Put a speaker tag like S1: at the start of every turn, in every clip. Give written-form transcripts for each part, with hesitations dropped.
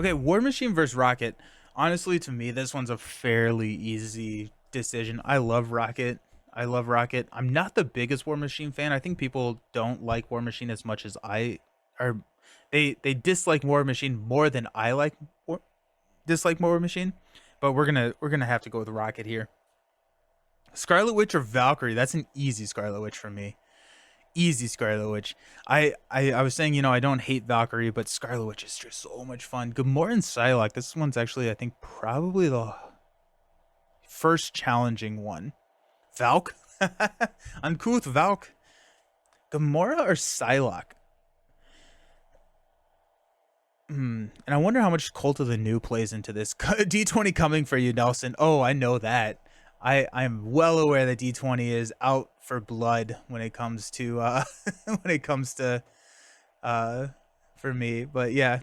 S1: Okay, War Machine versus Rocket. Honestly, to me, this one's a fairly easy decision. I love Rocket. I love Rocket. I'm not the biggest War Machine fan. I think people don't like War Machine as much as I are. They dislike War Machine more than I dislike War Machine. But we're gonna have to go with Rocket here. Scarlet Witch or Valkyrie? That's an easy Scarlet Witch for me. Easy Scarlet Witch. I was saying, I don't hate Valkyrie, but Scarlet Witch is just so much fun. Gamora and Psylocke. This one's actually, I think, probably the first challenging one. Valk? Uncouth Valk. Gamora or Psylocke? And I wonder how much Cult of the New plays into this. D20 coming for you, Nelson. Oh, I know that. I'm well aware that D20 is out for blood when it comes to when it comes to for me. But yeah.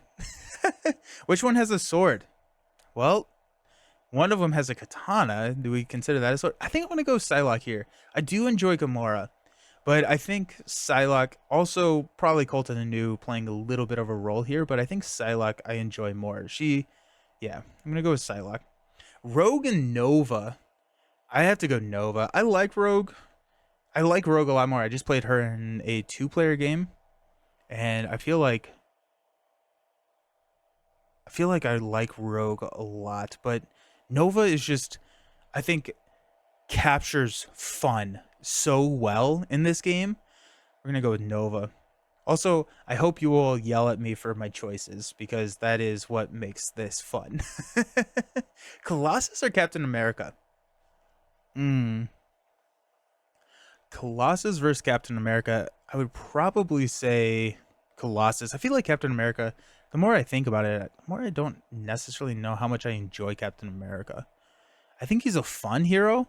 S1: Which one has a sword? Well, one of them has a katana. Do we consider that a sword? I think I'm gonna go Psylocke here. I do enjoy Gamora, but I think Psylocke also probably Cult of the New playing a little bit of a role here, but I think Psylocke I enjoy more. Yeah, I'm gonna go with Psylocke. Rogue and Nova. I have to go Nova. I like Rogue. I like Rogue a lot more. I just played her in a 2-player game, and I like Rogue a lot, but Nova is just, I think, captures fun so well in this game. We're gonna go with Nova. Also, I hope you will yell at me for my choices because that is what makes this fun. Colossus or Captain America? Colossus versus Captain America. I would probably say Colossus. I feel like Captain America, the more I think about it, the more I don't necessarily know how much I enjoy Captain America. I think he's a fun hero.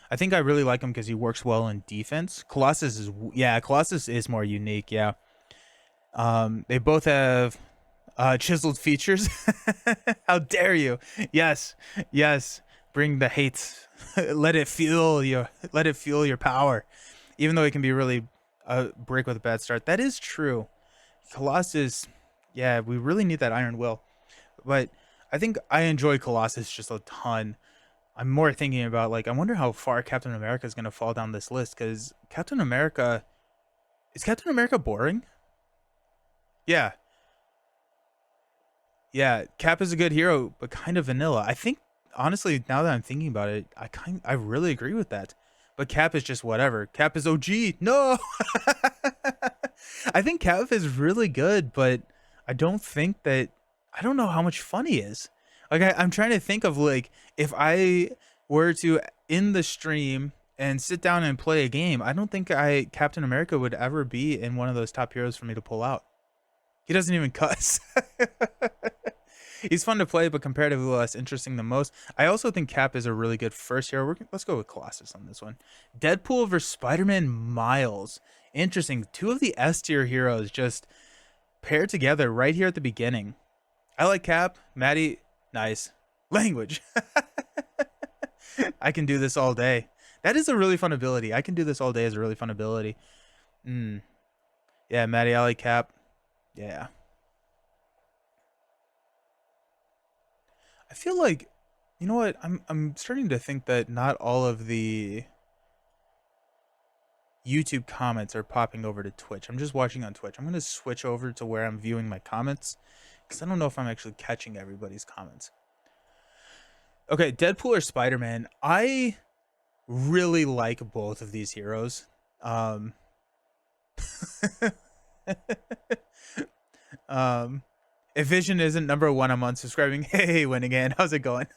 S1: I think I really like him because he works well in defense. Colossus is more unique. Yeah. They both have chiseled features. How dare you? Yes, yes. Bring the hate. Let it fuel your power. Even though it can be really a break with a bad start. That is true. Colossus, yeah, we really need that iron will. But I think I enjoy Colossus just a ton. I'm more thinking about, like, I wonder how far Captain America is going to fall down this list because Captain America, is Captain America boring? Yeah. Yeah, Cap is a good hero, but kind of vanilla. I think honestly, now that I'm thinking about it, I really agree with that. But Cap is just whatever. Cap is OG. No. I think Cap is really good, but I don't know how much fun he is. Like I'm trying to think of, like, if I were to end the stream and sit down and play a game, I don't think Captain America would ever be in one of those top heroes for me to pull out. He doesn't even cuss. He's fun to play, but comparatively less interesting than most. I also think Cap is a really good first hero. Let's go with Colossus on this one. Deadpool versus Spider-Man Miles. Interesting. Two of the S tier heroes just paired together right here at the beginning. I like Cap. Maddie, nice. Language. I can do this all day. That is a really fun ability. I can do this all day is a really fun ability. Yeah, Maddie, I like Cap. Yeah. I feel like, you know what? I'm starting to think that not all of the YouTube comments are popping over to Twitch. I'm just watching on Twitch. I'm going to switch over to where I'm viewing my comments because I don't know if I'm actually catching everybody's comments. Okay, Deadpool or Spider-Man? I really like both of these heroes. If Vision isn't number one, I'm unsubscribing. Hey, win again. How's it going?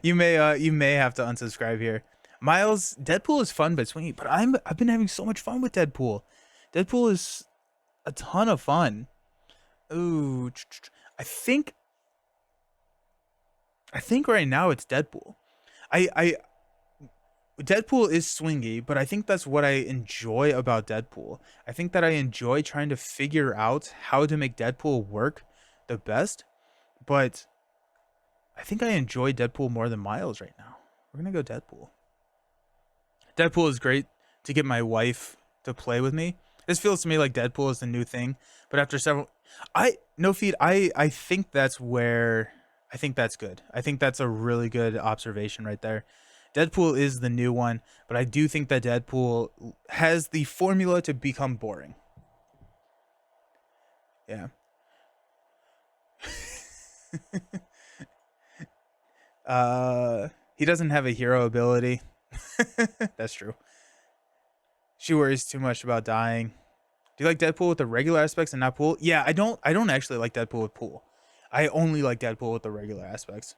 S1: You may have to unsubscribe here. Miles, Deadpool is fun but swingy, but I've been having so much fun with Deadpool. Deadpool is a ton of fun. Ooh, I think right now it's Deadpool. I Deadpool is swingy, but I think that's what I enjoy about Deadpool. I think that I enjoy trying to figure out how to make Deadpool work the best, but I think I enjoy Deadpool more than Miles right now. We're going to go Deadpool. Deadpool is great to get my wife to play with me. This feels to me like Deadpool is the new thing, but after several, I no feed. I think that's where I think that's good. I think that's a really good observation right there. Deadpool is the new one, but I do think that Deadpool has the formula to become boring. Yeah. He doesn't have a hero ability. That's true. She worries too much about dying. Do you like Deadpool with the regular aspects and not pool? Yeah, I don't. I don't actually like Deadpool with pool. I only like Deadpool with the regular aspects.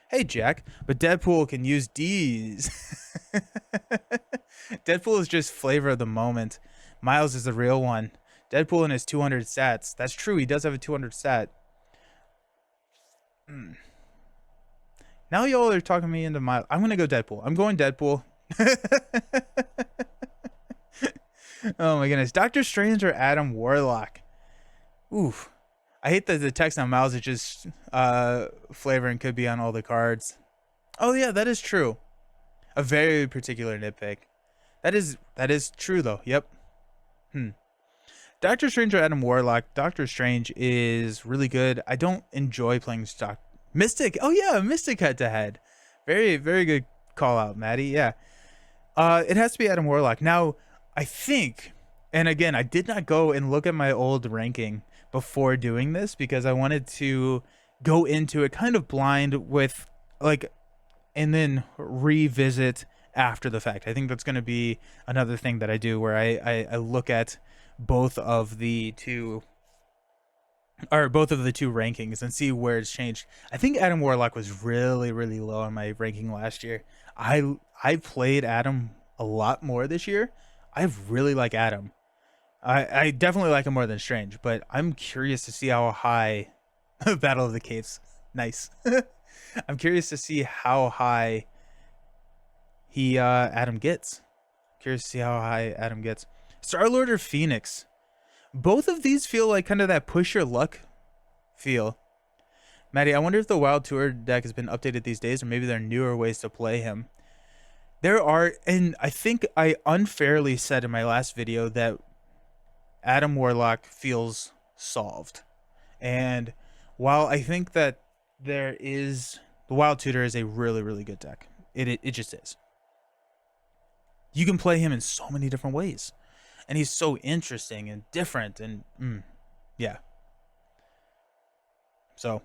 S1: Hey Jack, but Deadpool can use D's. Deadpool is just flavor of the moment. Miles is the real one. Deadpool and his 200 stats. That's true. He does have a 200 stat. Mm. Now y'all are talking me into Miles. I'm gonna go Deadpool. I'm going Deadpool. Oh my goodness. Doctor Strange or Adam Warlock? Oof. I hate that the text on Miles is just flavoring could be on all the cards. Oh yeah, that is true. A very particular nitpick. That is true though. Yep. Doctor Strange or Adam Warlock. Doctor Strange is really good. I don't enjoy playing stock Mystic. Oh yeah, Mystic head to head. Very very good call out, Maddie. Yeah. It has to be Adam Warlock. Now, I think, and again, I did not go and look at my old ranking before doing this because I wanted to go into it kind of blind with like, and then revisit after the fact. I think that's going to be another thing that I do where I look at both of the two or both of the two rankings and see where it's changed. I think Adam Warlock was really really low on my ranking last year. I played Adam a lot more this year. I really like Adam. I definitely like him more than Strange, but I'm curious to see how high Battle of the Caves. Nice. I'm curious to see how high he Adam gets. Curious to see how high Adam gets. Star-Lord or Phoenix? Both of these feel like kind of that push your luck feel. Maddie, I wonder if the Wild Tour deck has been updated these days, or maybe there are newer ways to play him. There are, and I think I unfairly said in my last video that Adam Warlock feels solved. And while I think that there is, the Wild Tutor is a really, really good deck. It just is. You can play him in so many different ways. And he's so interesting and different and yeah. So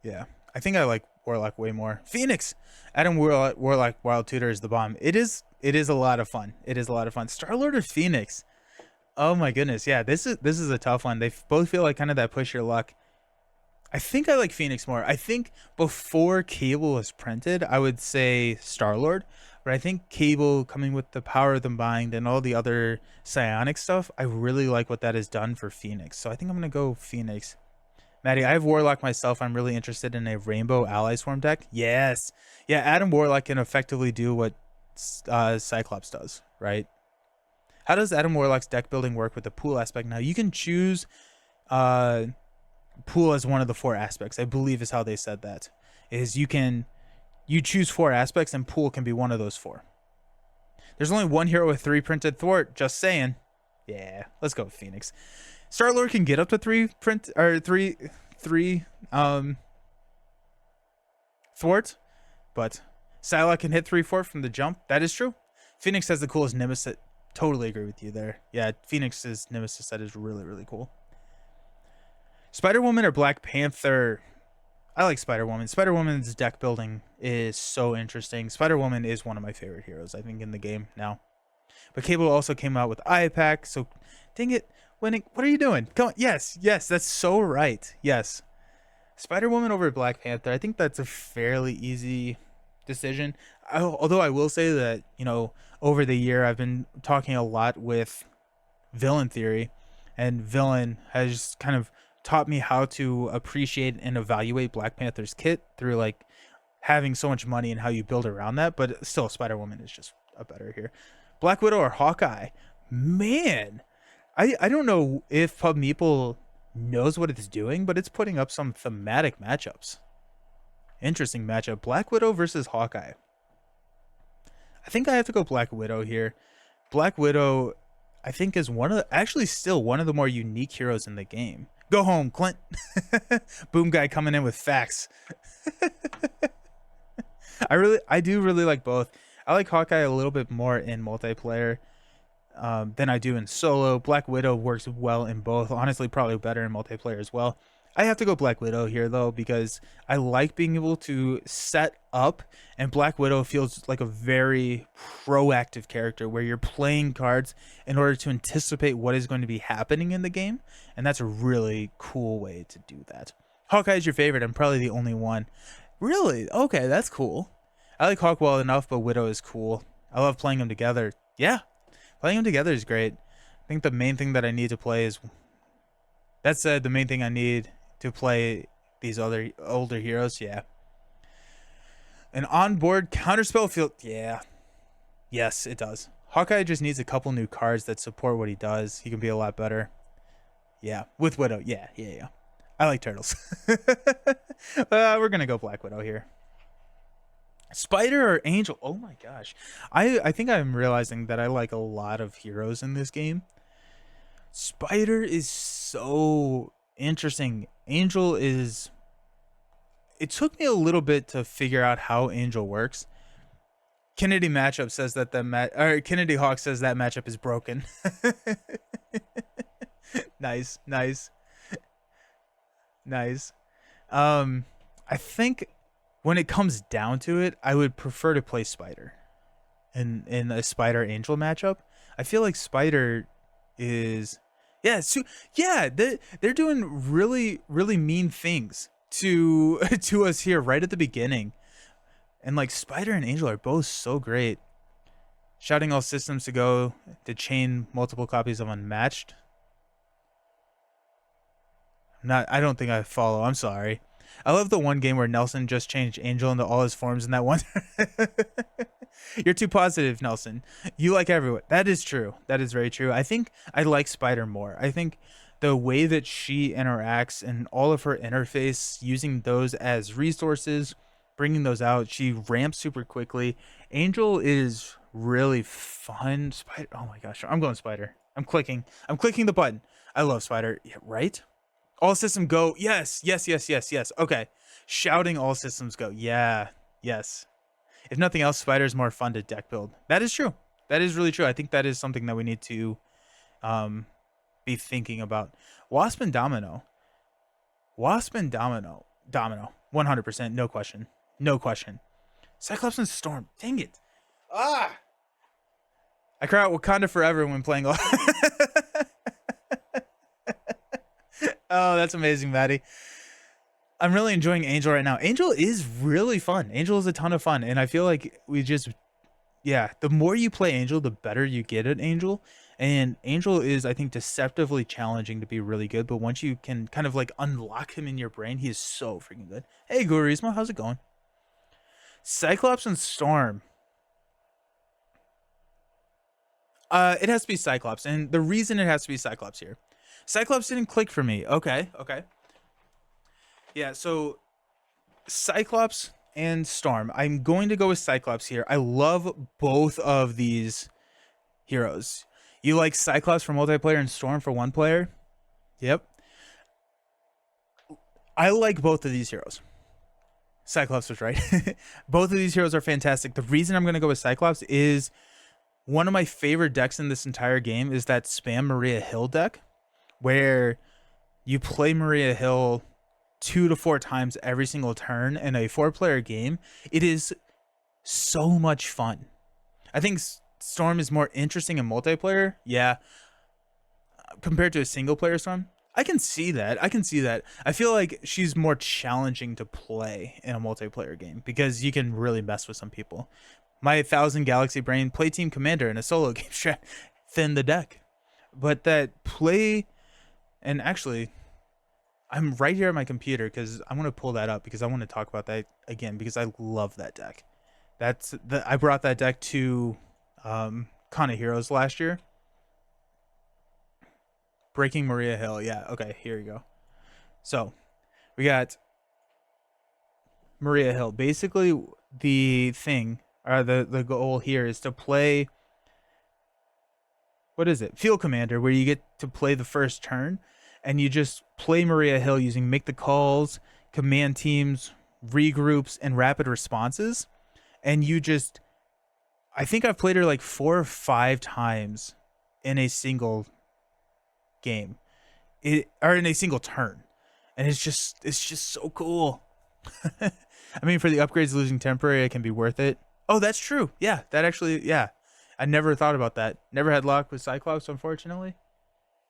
S1: yeah, I think I like Warlock way more. Phoenix, Adam Warlock Wild Tutor is the bomb. It is a lot of fun. It is a lot of fun. Star-Lord or Phoenix? Oh my goodness, yeah. This is a tough one. They both feel like kind of that push your luck. I think I like Phoenix more. I think before Cable was printed, I would say Star-Lord. But I think Cable coming with the power of the mind and all the other psionic stuff, I really like what that has done for Phoenix. So I think I'm going to go Phoenix. Maddie, I have Warlock myself. I'm really interested in a Rainbow Ally Swarm deck. Yes. Yeah, Adam Warlock can effectively do what Cyclops does, right? How does Adam Warlock's deck building work with the pool aspect? Now, you can choose pool as one of the 4 aspects, I believe is how they said that. Is you choose 4 aspects and pool can be one of those 4. There's only one hero with 3 printed thwart, just saying. Yeah, let's go with Phoenix. Star-Lord can get up to 3 thwart, but Psylocke can hit 3/4 from the jump. That is true. Phoenix has the coolest nemesis. Totally agree with you there. Yeah, Phoenix's nemesis set is really, really cool. Spider-Woman or Black Panther? I like Spider-Woman. Spider-Woman's deck building is so interesting. Spider-Woman is one of my favorite heroes, I think, in the game now. But Cable also came out with IPAC, so dang it. What are you doing? Come on. Yes, that's so right. Yes. Spider-Woman over Black Panther. I think that's a fairly easy decision. Although I will say that, over the year I've been talking a lot with Villain Theory, and Villain has kind of taught me how to appreciate and evaluate Black Panther's kit through like having so much money and how you build around that. But still, Spider-Woman is just a better here. Black Widow or Hawkeye? Man, I don't know if Pub Meeple knows what it's doing, but it's putting up some thematic matchups. Interesting matchup. Black Widow versus Hawkeye. I think I have to go Black Widow here. Black Widow, I think is one of the, actually still one of the more unique heroes in the game. Go home, Clint. Boom guy coming in with facts. I do really like both. I like Hawkeye a little bit more in multiplayer than I do in solo. Black Widow works well in both. Honestly, probably better in multiplayer as well. I have to go Black Widow here though because I like being able to set up, and Black Widow feels like a very proactive character where you're playing cards in order to anticipate what is going to be happening in the game, and that's a really cool way to do that. Hawkeye is your favorite. I'm probably the only one. Really? Okay, that's cool. I like Hawk well enough, but Widow is cool. I love playing them together. Yeah, playing them together is great. I think the main thing that I need to play is, that said, the main thing I need to play these other older heroes, yeah. An onboard counterspell field, yeah. Yes, it does. Hawkeye just needs a couple new cards that support what he does. He can be a lot better. Yeah, with Widow, yeah. I like turtles. We're gonna go Black Widow here. Spider or Angel? Oh my gosh. I think I'm realizing that I like a lot of heroes in this game. Spider is so interesting. Angel is, it took me a little bit to figure out how Angel works. Kennedy matchup says that or Kennedy Hawk says that matchup is broken. Nice. I think when it comes down to it, I would prefer to play Spider in a Spider Angel matchup. I feel like Spider is, yeah, so, yeah, they're doing really mean things to to us here right at the beginning. And like Spider and Angel are both so great. Shouting all systems to go to chain multiple copies of Unmatched. I don't think I follow. I'm sorry. I love the one game where Nelson just changed Angel into all his forms in that one. You're too positive, Nelson. You like everyone. That is true. That is very true. I think I like Spider more. I think the way that she interacts and all of her interface, using those as resources, bringing those out, she ramps super quickly. Angel is really fun. Spider. Oh my gosh. I'm going Spider. I'm clicking. I'm clicking the button. I love Spider. Yeah, right? All system go. Yes. Okay. Shouting all systems go. Yeah. Yes. If nothing else, Spider is more fun to deck build. That is true. That is really true. I think that is something that we need to be thinking about. Wasp and Domino. Domino. 100%. No question. No question. Cyclops and Storm. Dang it. Ah. I cry out Wakanda forever when playing. Oh, that's amazing, Maddie. I'm really enjoying Angel right now. Angel is really fun. Angel is a ton of fun. And I feel like yeah, the more you play Angel, the better you get at Angel. And Angel is, I think, deceptively challenging to be really good. But once you can kind of like unlock him in your brain, he is so freaking good. Hey, Gurismo, how's it going? Cyclops and Storm. It has to be Cyclops. And the reason it has to be Cyclops here, Cyclops didn't click for me. Okay. Yeah, so Cyclops and Storm. I'm going to go with Cyclops here. I love both of these heroes. You like Cyclops for multiplayer and Storm for one player? Yep. I like both of these heroes. Cyclops was right. Both of these heroes are fantastic. The reason I'm going to go with Cyclops is one of my favorite decks in this entire game is that Spam Maria Hill deck, where you play Maria Hill 2 to 4 times every single turn in a 4-player game. It is so much fun. I think Storm is more interesting in multiplayer. Yeah. Compared to a single player Storm. I can see that. I feel like she's more challenging to play in a multiplayer game because you can really mess with some people. My 1000 Galaxy Brain play Team Commander in a solo game strat thin the deck. But that play, and actually I'm right here at my computer because I want to pull that up because I want to talk about that again because I love that deck. I brought that deck to Con of Heroes last year. Breaking Maria Hill. Yeah, okay, here you go. So we got Maria Hill. Basically, the thing, or the goal here is to play. what is it? Field Commander, where you get to play the first turn, and you just play Maria Hill using make the calls, command teams, regroups, and rapid responses, and you just. I think I've played her like 4 or 5 times in a single game, or in a single turn, and it's just so cool. I mean, for the upgrades, losing temporary, it can be worth it. Oh, that's true. Yeah, that actually, yeah. I never thought about that. Never had luck with Cyclops, unfortunately.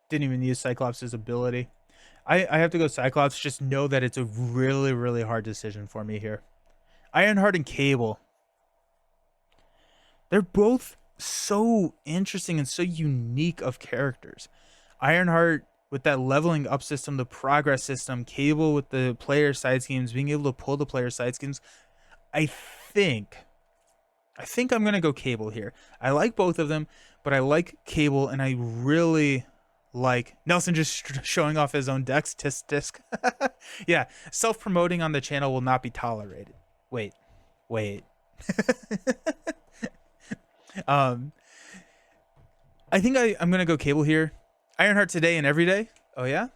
S1: Didn't even use Cyclops' ability. I have to go Cyclops. Just know that it's a really, really hard decision for me here. Ironheart and Cable. They're both so interesting and so unique of characters. Ironheart with that leveling up system, the progress system, Cable with the player side schemes, being able to pull the player side schemes. I think I think I'm gonna go Cable here. I like both of them, but I like Cable, and I really like Nelson just showing off his own Dex tisk disc. Yeah, self promoting on the channel will not be tolerated. Wait, wait. um, I think I'm gonna go Cable here. Ironheart today and every day. Oh yeah,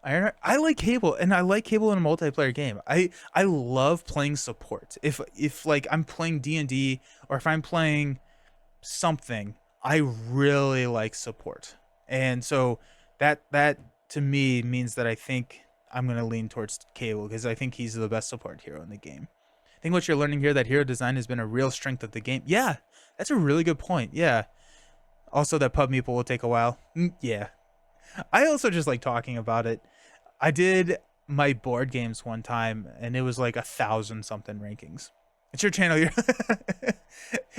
S1: Ironheart. I like Cable, and I like Cable in a multiplayer game. I love playing support. If like I'm playing D&D, or if I'm playing something, I really like support, and so that to me means that I think I'm gonna lean towards Cable, because I think he's the best support hero in the game. I think what you're learning here, that hero design has been a real strength of the game. Yeah, that's a really good point. Yeah. Also, that pub Meeple will take a while. Yeah. I also just like talking about it. I did my board games one time, and it was like 1,000 something rankings. It's your channel.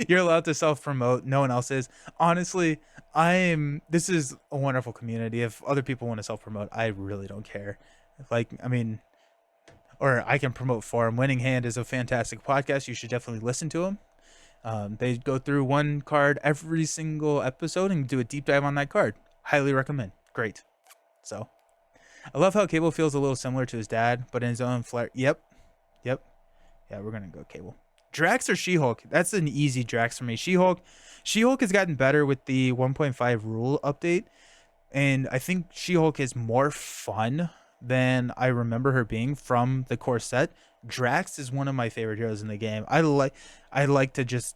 S1: You're allowed to self promote. No one else is. Honestly, this is a wonderful community. If other people want to self promote, I really don't care. Like, I mean, or I can promote for them. Winning Hand is a fantastic podcast. You should definitely listen to them. They go through one card every single episode and do a deep dive on that card. Highly recommend. Great. So, I love how Cable feels a little similar to his dad, but in his own flair. Yep. Yep. Yeah, we're gonna go Cable. Drax or She-Hulk? That's an easy Drax for me. She-Hulk has gotten better with the 1.5 rule update, and I think She-Hulk is more fun than I remember her being from the core set. Drax is one of my favorite heroes in the game. I like to just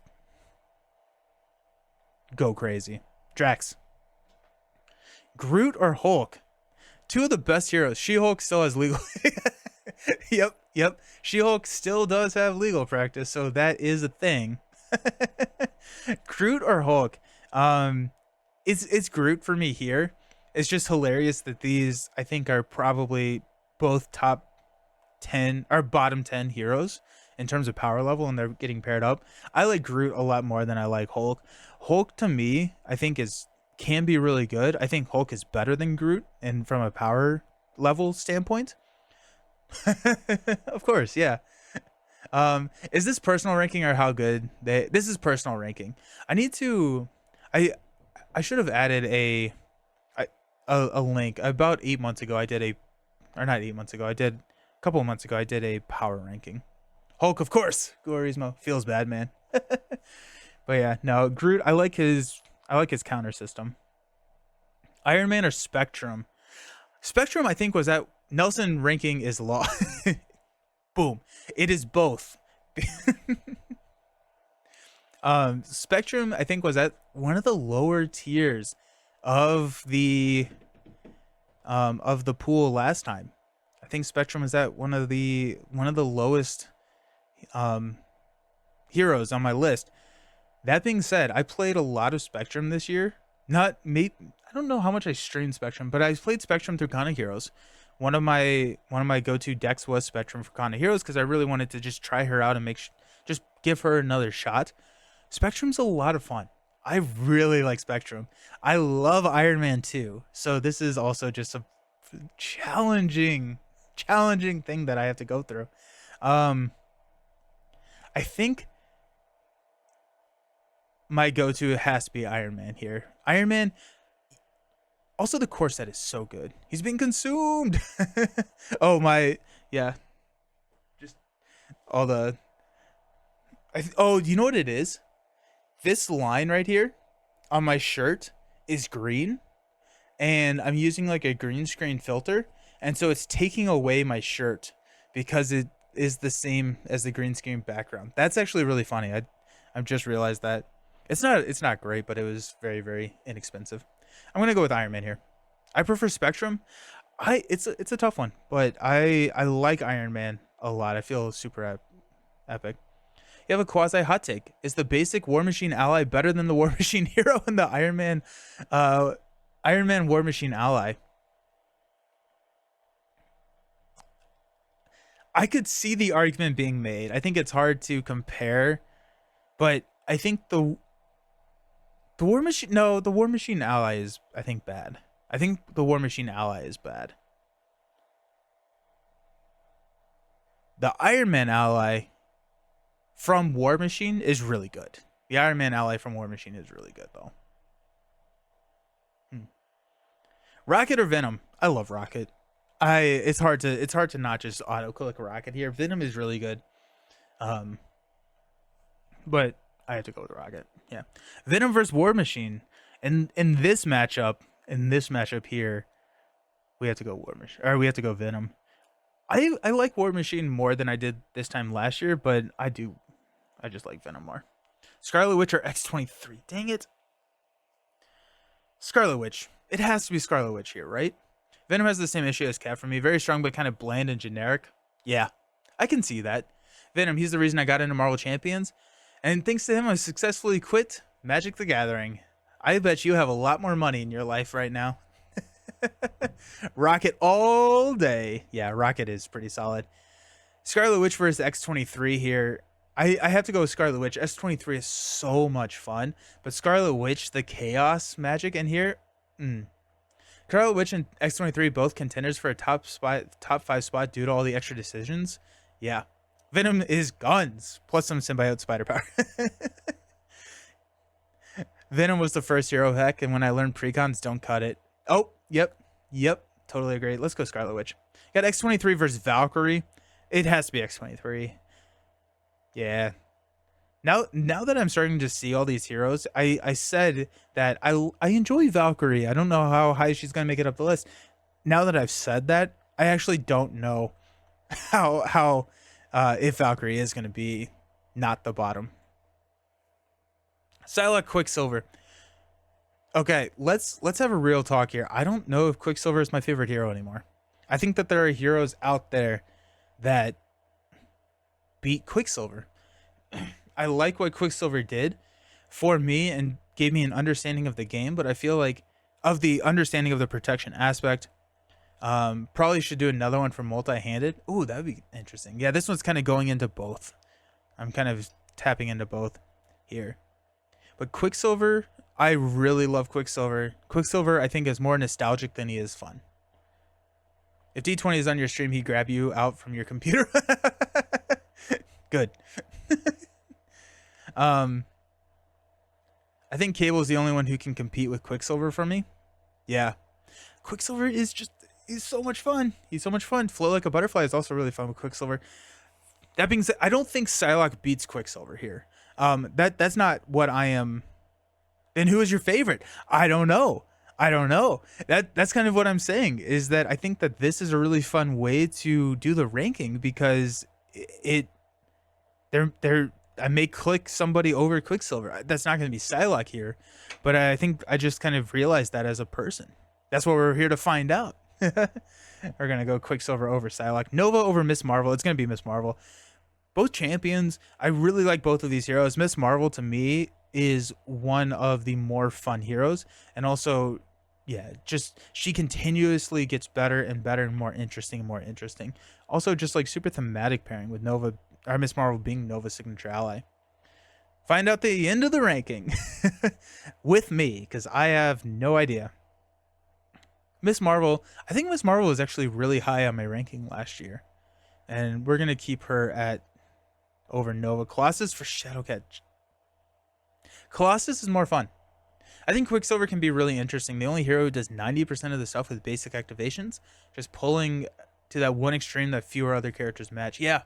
S1: go crazy. Drax. Groot or Hulk? Two of the best heroes. She-Hulk still has legal. Yep. She-Hulk still does have legal practice, so that is a thing. Groot or Hulk? It's Groot for me here. It's just hilarious that these, I think, are probably both top 10 or bottom 10 heroes in terms of power level, and they're getting paired up. I like Groot a lot more than I like Hulk. Hulk to me, I think can be really good. I think Hulk is better than Groot, and from a power level standpoint. Of course, yeah. Is this personal ranking or how good this is personal ranking? I need to I I should have added a link. About 8 months ago I did or not 8 months ago, I did a couple of months ago I did a power ranking. Hulk, of course. Gorismo feels bad, man. But yeah, no, Groot, I like his counter system. Iron Man or Spectrum? Spectrum, I think, was at Nelson ranking is law. Boom. It is both. Spectrum, I think, was at one of the lower tiers of the pool last time. I think Spectrum was at one of the lowest heroes on my list. That being said, I played a lot of Spectrum this year. I don't know how much I streamed Spectrum, but I played Spectrum through Kana Heroes. One of my go-to decks was Spectrum for Kana Heroes, because I really wanted to just try her out and just give her another shot. Spectrum's a lot of fun. I really like Spectrum. I love Iron Man too. So this is also just a challenging thing that I have to go through. I think my go-to has to be Iron Man here. Iron Man. Also, the core set is so good. He's being consumed. Oh my, yeah. Just all the. Oh, you know what it is? This line right here on my shirt is green, and I'm using like a green screen filter, and so it's taking away my shirt because it is the same as the green screen background. That's actually really funny. I've just realized that. It's not great, but it was very, very inexpensive. I'm gonna go with Iron Man here. I prefer Spectrum. It's a tough one, but I like Iron Man a lot. I feel super epic. You have a quasi hot take. Is the basic War Machine ally better than the War Machine hero and the uh, Iron Man War Machine ally? I could see the argument being made. I think it's hard to compare, but I think the War Machine, no, the War Machine ally is, I think, bad. I think the War Machine ally is bad. The Iron Man ally from War Machine is really good. The Iron Man ally from War Machine is really good though. Hmm. Rocket or Venom? I love Rocket. It's hard to not just auto click Rocket here. Venom is really good. Um, but I have to go with Rocket. Yeah, Venom versus War Machine. And in this matchup here, we have to go War Machine, or we have to go Venom. I like War Machine more than I did this time last year, but I just like Venom more. Scarlet Witch or X-23? Dang it. Scarlet Witch. It has to be Scarlet Witch here, right? Venom has the same issue as Cat for me. Very strong, but kind of bland and generic. Yeah, I can see that. Venom, he's the reason I got into Marvel Champions. And thanks to him, I successfully quit Magic the Gathering. I bet you have a lot more money in your life right now. Rocket all day. Yeah, Rocket is pretty solid. Scarlet Witch versus X-23 here. I have to go with Scarlet Witch. S23 is so much fun, but Scarlet Witch, the chaos magic in here, Scarlet Witch and X23 both contenders for a top 5 spot due to all the extra decisions. Yeah, Venom is guns plus some symbiote spider power. Venom was the first hero hack, and when I learned precons don't cut it. Oh, yep, totally agree. Let's go Scarlet Witch. Got X23 versus Valkyrie. It has to be X23. Yeah. Now that I'm starting to see all these heroes, I said that I enjoy Valkyrie. I don't know how high she's gonna make it up the list. Now that I've said that, I actually don't know how if Valkyrie is gonna be not the bottom. Psylocke Quicksilver. Okay, let's have a real talk here. I don't know if Quicksilver is my favorite hero anymore. I think that there are heroes out there that beat Quicksilver. I like what Quicksilver did for me and gave me an understanding of the game, but I feel like of the understanding of the protection aspect, probably should do another one for multi-handed. Ooh, that'd be interesting. Yeah, this one's kind of going into both. I'm kind of tapping into both here. But Quicksilver, I really love Quicksilver. Quicksilver, I think, is more nostalgic than he is fun. If D20 is on your stream, he'd grab you out from your computer. Good. I think Cable's the only one who can compete with Quicksilver for me. Yeah. Quicksilver is he's so much fun. He's so much fun. Flow Like a Butterfly is also really fun with Quicksilver. That being said, I don't think Psylocke beats Quicksilver here. That's not what I am. Then who is your favorite? I don't know. That's kind of what I'm saying, is that I think that this is a really fun way to do the ranking, because I may click somebody over Quicksilver. That's not going to be Psylocke here, but I think I just kind of realized that as a person. That's what we're here to find out. We're going to go Quicksilver over Psylocke. Nova over Miss Marvel. It's going to be Miss Marvel. Both champions. I really like both of these heroes. Miss Marvel, to me, is one of the more fun heroes. And also, yeah, just she continuously gets better and better and more interesting and more interesting. Also, just like super thematic pairing with Nova, or Miss Marvel being Nova's signature ally. Find out the end of the ranking with me, because I have no idea. Miss Marvel, I think Miss Marvel was actually really high on my ranking last year. And we're going to keep her at over Nova. Colossus for Shadowcat. Colossus is more fun. I think Quicksilver can be really interesting. The only hero who does 90% of the stuff with basic activations, just pulling to that one extreme that fewer other characters match. Yeah.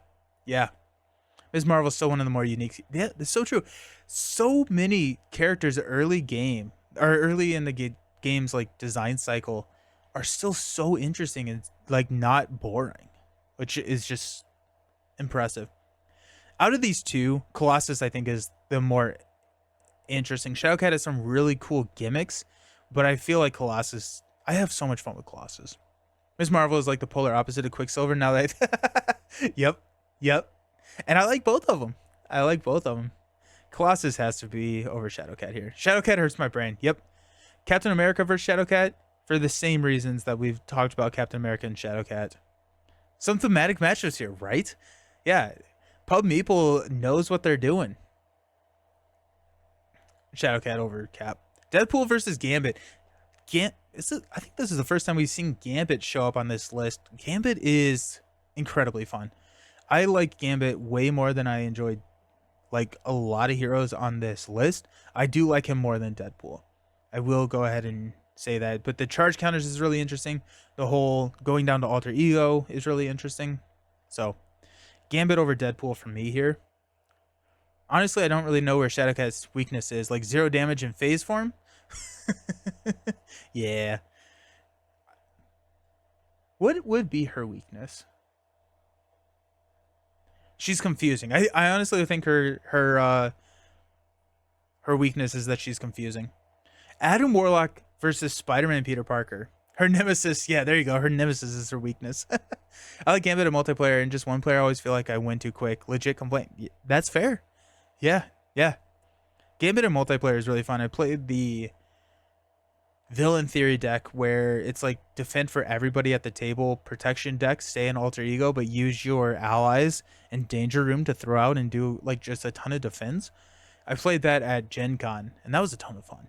S1: Ms. Marvel's still one of the more unique. Yeah, that's so true. So many characters early game or early in the game's like design cycle are still so interesting and like not boring, which is just impressive. Out of these two, Colossus I think is the more interesting. Shadowcat has some really cool gimmicks, but I feel like Colossus. I have so much fun with Colossus. Miss Marvel is like the polar opposite of Quicksilver. Now that, yep, yep, and I like both of them. I like both of them. Colossus has to be over Shadowcat here. Shadowcat hurts my brain. Yep, Captain America versus Shadowcat for the same reasons that we've talked about Captain America and Shadowcat. Some thematic matchups here, right? Yeah, Pub Meeple knows what they're doing. Shadowcat over Cap. Deadpool versus Gambit. I think this is the first time we've seen Gambit show up on this list. Gambit is incredibly fun. I like Gambit way more than I enjoyed like a lot of heroes on this list. I do like him more than Deadpool. I will go ahead and say that. But the charge counters is really interesting. The whole going down to alter ego is really interesting. So Gambit over Deadpool for me here. Honestly, I don't really know where Shadowcat's weakness is. Like 0 damage in phase form? Yeah. What would be her weakness? She's confusing. I honestly think her weakness is that she's confusing. Adam Warlock versus Spider-Man Peter Parker. Her nemesis, yeah, there you go. Her nemesis is her weakness. I like Gambit in multiplayer, and just one player I always feel like I win too quick. Legit complaint. That's fair. Yeah, yeah. Gambit in multiplayer is really fun. I played the Villain Theory deck where it's like defend for everybody at the table, protection deck, stay in alter ego, but use your allies and danger room to throw out and do like just a ton of defense. I played that at Gen Con, and that was a ton of fun.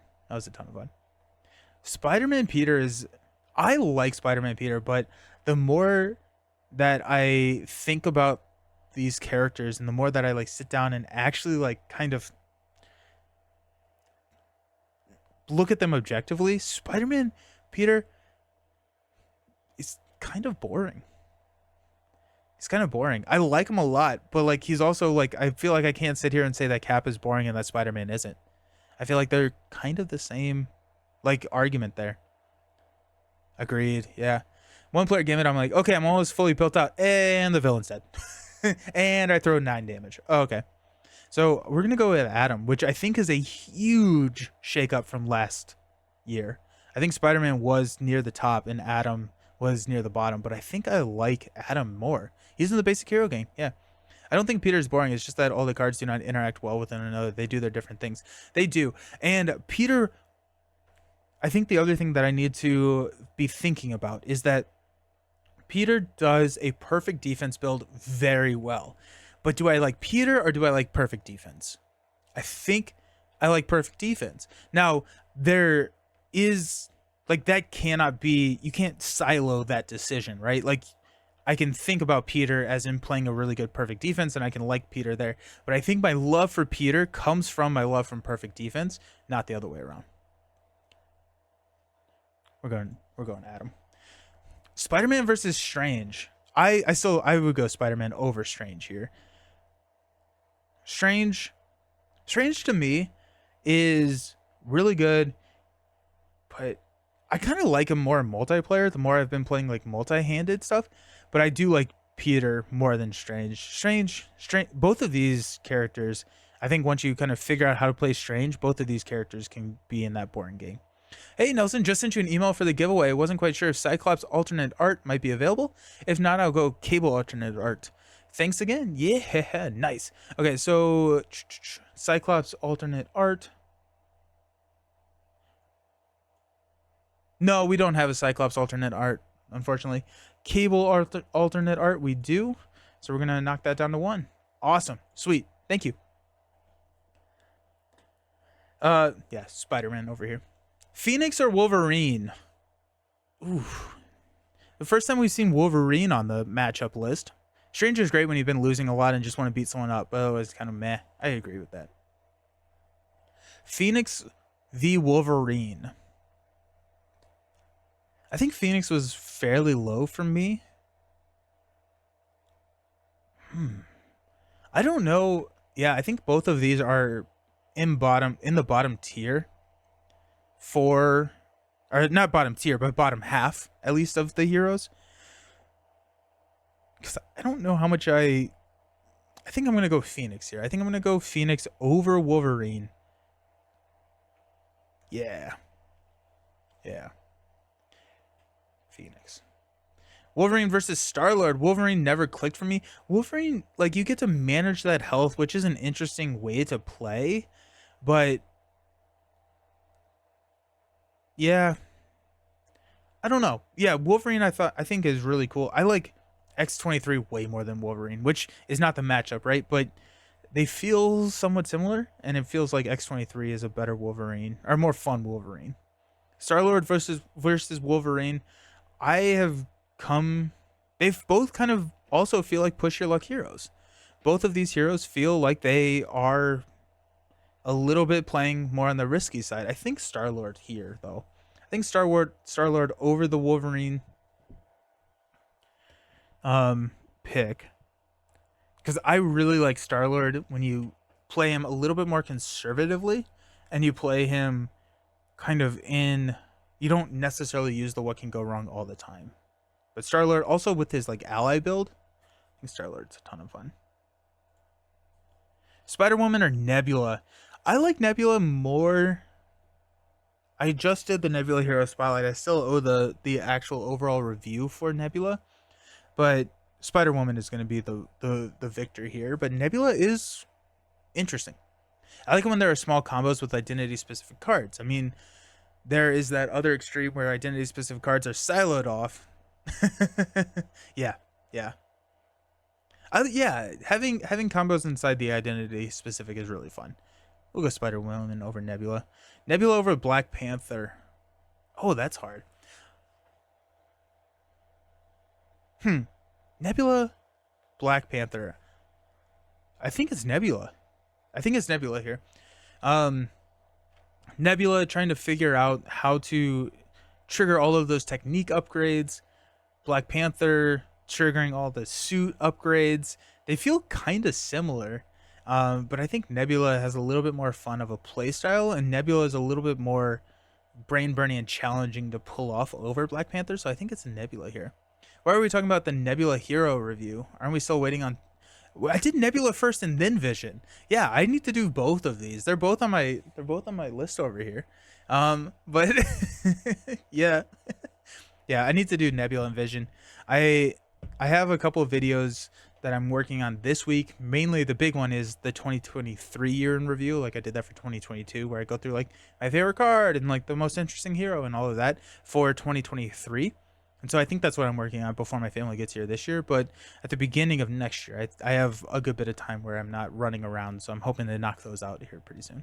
S1: Spider-Man Peter is. I like Spider-Man Peter, but the more that I think about these characters and the more that I like sit down and actually like kind of look at them objectively, Spider-Man Peter is kind of boring. He's kind of boring. I like him a lot, but like he's also like I feel like I can't sit here and say that Cap is boring and that Spider-Man isn't. I feel like they're kind of the same like argument there. Agreed. Yeah. One player Gambit, I'm like, okay, I'm almost fully built out, and the villain's dead. And I throw 9 damage. Oh, okay. So we're gonna go with Adam, which I think is a huge shakeup from last year. I think Spider-Man was near the top and Adam was near the bottom, but I think I like Adam more. He's in the basic hero game. Yeah. I don't think Peter's boring. It's just that all the cards do not interact well with one another. They do their different things. They do. And Peter, I think the other thing that I need to be thinking about is that Peter does a perfect defense build very well. But do I like Peter or do I like perfect defense? I think I like perfect defense. Now, there is like that cannot be, you can't silo that decision, right? Like I can think about Peter as in playing a really good perfect defense and I can like Peter there. But I think my love for Peter comes from my love from perfect defense, not the other way around. We're going Adam. Spider-Man versus Strange. I would go Spider-Man over Strange here. Strange to me is really good, but I kind of like him more in multiplayer the more I've been playing like multi-handed stuff, but I do like Peter more than Strange, both of these characters, I think once you kind of figure out how to play Strange, both of these characters can be in that boring game. Hey Nelson, just sent you an email for the giveaway. I wasn't quite sure if Cyclops alternate art might be available. If not, I'll go Cable alternate art. Thanks again. Yeah, nice. Okay, so Cyclops alternate art. No, we don't have a Cyclops alternate art, unfortunately. Cable alternate art, we do. So we're going to knock that down to 1. Awesome. Sweet. Thank you. Yeah, Spider-Man over here. Phoenix or Wolverine? Ooh. The first time we've seen Wolverine on the matchup list. Strange is great when you've been losing a lot and just want to beat someone up, but it's kind of meh. I agree with that. Phoenix v. Wolverine. I think Phoenix was fairly low for me. I don't know. Yeah, I think both of these are in the bottom tier. four, or not bottom tier, but bottom half at least of the heroes. Because I don't know how much I think I'm gonna go Phoenix here. I think I'm gonna go Phoenix over Wolverine. Yeah, yeah, Phoenix. Wolverine versus Star-Lord. Wolverine never clicked for me. Wolverine, like, you get to manage that health, which is an interesting way to play. But yeah, I don't know. Yeah, Wolverine I think is really cool. I like X-23 way more than Wolverine, which is not the matchup, right? But they feel somewhat similar, and it feels like X-23 is a better Wolverine, or more fun Wolverine. Star-Lord versus Wolverine. I have come they've both kind of also feel like push your luck heroes. Both of these heroes feel like they are a little bit playing more on the risky side. I think Star-Lord here though. I think Star-Lord over the Wolverine pick, cuz I really like Star-Lord when you play him a little bit more conservatively and you play him kind of in, you don't necessarily use the what can go wrong all the time. But Star-Lord also with his like ally build, I think Star-Lord's a ton of fun. Spider-Woman or Nebula? I like Nebula more. I just did the Nebula Hero Spotlight. I still owe the actual overall review for Nebula, but Spider-Woman is going to be the victor here. But Nebula is interesting. I like it when there are small combos with identity specific cards. I mean, there is that other extreme where identity specific cards are siloed off. Yeah, yeah. Yeah, having combos inside the identity specific is really fun. We'll go Spider Woman over Nebula. Nebula over Black Panther. Oh, that's hard. Nebula, Black Panther. I think it's Nebula. I think it's Nebula here. Nebula trying to figure out how to trigger all of those technique upgrades. Black Panther triggering all the suit upgrades. They feel kind of similar, but I think Nebula has a little bit more fun of a playstyle, and Nebula is a little bit more brain burning and challenging to pull off over Black Panther. So I think it's Nebula here. Why are we talking about the Nebula Hero review? Aren't we still waiting on? I did Nebula first and then Vision. Yeah, I need to do both of these. They're both on my list over here. But yeah. Yeah, I need to do Nebula and Vision. I have a couple of videos that I'm working on this week. Mainly the big one is the 2023 year in review. Like I did that for 2022 where I go through like my favorite card and like the most interesting hero and all of that for 2023. And so I think that's what I'm working on before my family gets here this year. But at the beginning of next year, I have a good bit of time where I'm not running around. So I'm hoping to knock those out here pretty soon.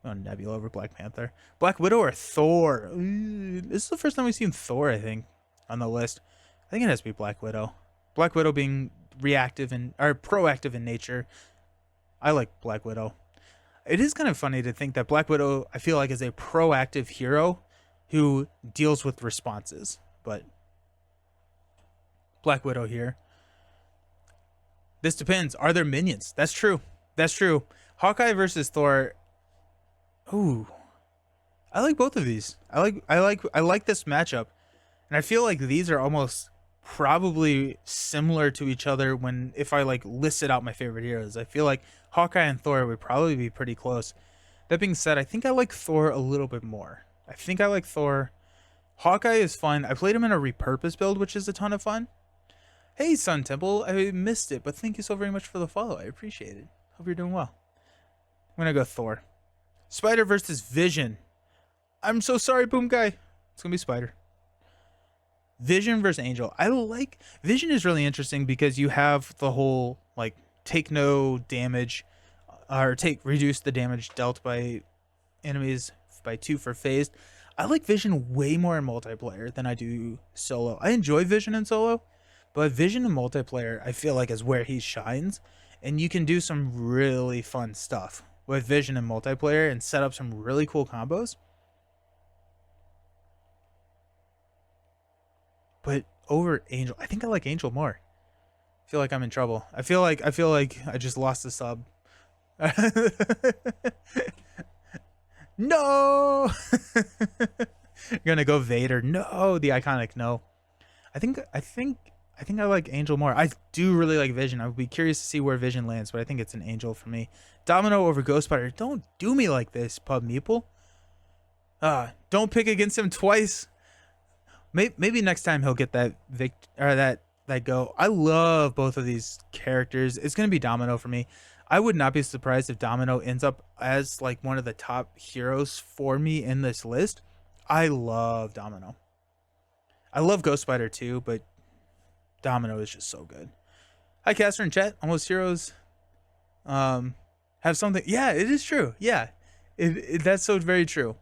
S1: Oh, Nebula over Black Panther. Black Widow or Thor? This is the first time we've seen Thor, I think, on the list. I think it has to be Black Widow. Black Widow being reactive and or proactive in nature. I like Black Widow. It is kind of funny to think that Black Widow, I feel like, is a proactive hero who deals with responses. But Black Widow here. This depends. Are there minions? That's true. That's true. Hawkeye versus Thor. Ooh, I like both of these. I like this matchup, and I feel like these are almost probably similar to each other. When if I like listed out my favorite heroes, I feel like Hawkeye and Thor would probably be pretty close. That being said, I think I like Thor a little bit more. I think I like Thor. Hawkeye is fun. I played him in a repurpose build, which is a ton of fun. Hey, Sun Temple, I missed it, but thank you so very much for the follow. I appreciate it. Hope you're doing well. I'm gonna go Thor. Spider versus Vision. I'm so sorry, Boom Guy. It's gonna be Spider. Vision versus Angel. I like Vision is really interesting because you have the whole like take no damage or reduce the damage dealt by enemies by 2 for phased. I like Vision way more in multiplayer than I do solo. I enjoy Vision in solo, but Vision in multiplayer I feel like is where he shines, and you can do some really fun stuff with Vision and multiplayer and set up some really cool combos. But over Angel, I think I like Angel more. I feel like I'm in trouble. I feel like I just lost a sub. No. You're gonna go Vader. No, the iconic. No, I think I like Angel more. I do really like Vision. I would be curious to see where Vision lands, but I think it's an Angel for me. Domino over Ghost Spider. Don't do me like this, Pub Meeple. Don't pick against him twice. Maybe next time he'll get that that go. I love both of these characters. It's gonna be Domino for me. I would not be surprised if Domino ends up as like one of the top heroes for me in this list. I love Domino. I love Ghost Spider too, but Domino is just so good. Hi, Caster and chat. Almost heroes have something. Yeah, it is true. Yeah, that's so very true.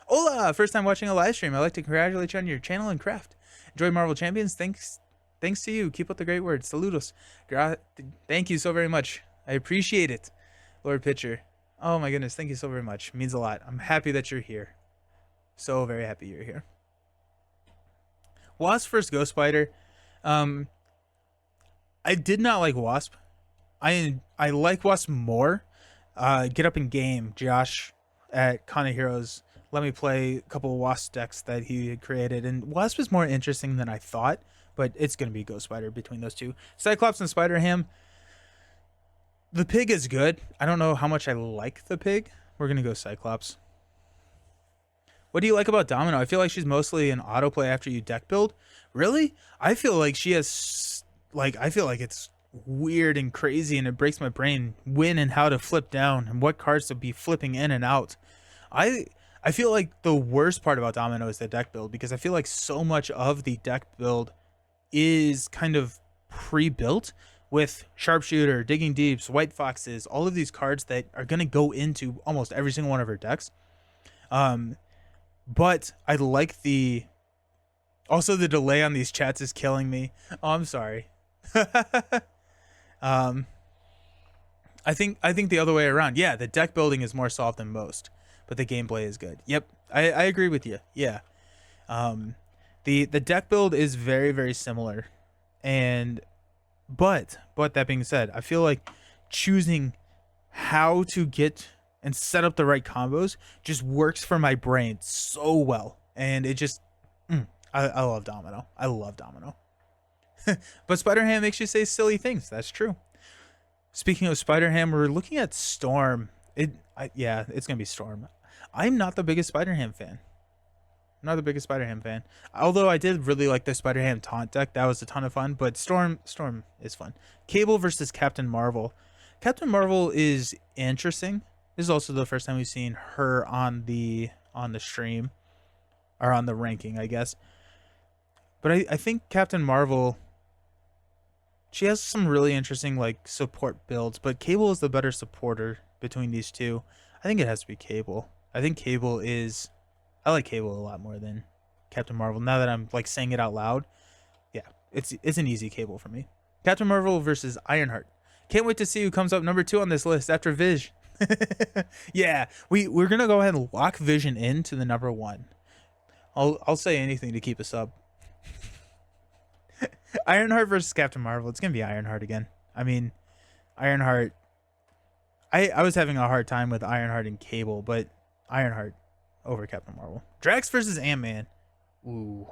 S1: Hola! First time watching a live stream. I'd like to congratulate you on your channel and craft. Enjoy Marvel Champions. Thanks to you. Keep up the great work. Saludos. Thank you so very much. I appreciate it, Lord Pitcher. Oh my goodness, thank you so very much. It means a lot. I'm happy that you're here. So very happy you're here. Wasp versus Ghost Spider. I did not like Wasp. I like Wasp more. Get up in game, Josh at Con of Heroes. Let me play a couple of Wasp decks that he had created, and Wasp is more interesting than I thought. But it's gonna be Ghost Spider between those two. Cyclops and Spider Ham. The pig is good. I don't know how much I like the pig. We're gonna go Cyclops. What do you like about Domino? I feel like she's mostly an autoplay after you deck build. Really? I feel like she has, I feel like it's weird and crazy and it breaks my brain when and how to flip down and what cards to be flipping in and out. I feel like the worst part about Domino is the deck build, because I feel like so much of the deck build is kind of pre-built with Sharpshooter, Digging Deeps, White Foxes, all of these cards that are going to go into almost every single one of her decks. But I like also the delay on these chats is killing me. Oh, I'm sorry. I think the other way around. Yeah, the deck building is more solved than most, but the gameplay is good. Yep, I agree with you. Yeah. The deck build is very, very similar, but that being said, I feel like choosing how to get and set up the right combos just works for my brain so well, and it just I love Domino. I love Domino. But Spider-Ham makes you say silly things. That's true. Speaking of Spider-Ham, we're looking at Storm. Yeah, it's gonna be Storm. I'm not the biggest Spider-Ham fan. I'm not the biggest Spider-Ham fan. Although I did really like the Spider-Ham taunt deck. That was a ton of fun. But Storm is fun. Cable versus Captain Marvel. Captain Marvel is interesting. This is also the first time we've seen her on the stream, or on the ranking, I guess. But I think Captain Marvel, she has some really interesting like support builds, but Cable is the better supporter between these two. I think it has to be Cable. I think I like Cable a lot more than Captain Marvel. Now that I'm like saying it out loud, yeah, it's an easy Cable for me. Captain Marvel versus Ironheart. Can't wait to see who comes up number 2 on this list after Viz. Yeah, we're gonna go ahead and lock Vision into the number 1. I'll say anything to keep us up. Ironheart versus Captain Marvel. It's gonna be Ironheart again. I mean, Ironheart. I was having a hard time with Ironheart and Cable, but Ironheart over Captain Marvel. Drax versus Ant-Man. Ooh.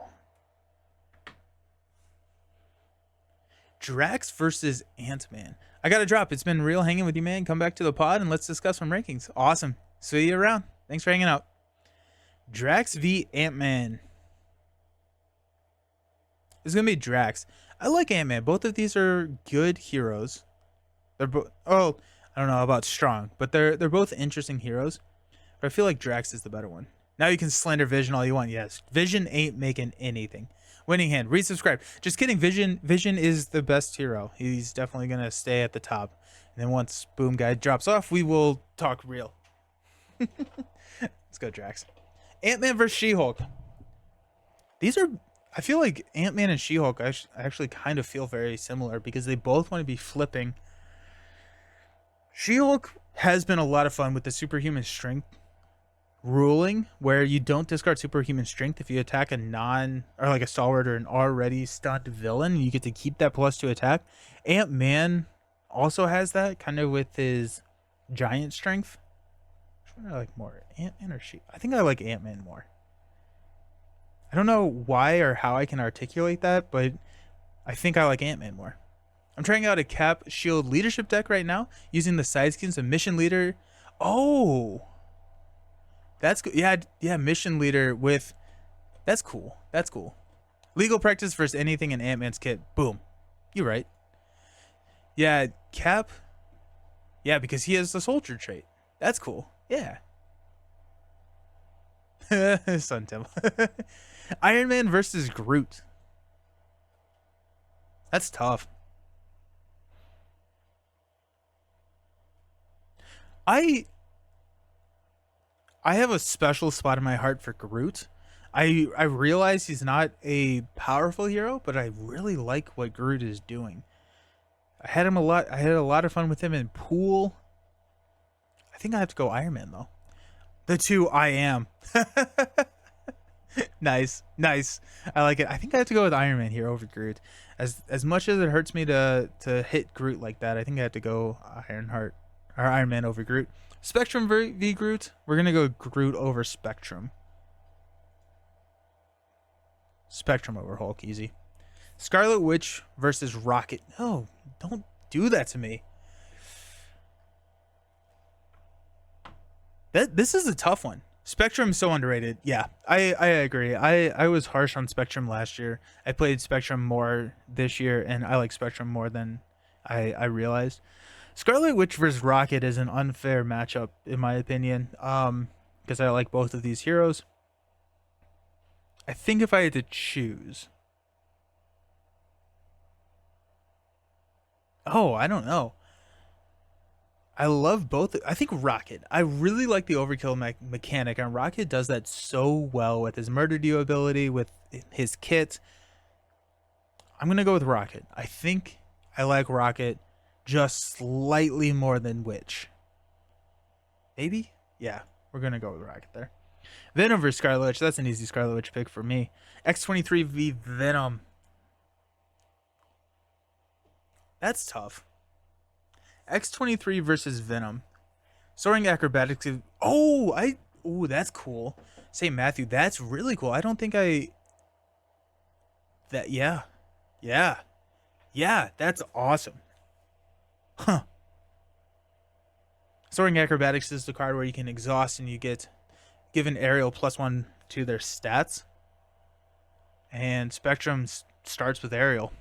S1: Drax versus Ant-Man. I got to drop. It's been real hanging with you, man. Come back to the pod and let's discuss some rankings. Awesome. See you around. Thanks for hanging out. Drax v Ant-Man. It's going to be Drax. I like Ant-Man. Both of these are good heroes. They're both... Oh, I don't know about strong, but they're both interesting heroes. But I feel like Drax is the better one. Now you can slander Vision all you want. Yes, Vision ain't making anything. Winning hand. Resubscribe. Just kidding. Vision is the best hero. He's definitely going to stay at the top. And then once Boom Guy drops off, we will talk real. Let's go, Drax. Ant-Man versus She-Hulk. These are... I feel like Ant-Man and She-Hulk I actually kind of feel very similar because they both want to be flipping. She-Hulk has been a lot of fun with the superhuman strength ruling, where you don't discard superhuman strength if you attack a a stalwart or an already stunned villain. You get to keep that +2 attack. Ant-Man also has that kind of with his giant strength, one I like more, Ant-Man or She? I think I like Ant-Man more. I don't know why or how I can articulate that, but I think I like Ant-Man more. I'm trying out a Cap Shield leadership deck right now using the side schemes of Mission Leader. Oh, that's good. Yeah, yeah, Mission Leader with that's cool. That's cool. Legal practice versus anything in Ant-Man's kit. Boom. You're right. Yeah, Cap. Yeah, because he has the soldier trait. That's cool. Yeah. Sun Temple. Iron Man versus Groot. That's tough. I I have a special spot in my heart for Groot. I realize he's not a powerful hero, but I really like what Groot is doing. I had him a lot. I had a lot of fun with him in Pool. I think I have to go Iron Man though. The two I am. Nice, nice. I like it. I think I have to go with Iron Man here over Groot. As much as it hurts me to hit Groot like that, I think I have to go Ironheart or Iron Man over Groot. Spectrum v Groot. We're gonna go Groot over Spectrum. Spectrum over Hulk, easy. Scarlet Witch versus Rocket. No, don't do that to me. This is a tough one. Spectrum's so underrated. Yeah, I agree. I was harsh on Spectrum last year. I played Spectrum more this year, and I like Spectrum more than I realized. Scarlet Witch versus Rocket is an unfair matchup in my opinion. Because I like both of these heroes. I think if I had to choose, oh, I don't know. I love both. I think Rocket. I really like the overkill mechanic, and Rocket does that so well with his murder deal ability, with his kit. I'm gonna go with Rocket. I think I like Rocket just slightly more than Witch. Maybe? Yeah, we're gonna go with Rocket there. Venom versus Scarlet Witch. That's an easy Scarlet Witch pick for me. X-23 v Venom. That's tough. X-23 versus Venom. Soaring acrobatics. Oh, that's cool. St. Matthew, that's really cool. I don't think I. That yeah, yeah, yeah. That's awesome. Huh. Soaring acrobatics is the card where you can exhaust and you get given aerial +1 to their stats. And Spectrum starts with aerial.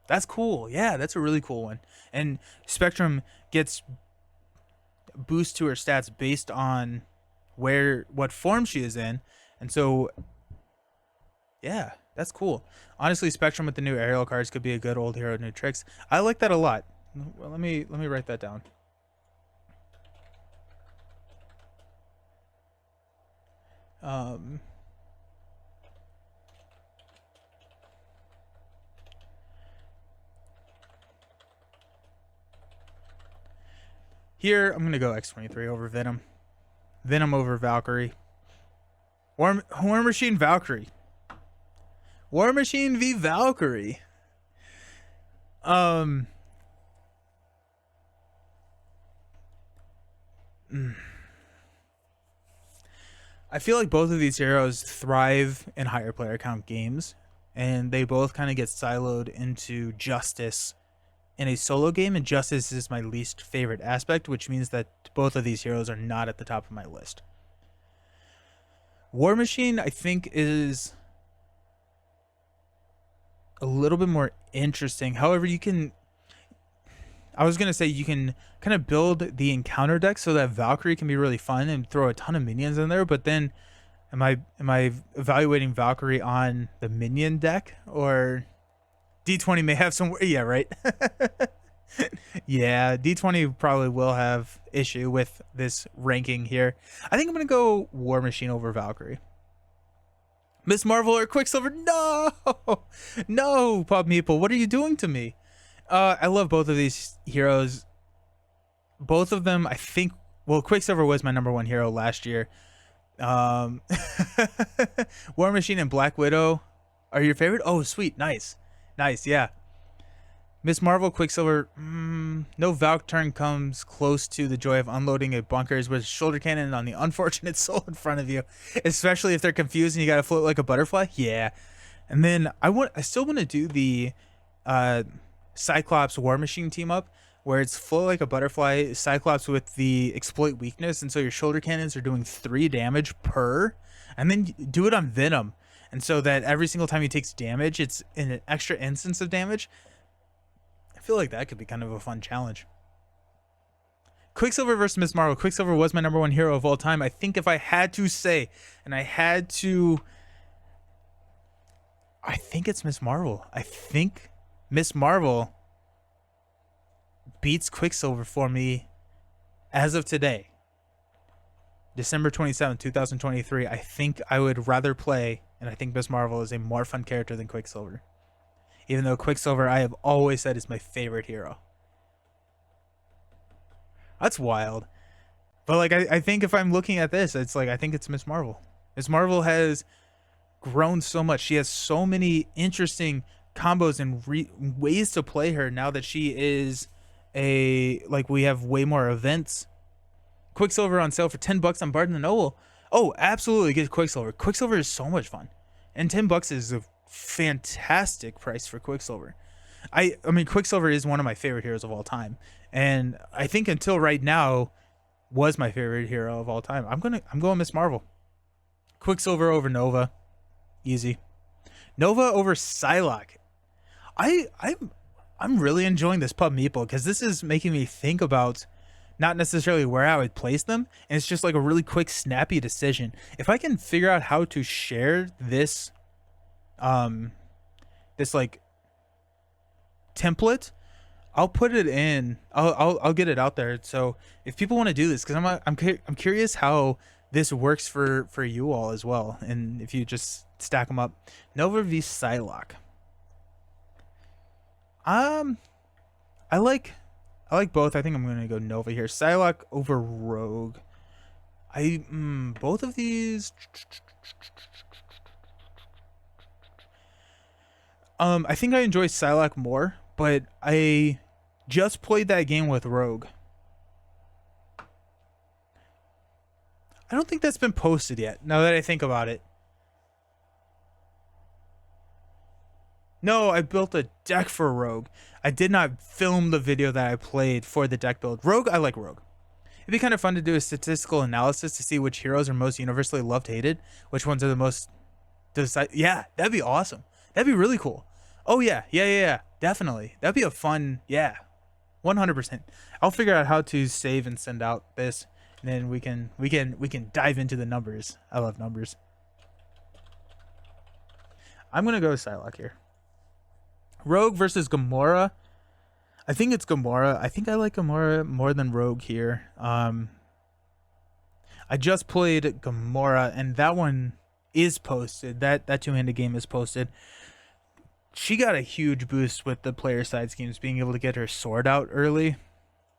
S1: That's cool. Yeah, that's a really cool one. And Spectrum gets boost to her stats based on what form she is in. And so yeah, that's cool. Honestly, Spectrum with the new aerial cards could be a good old hero new tricks. I like that a lot. Well, let me write that down. Here I'm gonna go X-23 over Venom. Venom over Valkyrie. War Machine Valkyrie. War Machine v Valkyrie. Mm. I feel like both of these heroes thrive in higher player count games, and they both kind of get siloed into Justice in a solo game, and Justice is my least favorite aspect, which means that both of these heroes are not at the top of my list. War Machine, I think, is a little bit more interesting. However, I was going to say you can kind of build the encounter deck so that Valkyrie can be really fun and throw a ton of minions in there, but then am I evaluating Valkyrie on the minion deck, or D20 may have some, yeah, right. Yeah, D20 probably will have issue with this ranking here. I think I'm going to go War Machine over Valkyrie. Miss Marvel or Quicksilver? No, no, Pop Meeple, what are you doing to me? I love both of these heroes. Both of them, I think. Well, Quicksilver was my #1 hero last year. War Machine and Black Widow are your favorite? Oh, sweet, nice, nice, yeah. Miss Marvel, Quicksilver. No Valk turn comes close to the joy of unloading a bunkers with shoulder cannon on the unfortunate soul in front of you, especially if they're confused and you gotta float like a butterfly. Yeah, and then I still want to do the uh, Cyclops War Machine team up, where it's float like a butterfly, Cyclops with the exploit weakness, and so your shoulder cannons are doing 3 damage per, and then do it on Venom, and so that every single time he takes damage, it's an extra instance of damage. I feel like that could be kind of a fun challenge. Quicksilver versus Miss Marvel. Quicksilver was my #1 hero of all time. I think if I had to say, and I think it's Miss Marvel. I think Miss Marvel beats Quicksilver for me as of today. December 27th, 2023. I think I would rather play, and I think Miss Marvel is a more fun character than Quicksilver. Even though Quicksilver, I have always said, is my favorite hero. That's wild. But like, I think if I'm looking at this, it's like, I think it's Miss Marvel. Miss Marvel has grown so much. She has so many interesting combos and ways to play her now that she is we have way more events. Quicksilver on sale for $10 on Barnes and Noble. Oh, absolutely get Quicksilver. Quicksilver is so much fun. And $10 is a fantastic price for Quicksilver. I mean, Quicksilver is one of my favorite heroes of all time, and I think until right now was my favorite hero of all time. I'm going Miss Marvel. Quicksilver over Nova, easy. Nova over Psylocke. I'm really enjoying this pub Meeple because this is making me think about not necessarily where I would place them, and it's just like a really quick, snappy decision. If I can figure out how to share this, this like template, I'll put it in. I'll get it out there. So if people want to do this, because I'm curious how this works for you all as well, and if you just stack them up. Nova v Psylocke. I like both. I think I'm gonna go Nova here. Psylocke over Rogue. Both of these. I think I enjoy Psylocke more, but I just played that game with Rogue. I don't think that's been posted yet, now that I think about it. No, I built a deck for Rogue. I did not film the video that I played for the deck build. Rogue, I like Rogue. It'd be kind of fun to do a statistical analysis to see which heroes are most universally loved, hated, which ones are the most yeah, that'd be awesome. That'd be really cool. Oh yeah, definitely. That'd be a fun, 100%. I'll figure out how to save and send out this, and then we can dive into the numbers. I love numbers. I'm gonna go with Psylocke here. Rogue versus Gamora. I think it's Gamora. I think I like Gamora more than Rogue here. I just played Gamora, and that one is posted. That two-handed game is posted. She got a huge boost with the player side schemes, being able to get her sword out early.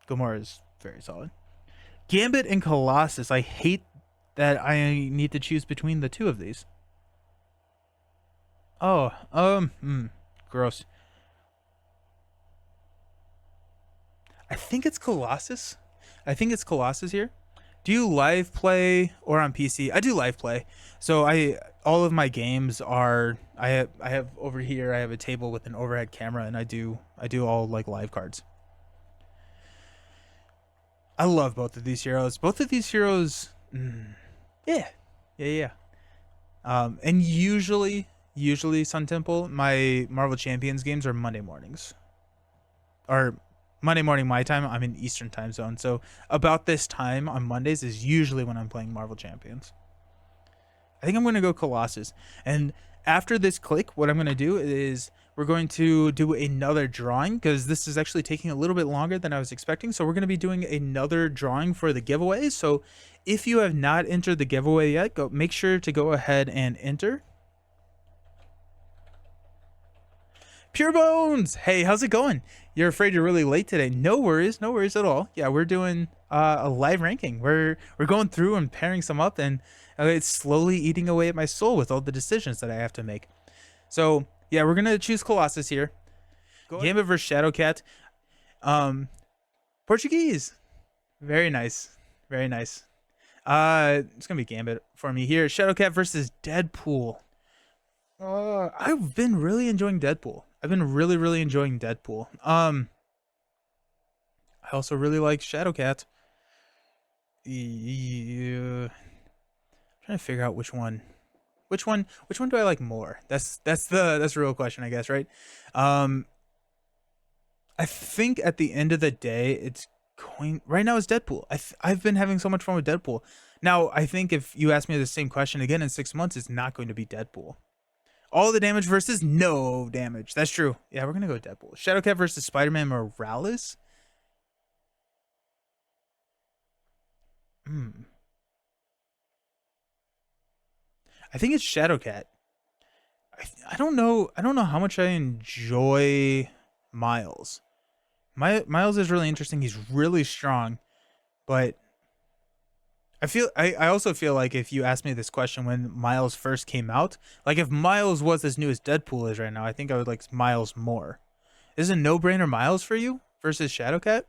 S1: Gamora is very solid. Gambit and Colossus. I hate that I need to choose between the two of these. Oh, gross. I think it's Colossus. Here. Do you live play or on PC? I do live play. So all of my games are I have over here I have a table with an overhead camera, and I do all like live cards. I love both of these heroes. Yeah. And usually Sun Temple, my Marvel Champions games are Monday mornings. Or Monday morning my time. I'm in Eastern time zone. So about this time on Mondays is usually when I'm playing Marvel Champions. I think I'm going to go Colossus. And after this click, what I'm going to do is we're going to do another drawing, because this is actually taking a little bit longer than I was expecting. So we're going to be doing another drawing for the giveaway. So if you have not entered the giveaway yet, make sure to go ahead and enter. Pure Bones! Hey, how's it going? You're afraid you're really late today. No worries at all. Yeah, we're doing a live ranking. We're going through and pairing some up, and it's slowly eating away at my soul with all the decisions that I have to make. So yeah, we're gonna choose Colossus here. Gambit versus Shadowcat. Um, Portuguese. Very nice. Very nice. It's gonna be Gambit for me here. Shadowcat versus Deadpool. I've been really enjoying Deadpool. I've been really, really enjoying Deadpool. I also really like Shadowcat. Yeah. Trying to figure out which one. Which one do I like more? That's the real question, I guess, right? Um, I think at the end of the day, it's going right now. It's Deadpool. I've been having so much fun with Deadpool. Now, I think if you ask me the same question again in 6 months, it's not going to be Deadpool. All the damage versus no damage. That's true. Yeah, we're gonna go Deadpool. Shadowcat versus Spider-Man Morales. Hmm. I think it's Shadowcat. I don't know. I don't know how much I enjoy Miles. Miles is really interesting. He's really strong, but I also feel like if you asked me this question when Miles first came out, like if Miles was as new as Deadpool is right now, I think I would like Miles more. Is it a no-brainer Miles for you versus Shadowcat?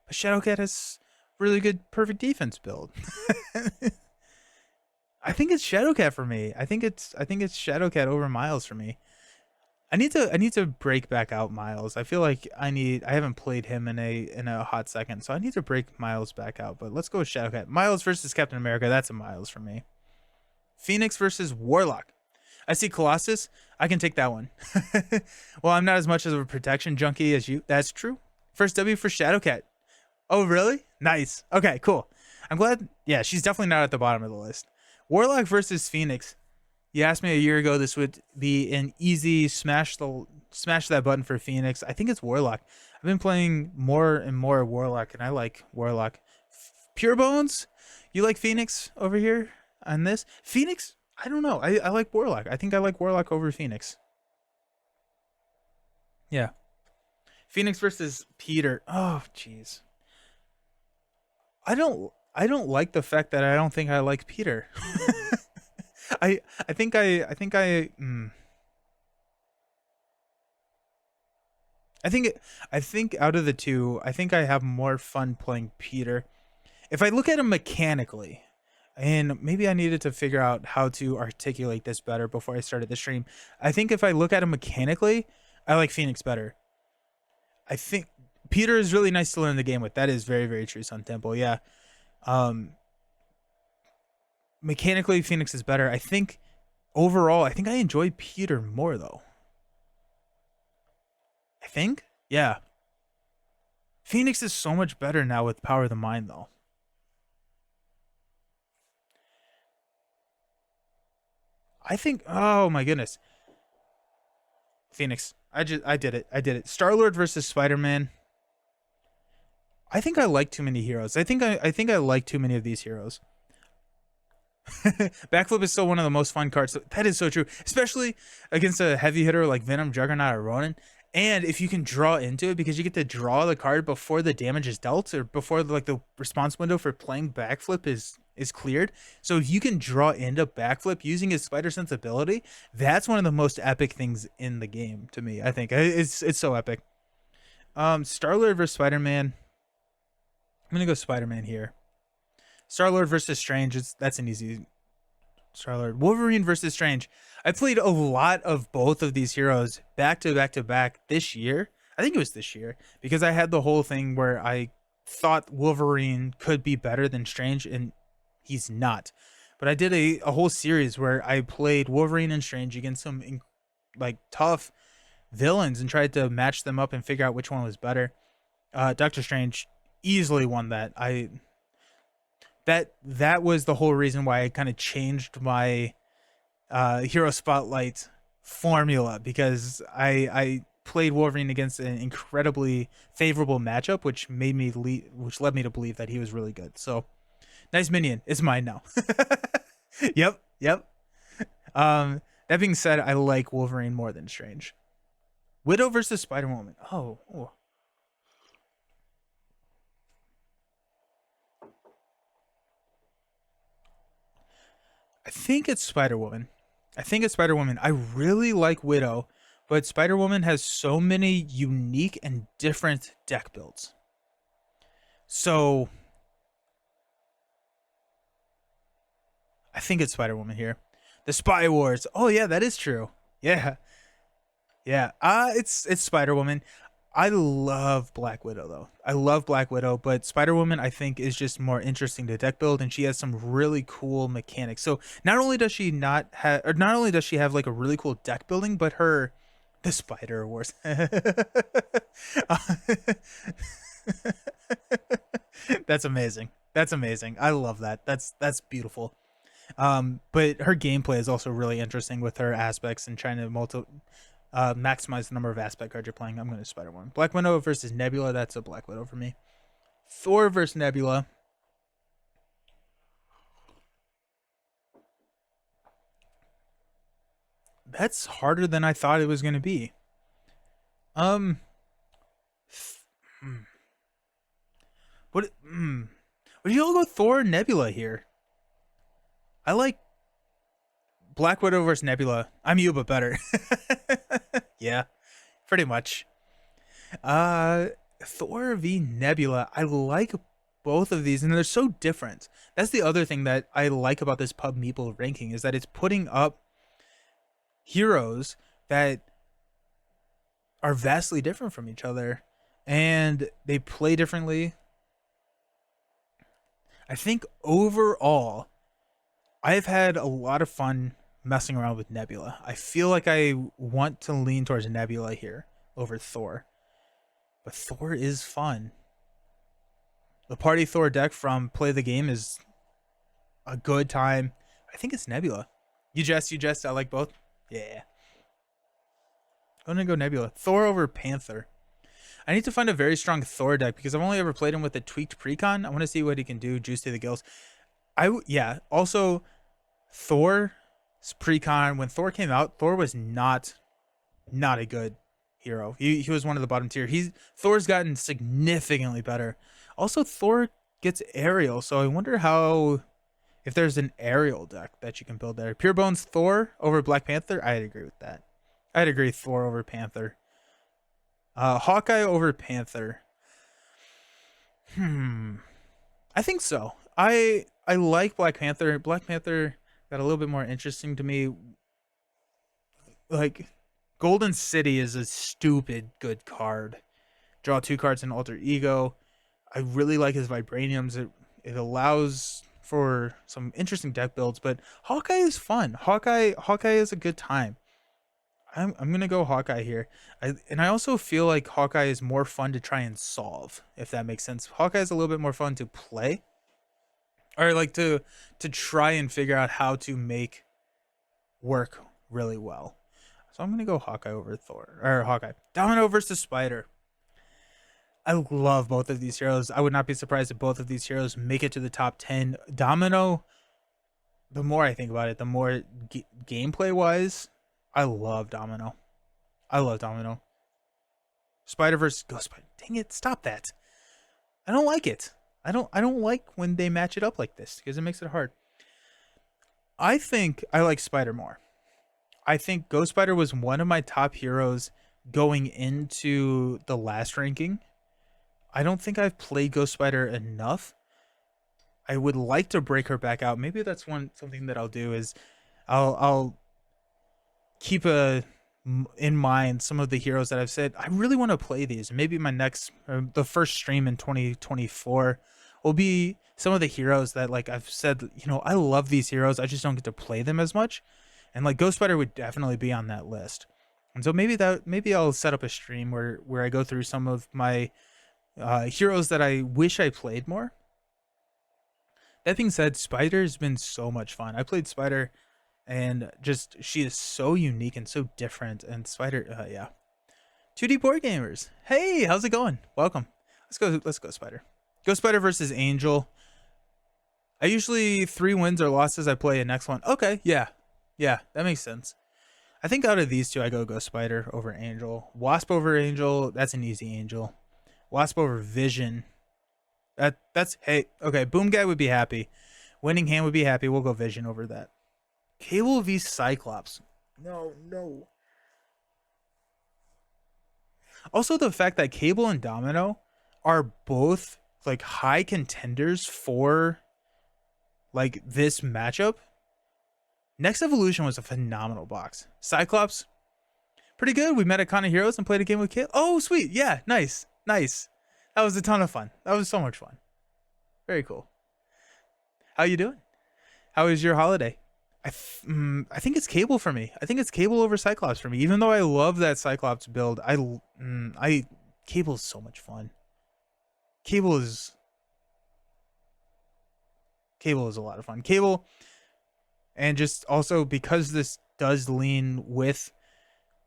S1: But Shadowcat has really good perfect defense build. I think it's Shadowcat for me. I think it's Shadowcat over Miles for me. I need to break back out Miles. I feel like I haven't played him in a hot second, so I need to break Miles back out. But let's go with Shadowcat. Miles versus Captain America. That's a Miles for me. Phoenix versus Warlock. I see Colossus. I can take that one. Well, I'm not as much of a protection junkie as you. That's true. First W for Shadowcat. Oh, really? Nice. Okay, cool. I'm glad. Yeah, she's definitely not at the bottom of the list. Warlock versus Phoenix. You asked me a year ago this would be an easy smash that button for Phoenix. I think it's Warlock. I've been playing more and more Warlock, and I like Warlock. Pure Bones, you like Phoenix over here on this? Phoenix, I don't know. I like Warlock. I think I like Warlock over Phoenix. Yeah. Phoenix versus Peter. Oh, jeez. I don't like the fact that I don't think I like Peter. I think I think out of the two, I think I have more fun playing Peter. If I look at him mechanically, and maybe I needed to figure out how to articulate this better before I started the stream. I think if I look at him mechanically, I like Phoenix better. I think Peter is really nice to learn the game with. That is very, very true, Sun Temple. Yeah. Um, Mechanically, Phoenix is better. I think overall, I think I enjoy Peter more though. I think. Yeah. Phoenix is so much better now with Power of the Mind though. I think oh my goodness. Phoenix. I did it. I did it. Star Lord versus Spider-Man. I think I like too many heroes. I think I like too many of these heroes. Backflip is still one of the most fun cards. That is so true, especially against a heavy hitter like Venom, Juggernaut, or Ronin. And if you can draw into it, because you get to draw the card before the damage is dealt, or before like the response window for playing backflip is cleared. So if you can draw into backflip using his spider sense ability, that's one of the most epic things in the game to me. I think it's so epic. Star Lord versus Spider Man. I'm gonna go Spider Man here. Star Lord versus Strange. That's an easy Star Lord. Wolverine versus Strange. I played a lot of both of these heroes back to back to back this year. I think it was this year because I had the whole thing where I thought Wolverine could be better than Strange, and he's not. But I did a whole series where I played Wolverine and Strange against some like tough villains and tried to match them up and figure out which one was better. Doctor Strange easily won that. That was the whole reason why I kind of changed my hero spotlight formula, because I played Wolverine against an incredibly favorable matchup, which led me to believe that he was really good. So nice minion. It's mine now. Yep, yep. That being said, I like Wolverine more than Strange. Widow versus Spider Woman. Oh, I think it's Spider Woman. I think it's Spider Woman. I really like Widow, but Spider Woman has so many unique and different deck builds. So I think it's Spider Woman here. The Spy Wars. Oh yeah, that is true. Yeah, yeah. It's Spider Woman. I love Black Widow though. I love Black Widow, but Spider Woman I think is just more interesting to deck build, and she has some really cool mechanics. So not only does she not have, or not only does she have like a really cool deck building, but her the Spider Wars. That's amazing. That's amazing. I love that. That's beautiful. But her gameplay is also really interesting with her aspects and trying to maximize the number of aspect cards you're playing. I'm going to Spider Woman. Black Widow versus Nebula. That's a Black Widow for me. Thor versus Nebula. That's harder than I thought it was going to be. Um, hmm. What? Would you all go Thor or Nebula here? I like Black Widow versus Nebula. I'm you, but better. Yeah, pretty much. Uh, Thor v Nebula. I like both of these, and they're so different. That's the other thing that I like about this Pub Meeple ranking is that it's putting up heroes that are vastly different from each other, and they play differently. I think overall, I've had a lot of fun messing around with Nebula. I feel like I want to lean towards Nebula here over Thor, but Thor is fun. The Party Thor deck from Play the Game is a good time. I think it's Nebula. You jest. I like both. Yeah. I'm gonna go Nebula. Thor over Panther. I need to find a very strong Thor deck because I've only ever played him with a tweaked precon. I want to see what he can do. Juice to the gills. Yeah. Also, Thor's precon when Thor came out, Thor was not a good hero. He was one of the bottom tier. Thor's gotten significantly better. Also, Thor gets aerial, so I wonder how if there's an aerial deck that you can build there. Pure Bones Thor over Black Panther. I'd agree with that. I'd agree Thor over Panther. Hawkeye over Panther. I think so. I like Black Panther. Black Panther got a little bit more interesting to me. Like Golden City is a stupid good card. Draw 2 cards in Alter Ego. I really like his Vibraniums. It allows for some interesting deck builds, but Hawkeye is fun. Hawkeye is a good time. I'm gonna go Hawkeye here. I also feel like Hawkeye is more fun to try and solve, if that makes sense. Hawkeye is a little bit more fun to play, or like to try and figure out how to make work really well. So I'm gonna go Hawkeye over Thor or Hawkeye. Domino versus Spider. I love both of these heroes. I would not be surprised if both of these heroes make it to the top 10. Domino, the more I think about it, the more gameplay wise, I love Domino. I love Domino. Spider versus Ghost Spider. Dang it! Stop that. I don't like it. I don't like when they match it up like this because it makes it hard. I think I like Spider more. I think Ghost Spider was one of my top heroes going into the last ranking. I don't think I've played Ghost Spider enough. I would like to break her back out. Maybe that's something that I'll do is I'll keep in mind some of the heroes that I've said I really want to play these. Maybe my next the first stream in 2024 will be some of the heroes that like I've said, I love these heroes. I just don't get to play them as much. And like Ghost Spider would definitely be on that list. And so maybe I'll set up a stream where I go through some of my heroes that I wish I played more. That being said, Spider's been so much fun. I played Spider, and just she is so unique and so different. And Spider, yeah. 2D board gamers. Hey, how's it going? Welcome. Let's go Spider. Go Spider versus Angel. I usually 3 wins or losses. I play a next one. Okay, yeah, that makes sense. I think out of these two, I go Spider over Angel. Wasp over Angel. That's an easy Angel. Wasp over Vision. That's hey, okay. Boom Guy would be happy. Winning Hand would be happy. We'll go Vision over that. Cable v Cyclops. No. 2D board gamers. Hey, how's it going? Welcome. Let's go Spider. Go Spider versus Angel. I usually 3 wins or losses. I play a next one. Okay, yeah. That makes sense. I think out of these two, I go Spider over Angel. Wasp over Angel. That's an easy Angel. Wasp over Vision. Okay, boom guy would be happy. Winning hand would be happy. We'll go Vision over that. Also, the fact that Cable and Domino are both like high contenders for like this matchup. Next Evolution was a phenomenal box. Cyclops, pretty good. We met at Con of Heroes and played a game with Cable. Oh, sweet. Yeah, nice. Nice. That was a ton of fun. That was so much fun. Very cool. How you doing? How was your holiday? I think it's Cable for me. I think it's Cable over Cyclops for me. Even though I love that Cyclops build, I Cable is so much fun. Cable is Cable is a lot of fun. Cable, and just also because this does lean with,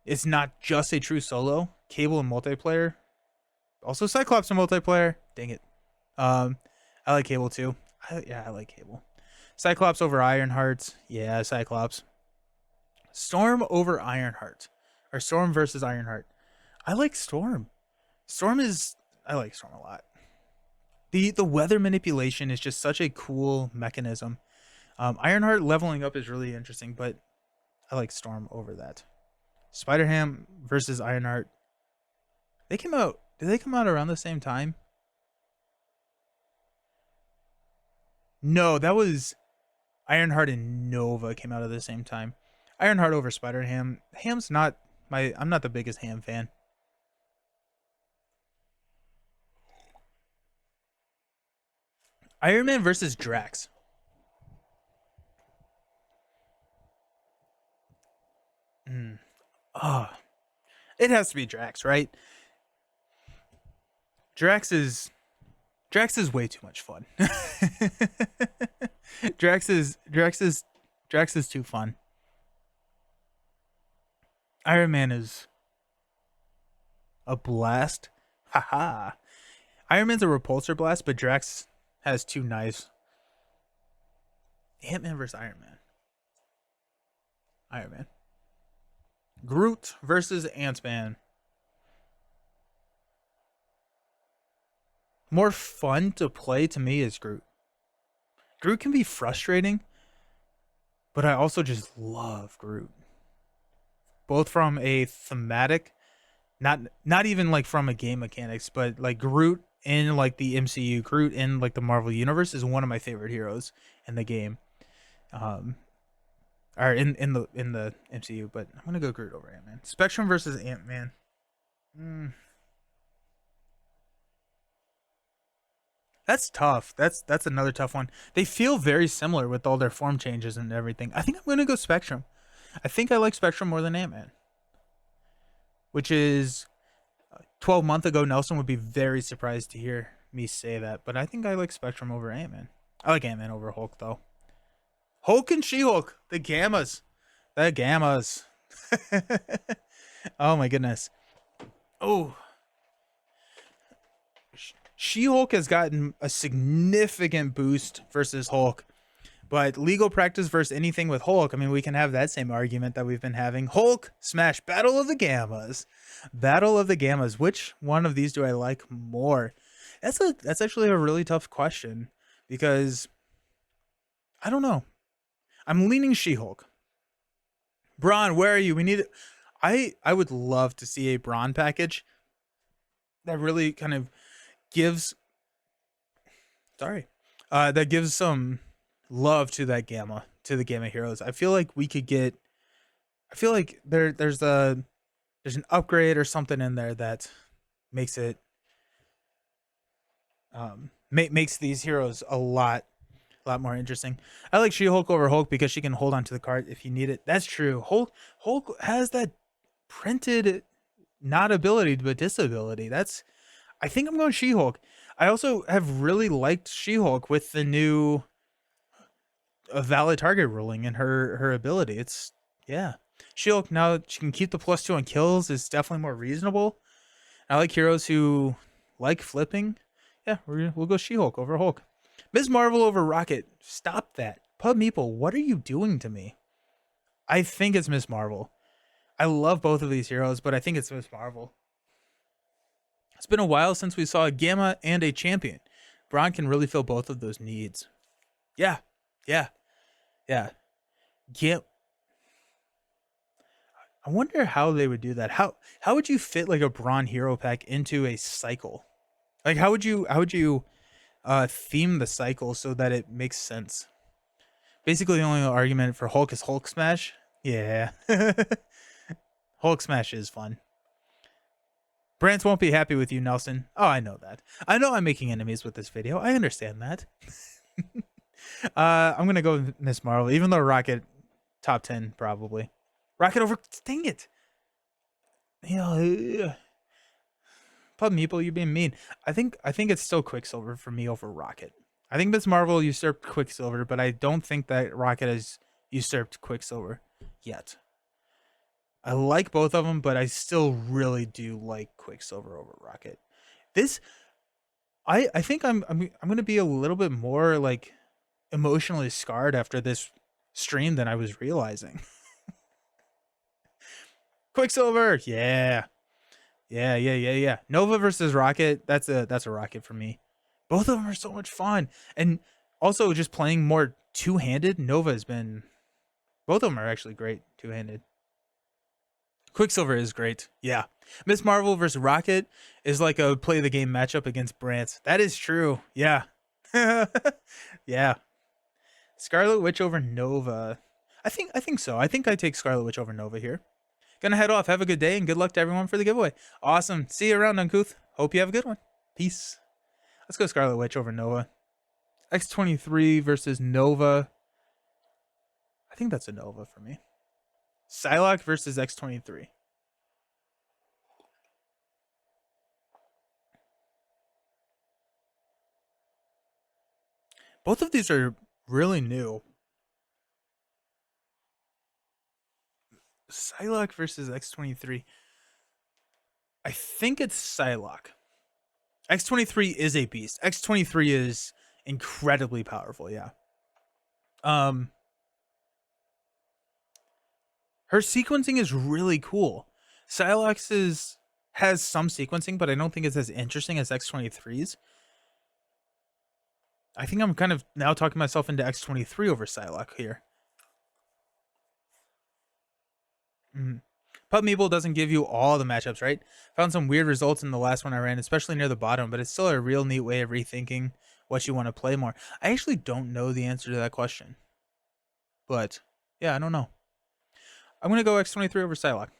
S1: it's not just a true solo. Cable and multiplayer, also Cyclops and multiplayer. Dang it. Um, I like Cable too. I like Cable. Cyclops over Ironheart. Yeah, Cyclops. Storm over Ironheart, or Storm versus Ironheart. I like Storm. Storm is I like Storm a lot. The weather manipulation is just such a cool mechanism. Ironheart leveling up is really interesting, but I like Storm over that. Spider Ham versus Ironheart. They came out. Did they come out around the same time? No, that was Ironheart and Nova came out at the same time. Ironheart over Spider Ham. Ham's not my. I'm not the biggest Ham fan. Iron Man versus Drax. Mm. Oh, it has to be Drax, right? Drax is Drax is way too much fun. Drax is Drax is Drax is too fun. Iron Man is a blast. Haha. Iron Man's a repulsor blast, but Drax has two knives. Ant Man versus Iron Man. Iron Man. Groot versus Ant Man. More fun to play to me is Groot. Groot can be frustrating, but I also just love Groot. Both from a thematic, not even like from a game mechanics, but like Groot in like the MCU, Groot in like the Marvel universe is one of my favorite heroes in the game. Um, or in the MCU, but I'm gonna go Groot over Ant Man. Spectrum versus Ant Man. Mm, that's tough. That's another tough one. They feel very similar with all their form changes and everything. I think I'm gonna go Spectrum. I think I like Spectrum more than Ant Man, which is 12 months ago. Nelson would be very surprised to hear me say that, but I think I like Spectrum over Ant Man. I like Ant Man over Hulk though. Hulk and She Hulk, the gammas. Oh my goodness. Oh, She Hulk has gotten a significant boost versus Hulk. But legal practice versus anything with Hulk, I mean, we can have that same argument that we've been having. Hulk smash, Battle of the Gammas. Battle of the Gammas. Which one of these do I like more? That's actually a really tough question because I don't know. I'm leaning She-Hulk. Braun, where are you? We need I would love to see a Braun package that really kind of gives sorry. That gives some love to that gamma, to the gamma heroes. I feel like we could get I feel like there's an upgrade or something in there that makes it makes these heroes a lot more interesting. I like She-Hulk over Hulk because she can hold on to the card if you need it. That's true. Hulk has that printed not ability but disability. That's I think I'm going She-Hulk. I also have really liked She-Hulk with the new a valid target ruling and her ability. It's yeah. She-Hulk now she can keep the +2 on kills is definitely more reasonable. I like heroes who like flipping. Yeah, we'll go She-Hulk over Hulk. Ms. Marvel over Rocket. Stop that. Pub Meeple, what are you doing to me? I think it's Ms. Marvel. I love both of these heroes, but I think it's Ms. Marvel. It's been a while since we saw a Gamma and a champion. Braun can really fill both of those needs. Yeah, yeah, yeah. Gam- I wonder how they would do that. How would you fit like a Brawn hero pack into a cycle? Like how would you theme the cycle so that it makes sense? Basically, the only argument for Hulk is Hulk Smash. Yeah, Hulk Smash is fun. Brants won't be happy with you, Nelson. Oh, I know that. I know I'm making enemies with this video. I understand that. I'm gonna go with Miss Marvel, even though Rocket top 10 probably. Rocket over. Dang it. Yeah. Pub Meeple, you being mean. I think it's still Quicksilver for me over Rocket. I think Miss Marvel usurped Quicksilver, but I don't think that Rocket has usurped Quicksilver yet. I like both of them, but I still really do like Quicksilver over Rocket. This I think I'm gonna be a little bit more like emotionally scarred after this stream than I was realizing. Quicksilver, yeah. Yeah. Nova versus Rocket, that's a Rocket for me. Both of them are so much fun. And also just playing more two-handed, Nova has been both of them are actually great two-handed. Quicksilver is great. Yeah. Miss Marvel versus Rocket is like a play the game matchup against Brant. That is true. Yeah. Yeah. Scarlet Witch over Nova. I think so. I think I take Scarlet Witch over Nova here. Gonna head off. Have a good day and good luck to everyone for the giveaway. Awesome. See you around, Uncouth. Hope you have a good one. Peace. Let's go Scarlet Witch over Nova. X23 versus Nova. I think that's a Nova for me. Psylocke versus X23. Both of these are really new. Psylocke versus X23. I think it's Psylocke. X23 is a beast. X23 is incredibly powerful, yeah. Um her sequencing is really cool. Psylocke's has some sequencing, but I don't think it's as interesting as X23's. I think I'm kind of now talking myself into X23 over Psylocke here. Mm. Pub Meeple doesn't give you all the matchups, right? Found some weird results in the last one I ran, especially near the bottom, but it's still a real neat way of rethinking what you want to play more. I actually don't know the answer to that question. But, yeah, I don't know. I'm going to go X23 over Psylocke.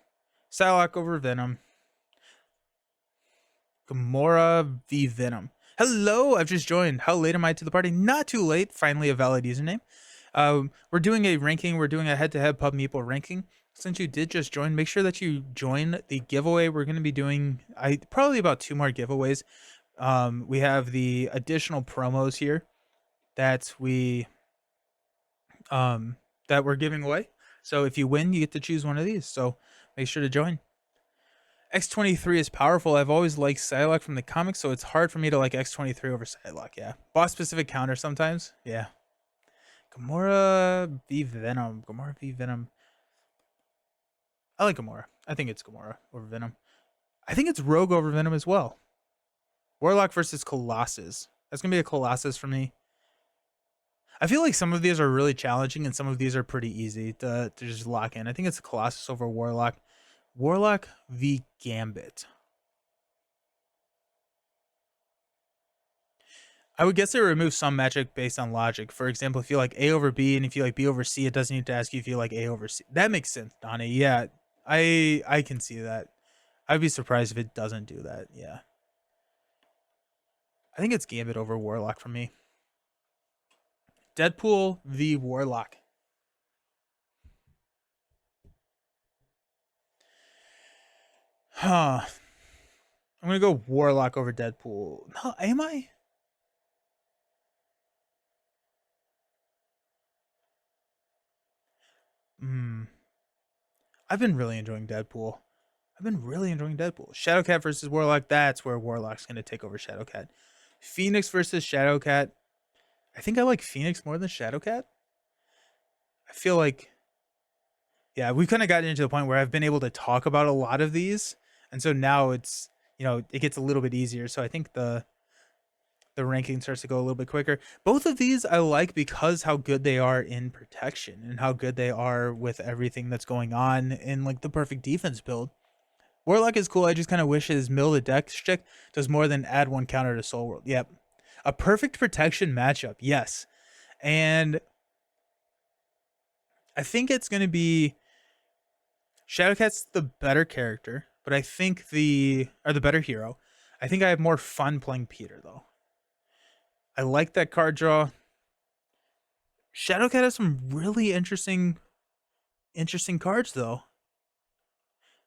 S1: Psylocke over Venom. Gamora v Venom. Hello, I've just joined. How late am I to the party? Not too late. Finally, a valid username. We're doing a ranking. We're doing a head-to-head Pub Meeple ranking. Since you did just join, make sure that you join the giveaway. We're going to be doing probably about 2 more giveaways. We have the additional promos here that we're giving away. So if you win, you get to choose one of these. So make sure to join. X23 is powerful. I've always liked Psylocke from the comics, so it's hard for me to like X23 over Psylocke. Yeah, boss specific counter sometimes. Yeah. Gamora v Venom. Gamora v Venom. I like Gamora. I think it's Gamora over Venom. I think it's Rogue over Venom as well. Warlock versus Colossus. That's gonna be a Colossus for me. I feel like some of these are really challenging and some of these are pretty easy to just lock in. I think it's a Colossus over Warlock. Warlock v Gambit. I would guess it removes some magic based on logic. For example, if you like A over B and if you like B over C, it doesn't need to ask you if you like A over C. That makes sense, Donnie. Yeah, I can see that. I'd be surprised if it doesn't do that. Yeah. I think it's Gambit over Warlock for me. Deadpool v Warlock. Huh. I'm gonna go Warlock over Deadpool. No, am I? Hmm. I've been really enjoying Deadpool. Shadowcat versus Warlock. That's where Warlock's gonna take over Shadowcat. Phoenix versus Shadowcat. I think I like Phoenix more than Shadowcat. I feel like, yeah, we've kind of gotten into the point where I've been able to talk about a lot of these, and so now it's it gets a little bit easier. So I think the ranking starts to go a little bit quicker. Both of these I like because how good they are in protection and how good they are with everything that's going on in like the perfect defense build. Warlock is cool. I just kind of wish his mill to deck stick does more than add one counter to Soul World. Yep. A perfect protection matchup. Yes. And I think it's going to be Shadowcat's the better character, but I think the better hero. I think I have more fun playing Peter though. I like that card draw. Shadowcat has some really interesting cards though.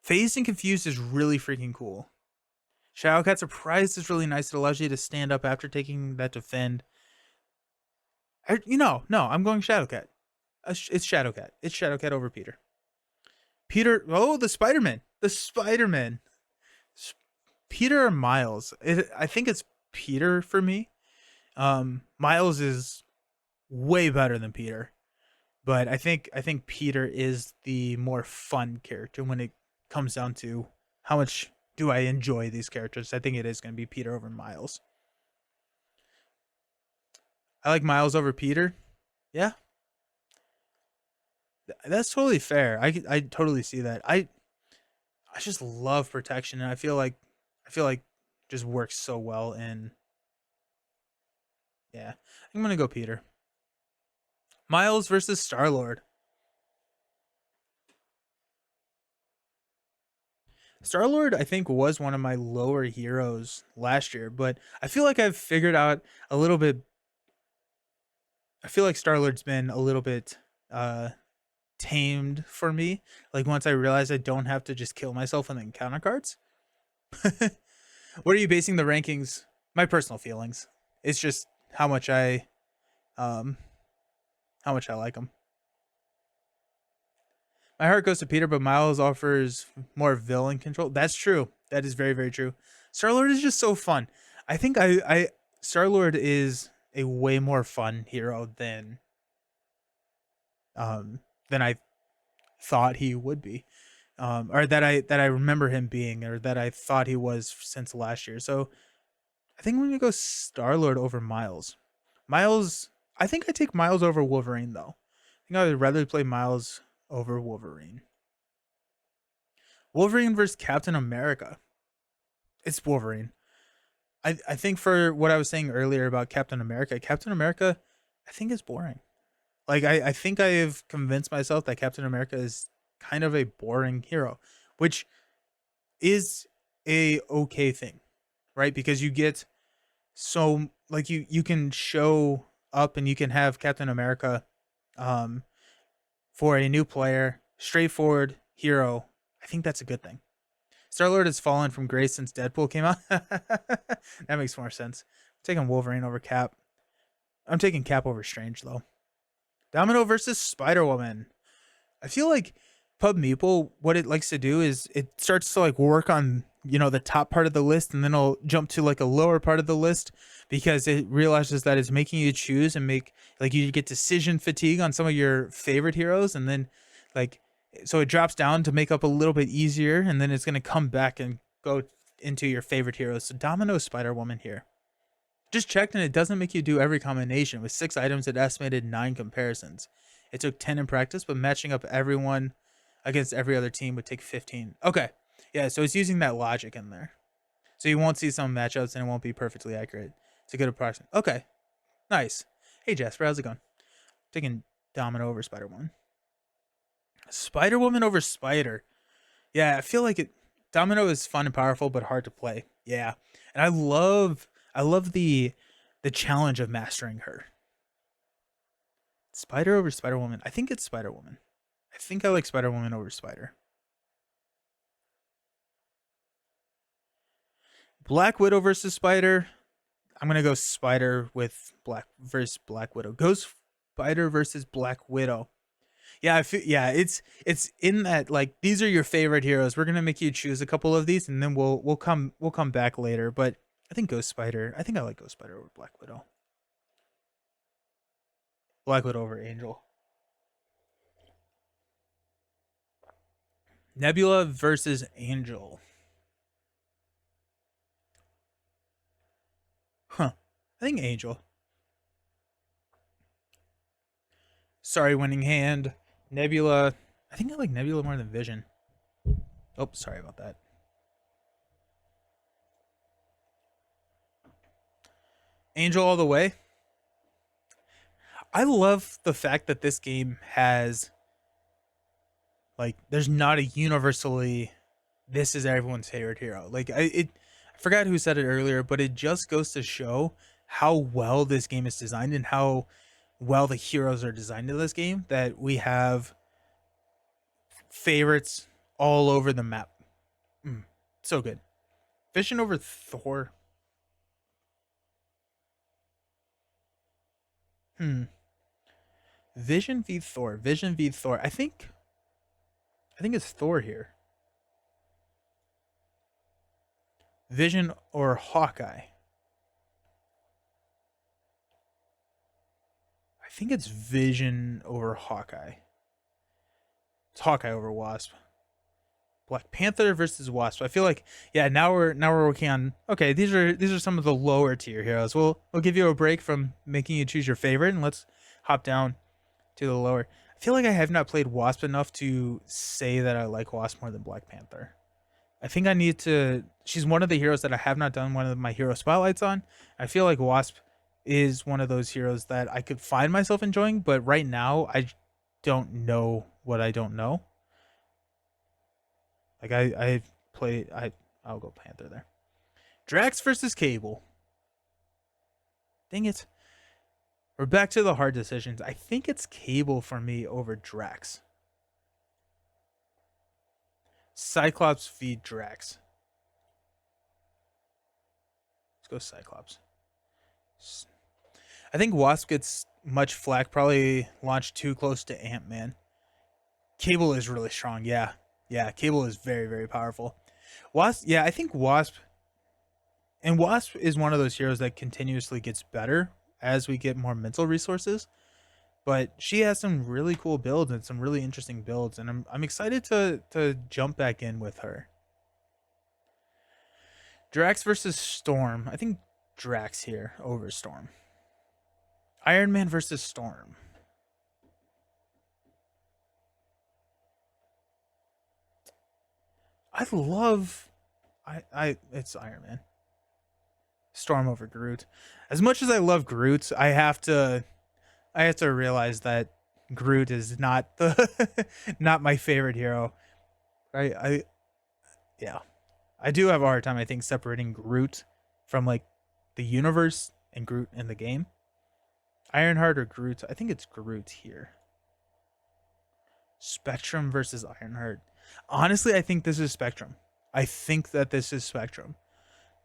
S1: Phased and Confused is really freaking cool. Shadowcat Surprise is really nice. It allows you to stand up after taking that defend. No, I'm going Shadowcat. It's Shadowcat. It's Shadowcat over Peter. Peter, oh, the Spider-Man. The Spider-Man. Peter or Miles? I think it's Peter for me. Miles is way better than Peter, but I think Peter is the more fun character when it comes down to how much do I enjoy these characters. I think it is going to be Peter over Miles. I like Miles over Peter. Yeah, that's totally fair. I totally see that. I just love protection, and I feel like just works so well in. Yeah, I'm gonna go Peter. Miles versus Star Lord. Star Lord, I think, was one of my lower heroes last year, but I feel like I've figured out a little bit. I feel like Star Lord's been a little bit uh, tamed for me. Like once I realized I don't have to just kill myself and then counter cards. What are you basing the rankings? My personal feelings. It's just um how much I like them. My heart goes to Peter, but Miles offers more villain control. That's true. That is very, very true. Star Lord is just so fun. I think I Star Lord is a way more fun hero um than I thought he would be. Or that I remember him being, or that I thought he was since last year. So I think I'm gonna go Star Lord over Miles. Miles, I think I take Miles over Wolverine though. I think I would rather play Miles over Wolverine. Wolverine versus Captain America. It's Wolverine. I think for what I was saying earlier about Captain America, I think is boring. Like I think I have convinced myself that Captain America is kind of a boring hero, which is a okay thing, right? Because you get so like you can show up and you can have Captain America um for a new player, straightforward hero. I think that's a good thing. Star Lord has fallen from grace since Deadpool came out. That makes more sense. I'm taking Wolverine over Cap. I'm taking Cap over Strange though. Domino versus Spider Woman. I feel like Pub Meeple, what it likes to do is it starts to like work on the top part of the list, and then it'll jump to like a lower part of the list because it realizes that it's making you choose and make like you get decision fatigue on some of your favorite heroes, and then like so it drops down to make up a little bit easier, and then it's gonna come back and go into your favorite heroes. So Domino Spider Woman here. Just checked and it doesn't make you do every combination. With 6 items, it estimated 9 comparisons. It took 10 in practice, but matching up everyone against every other team would take 15. Okay. Yeah, so it's using that logic in there. So you won't see some matchups and it won't be perfectly accurate. It's a good approximate. Okay. Nice. Hey Jasper, how's it going? Taking Domino over Spider Woman. Spider Woman over Spider. Yeah, I feel like it Domino is fun and powerful, but hard to play. Yeah. And I love the challenge of mastering her. Spider over Spider Woman. I think it's Spider Woman. I think I like Spider Woman over Spider. Black Widow versus Spider. I'm gonna go Spider with Black versus Black Widow. Goes Spider versus Black Widow. Yeah, it's in that like these are your favorite heroes. We're gonna make you choose a couple of these, and then we'll come back later. But I think Ghost Spider. I think I like Ghost Spider over Black Widow. Black Widow over Angel. Nebula versus Angel. Huh. I think Angel. Sorry, Winning Hand. Nebula. I think I like Nebula more than Vision. Oh, sorry about that. Angel all the way. I love the fact that this game has like there's not a universally this is everyone's favorite hero. I forgot who said it earlier, but it just goes to show how well this game is designed and how well the heroes are designed in this game that we have favorites all over the map. Mm, so good. Vision over Thor. Hmm. Vision v Thor. Vision v Thor. I think it's Thor here. Vision or Hawkeye. I think it's Vision over Hawkeye. It's Hawkeye over Wasp. Black Panther versus Wasp. I feel like yeah, now we're working on okay, these are some of the lower tier heroes. We'll give you a break from making you choose your favorite and let's hop down to the lower. I feel like I have not played Wasp enough to say that I like Wasp more than Black Panther. I think I need to. She's one of the heroes that I have not done one of my hero spotlights on. I feel like Wasp is one of those heroes that I could find myself enjoying, but right now I don't know what I don't know. Like I play I'll go Panther there. Drax versus Cable. Dang it. We're back to the hard decisions. I think it's Cable for me over Drax. Cyclops v Drax. Let's go Cyclops. I think Wasp gets much flack, probably launched too close to Ant-Man. Cable is really strong, yeah. Yeah, Cable is very, very powerful. Wasp, yeah, I think Wasp and Wasp is one of those heroes that continuously gets better as we get more mental resources. But she has some really cool builds and some really interesting builds, and I'm excited to jump back in with her. Drax versus Storm. I think Drax here over Storm. Iron Man versus Storm. I love I it's Iron Man. Storm over Groot. As much as I love Groot, I have to realize that Groot is not the not my favorite hero. I yeah. I do have a hard time I think separating Groot from like the universe and Groot in the game. Ironheart or Groot? I think it's Groot here. Spectrum versus Ironheart. Honestly, I think this is Spectrum. I think that this is Spectrum,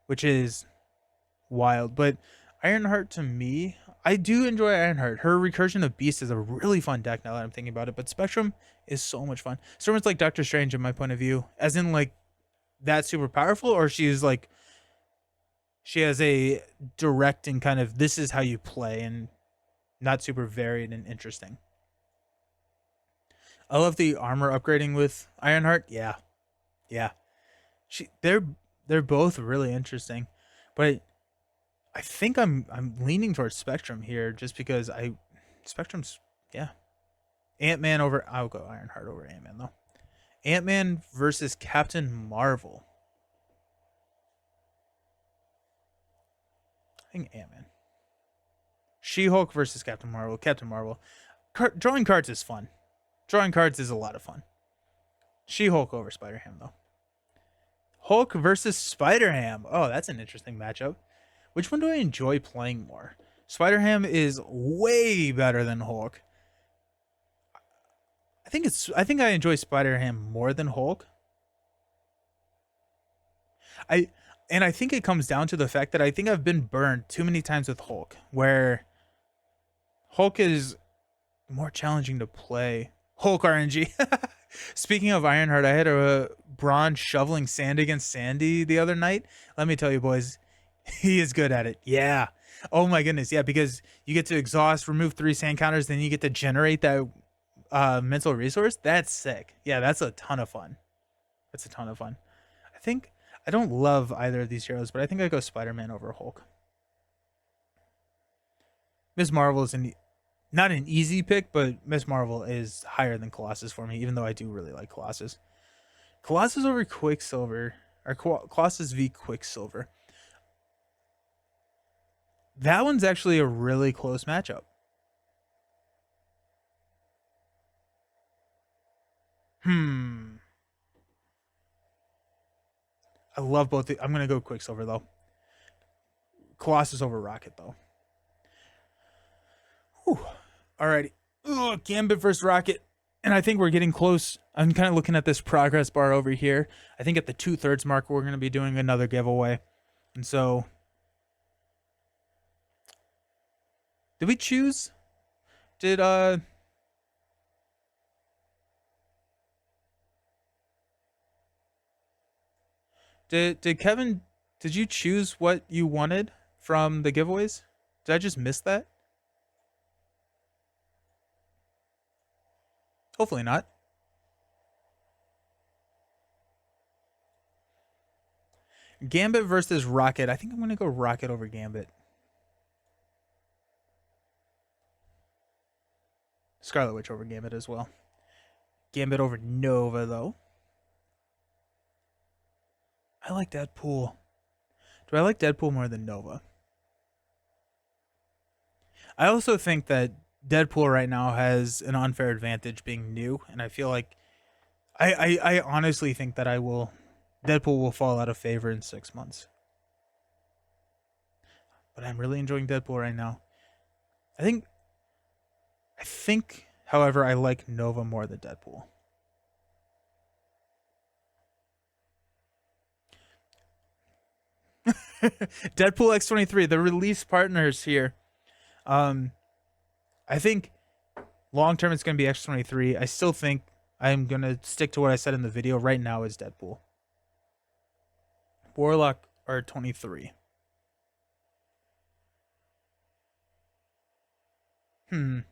S1: which is wild. But Ironheart to me, I do enjoy Ironheart. Her Recursion of Beast is a really fun deck now that I'm thinking about it. But Spectrum is so much fun. Storm's like Doctor Strange in my point of view, as in like that super powerful, or she's like she has a direct and kind of this is how you play and not super varied and interesting. I love the armor upgrading with Ironheart. Yeah, yeah. They're both really interesting, but I think I'm leaning towards Spectrum here just because I Spectrum's yeah. Ant Man over I'll go Ironheart over Ant Man though. Ant Man versus Captain Marvel. I think Ant Man. She Hulk versus Captain Marvel. Captain Marvel. Drawing cards is fun. Drawing cards is a lot of fun. She Hulk over Spider Ham though. Hulk versus Spider Ham. Oh, that's an interesting matchup. Which one do I enjoy playing more? Spider Ham is way better than Hulk. I think I enjoy Spider Ham more than Hulk. I and I think it comes down to the fact that I think I've been burned too many times with Hulk, where Hulk is more challenging to play. Hulk RNG. Speaking of Ironheart, I had a Braun shoveling sand against Sandy the other night. Let me tell you, boys, he is good at it. Yeah. Oh my goodness. Yeah, because you get to exhaust, remove 3 sand counters, then you get to generate that mental resource. That's sick. Yeah, that's a ton of fun. That's a ton of fun. I think I don't love either of these heroes, but I think I go Spider Man over Hulk. Miss Marvel is not an easy pick, but Miss Marvel is higher than Colossus for me, even though I do really like Colossus. Colossus over Quicksilver, or Colossus v Quicksilver. That one's actually a really close matchup. Hmm. I love both. I'm gonna go Quicksilver though. Colossus over Rocket though. Whew. Alrighty. Ugh, Gambit versus Rocket. And I think we're getting close. I'm kind of looking at this progress bar over here. I think at the 2/3 mark, we're going to be doing another giveaway. And so, did we choose? Did did Kevin? Did you choose what you wanted from the giveaways? Did I just miss that? Hopefully not. Gambit versus Rocket. I think I'm going to go Rocket over Gambit. Scarlet Witch over Gambit as well. Gambit over Nova though. I like Deadpool. Do I like Deadpool more than Nova? I also think that Deadpool right now has an unfair advantage being new, and I feel like I honestly think that I will Deadpool will fall out of favor in 6 months. But I'm really enjoying Deadpool right now. I think however, I like Nova more than Deadpool. Deadpool X23, the release partners here. Um I think long term it's gonna be X23. I still think I'm gonna stick to what I said in the video right now is Deadpool. Warlock or 23. I'm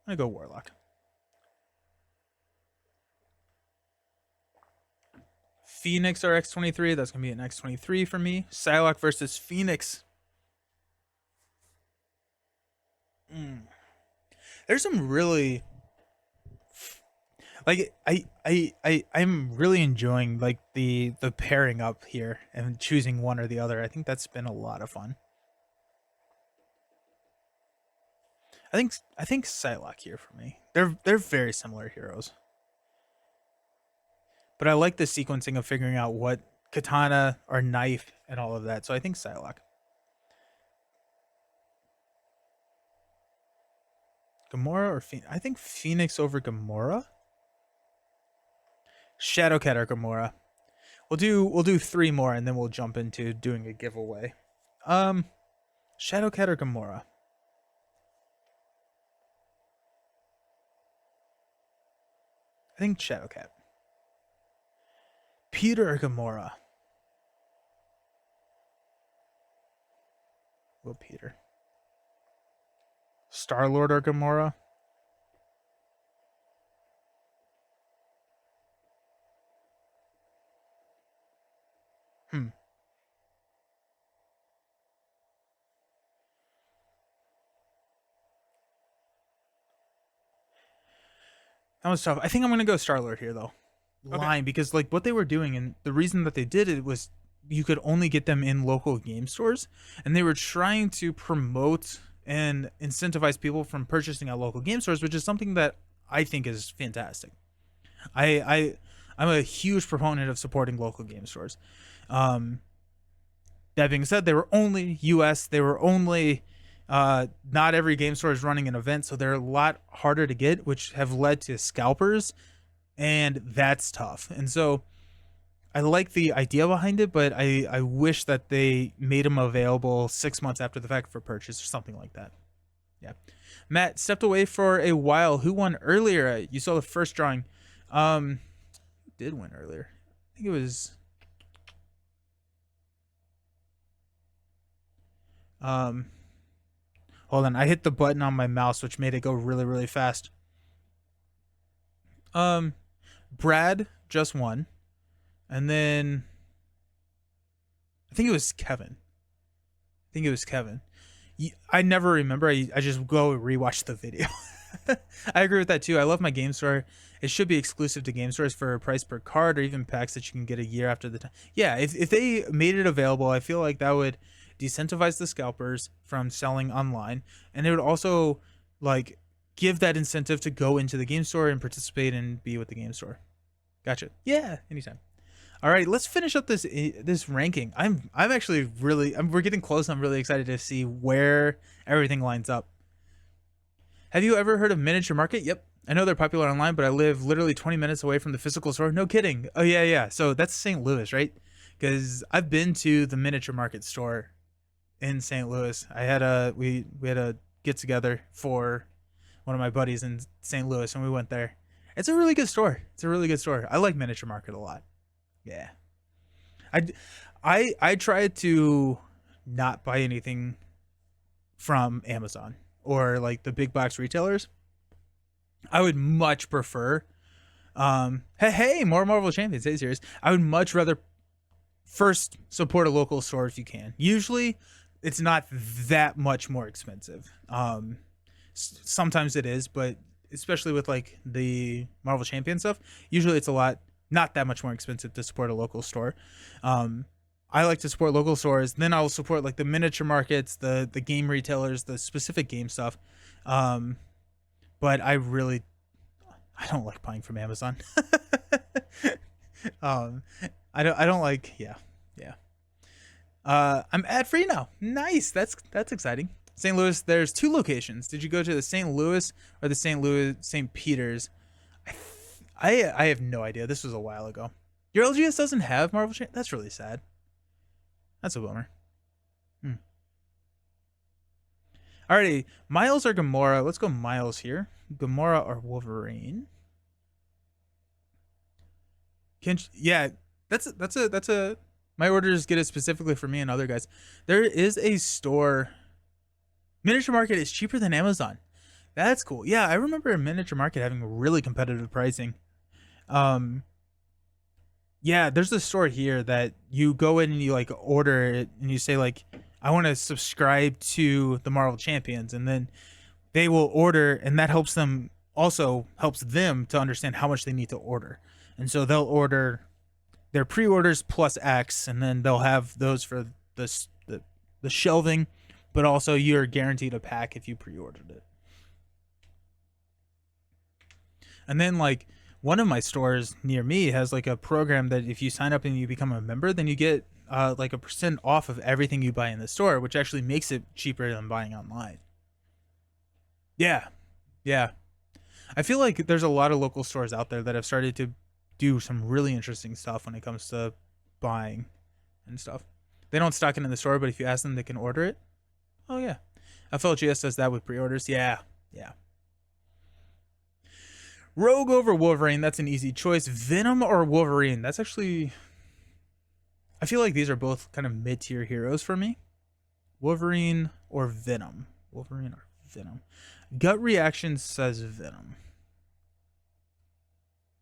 S1: gonna go Warlock. Phoenix or X23. That's gonna be an X23 for me. Psylocke versus Phoenix. There's some really like I'm really enjoying like the pairing up here and choosing one or the other. I think that's been a lot of fun. I think Psylocke here for me. They're very similar heroes. But I like the sequencing of figuring out what katana or knife and all of that. So I think Psylocke. Gamora or Phoenix? I think Phoenix over Gamora. Shadowcat or Gamora. We'll do three more and then we'll jump into doing a giveaway. Shadowcat or Gamora? I think Shadowcat. Peter or Gamora? Well, Peter. Star Lord or Gamora? Hmm. That was tough. I think I'm gonna go Star Lord here though. Line because like what they were doing and the reason that they did it was you could only get them in local game stores and they were trying to promote and incentivize people from purchasing at local game stores, which is something that I think is fantastic. I'm a huge proponent of supporting local game stores. Um, that being said, they were only US. They were only not every game store is running an event, so they're a lot harder to get, which have led to scalpers, and that's tough. And so I like the idea behind it, but I wish that they made them available 6 months after the fact for purchase or something like that. Yeah. Matt stepped away for a while. Who won earlier? You saw the first drawing. Who did win earlier? I think it was um hold on. I hit the button on my mouse which made it go really really fast. Um Brad just won. And then I think it was Kevin. I never remember. I just go rewatch the video. I agree with that too. I love my game store. It should be exclusive to game stores for a price per card or even packs that you can get a year after the time. Yeah, if they made it available, I feel like that would decentivize the scalpers from selling online, and it would also like give that incentive to go into the game store and participate and be with the game store. Gotcha. Yeah, anytime. All right, let's finish up this ranking. I'm actually really we're getting close. I'm really excited to see where everything lines up. Have you ever heard of Miniature Market? Yep. I know they're popular online, but I live literally 20 minutes away from the physical store. No kidding. Oh yeah, yeah. So that's St. Louis, right? Because I've been to the Miniature Market store in St. Louis. I had a we had a get together for one of my buddies in St. Louis, and we went there. It's a really good store. It's a really good store. I like Miniature Market a lot. Yeah. I I tried to not buy anything from Amazon or like the big box retailers. I would much prefer hey, more Marvel Champions. Hey, serious. I would much rather first support a local store if you can. Usually it's not that much more expensive. Sometimes it is, but especially with like the Marvel Champion stuff, usually it's a lot not that much more expensive to support a local store. I like to support local stores. Then I'll support like the miniature markets, the game retailers, the specific game stuff. Um, but I don't like buying from Amazon. um, I don't like yeah. I'm ad free now. Nice. That's exciting. St. Louis. There's two locations. Did you go to the St. Louis or the St. Peter's? I have no idea. This was a while ago. Your LGS doesn't have Marvel. That's really sad. That's a bummer. Hmm. Alrighty, Miles or Gamora? Let's go Miles here. Gamora or Wolverine? Yeah, that's a. My orders get it specifically for me and other guys. There is a store. Miniature Market is cheaper than Amazon. That's cool. Yeah, I remember Miniature Market having really competitive pricing. Um, yeah, there's a store here that you go in and you like order it and you say like, I want to subscribe to the Marvel Champions, and then they will order, and that helps them to understand how much they need to order, and so they'll order their pre-orders plus X, and then they'll have those for the shelving, but also you're guaranteed a pack if you pre-ordered it. And then like one of my stores near me has like a program that if you sign up and you become a member, then you get like a % off of everything you buy in the store, which actually makes it cheaper than buying online. Yeah, yeah. I feel like there's a lot of local stores out there that have started to do some really interesting stuff when it comes to buying and stuff. They don't stock it in the store, but if you ask them, they can order it. Oh yeah, FLGS does that with pre-orders. Yeah, yeah. Rogue over Wolverine, that's an easy choice. Venom or Wolverine, that's actually. I feel like these are both kind of mid-tier heroes for me. Wolverine or Venom. Wolverine or Venom. Gut reaction says Venom.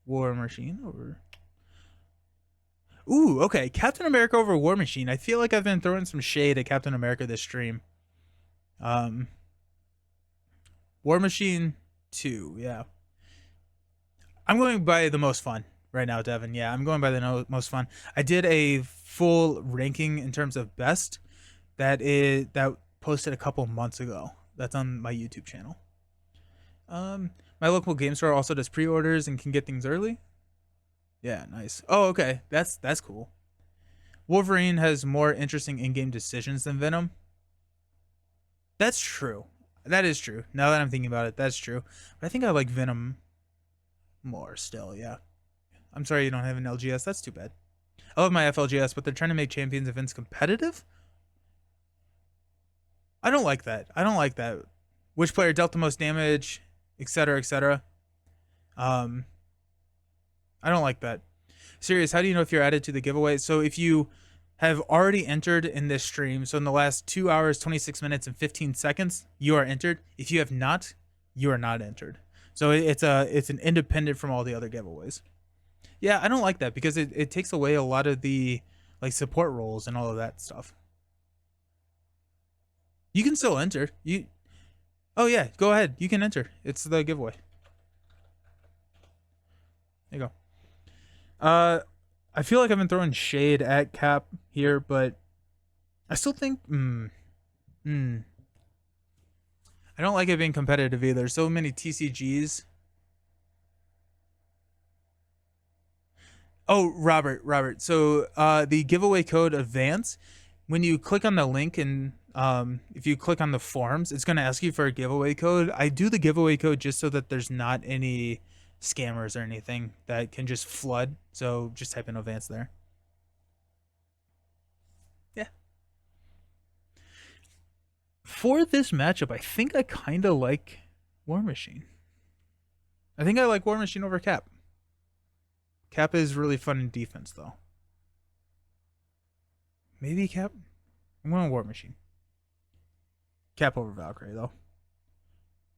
S1: War Machine over. Ooh, okay. Captain America over War Machine. I feel like I've been throwing some shade at Captain America this stream. Um, War Machine 2, yeah. I'm going by the most fun right now, Devin. Yeah, I'm going by the most fun. I did a full ranking in terms of best that posted a couple months ago. That's on my YouTube channel. My local game store also does pre-orders and can get things early. Yeah, nice. Oh, okay. That's cool. Wolverine has more interesting in-game decisions than Venom. That's true. That is true. Now that I'm thinking about it, that's true. But I think I like Venom more still, yeah. I'm sorry you don't have an LGS. That's too bad. I love my FLGS, but they're trying to make champions events competitive? I don't like that. I don't like that. Which player dealt the most damage, etc., etc. I don't like that. Serious, how do you know if you're added to the giveaway? So if you have already entered in this stream, so in the last 2 hours, 26 minutes, and 15 seconds, you are entered. If you have not, you are not entered. So it's an independent from all the other giveaways. Yeah, I don't like that because it takes away a lot of the like support roles and all of that stuff. You can still enter. You. Oh yeah, go ahead. You can enter. It's the giveaway. There you go. I feel like I've been throwing shade at Cap here, but I still think. I don't like it being competitive either. So many TCGs. Oh, Robert. So the giveaway code advance, when you click on the link and if you click on the forms, it's going to ask you for a giveaway code. I do the giveaway code just so that there's not any scammers or anything that can just flood. So just type in advance there. Yeah. For this matchup, I think I kind of like War Machine. I think I like War Machine over Cap. Cap is really fun in defense, though. Maybe Cap. I'm going War Machine. Cap over Valkyrie, though.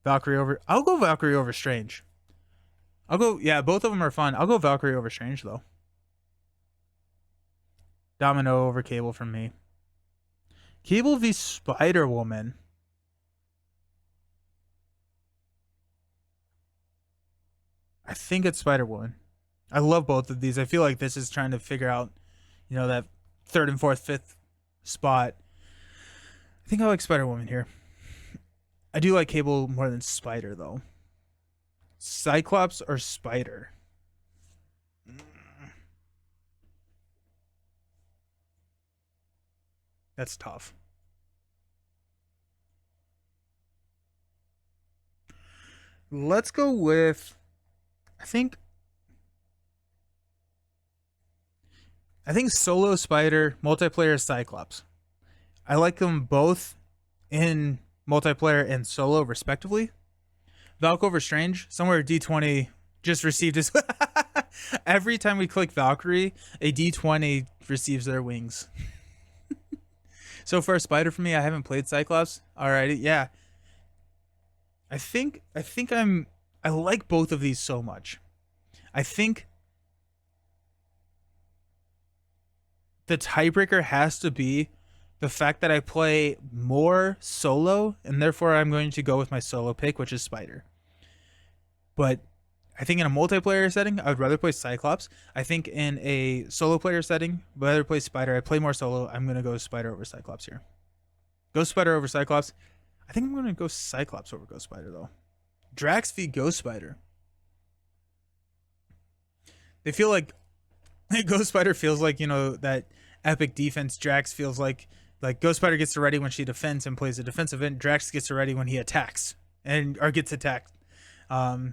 S1: Valkyrie over. I'll go Valkyrie over Strange. I'll go. Yeah, both of them are fun. I'll go Valkyrie over Strange, though. Domino over Cable from me. Cable v Spider Woman. I think it's Spider Woman. I love both of these. I feel like this is trying to figure out, that third and fourth, fifth spot. I think I like Spider Woman here. I do like Cable more than Spider, though. Cyclops or Spider? That's tough. Let's go with, I think solo Spider, multiplayer Cyclops. I like them both in multiplayer and solo, respectively. Valk over Strange, somewhere D20 just received his. Every time we click Valkyrie, a D20 receives their wings. So for a Spider for me, I haven't played Cyclops. Alrighty, yeah. I like both of these so much. I think the tiebreaker has to be the fact that I play more solo, and therefore I'm going to go with my solo pick, which is Spider. But I think in a multiplayer setting, I would rather play Cyclops. I think in a solo player setting, I'd rather play Spider. I play more solo. I'm going to go Spider over Cyclops here. Ghost Spider over Cyclops. I think I'm going to go Cyclops over Ghost Spider, though. Drax v Ghost Spider. They feel like Ghost Spider feels like, that epic defense. Drax feels like Ghost Spider gets to ready when she defends and plays a defensive end. Drax gets to ready when he attacks or gets attacked.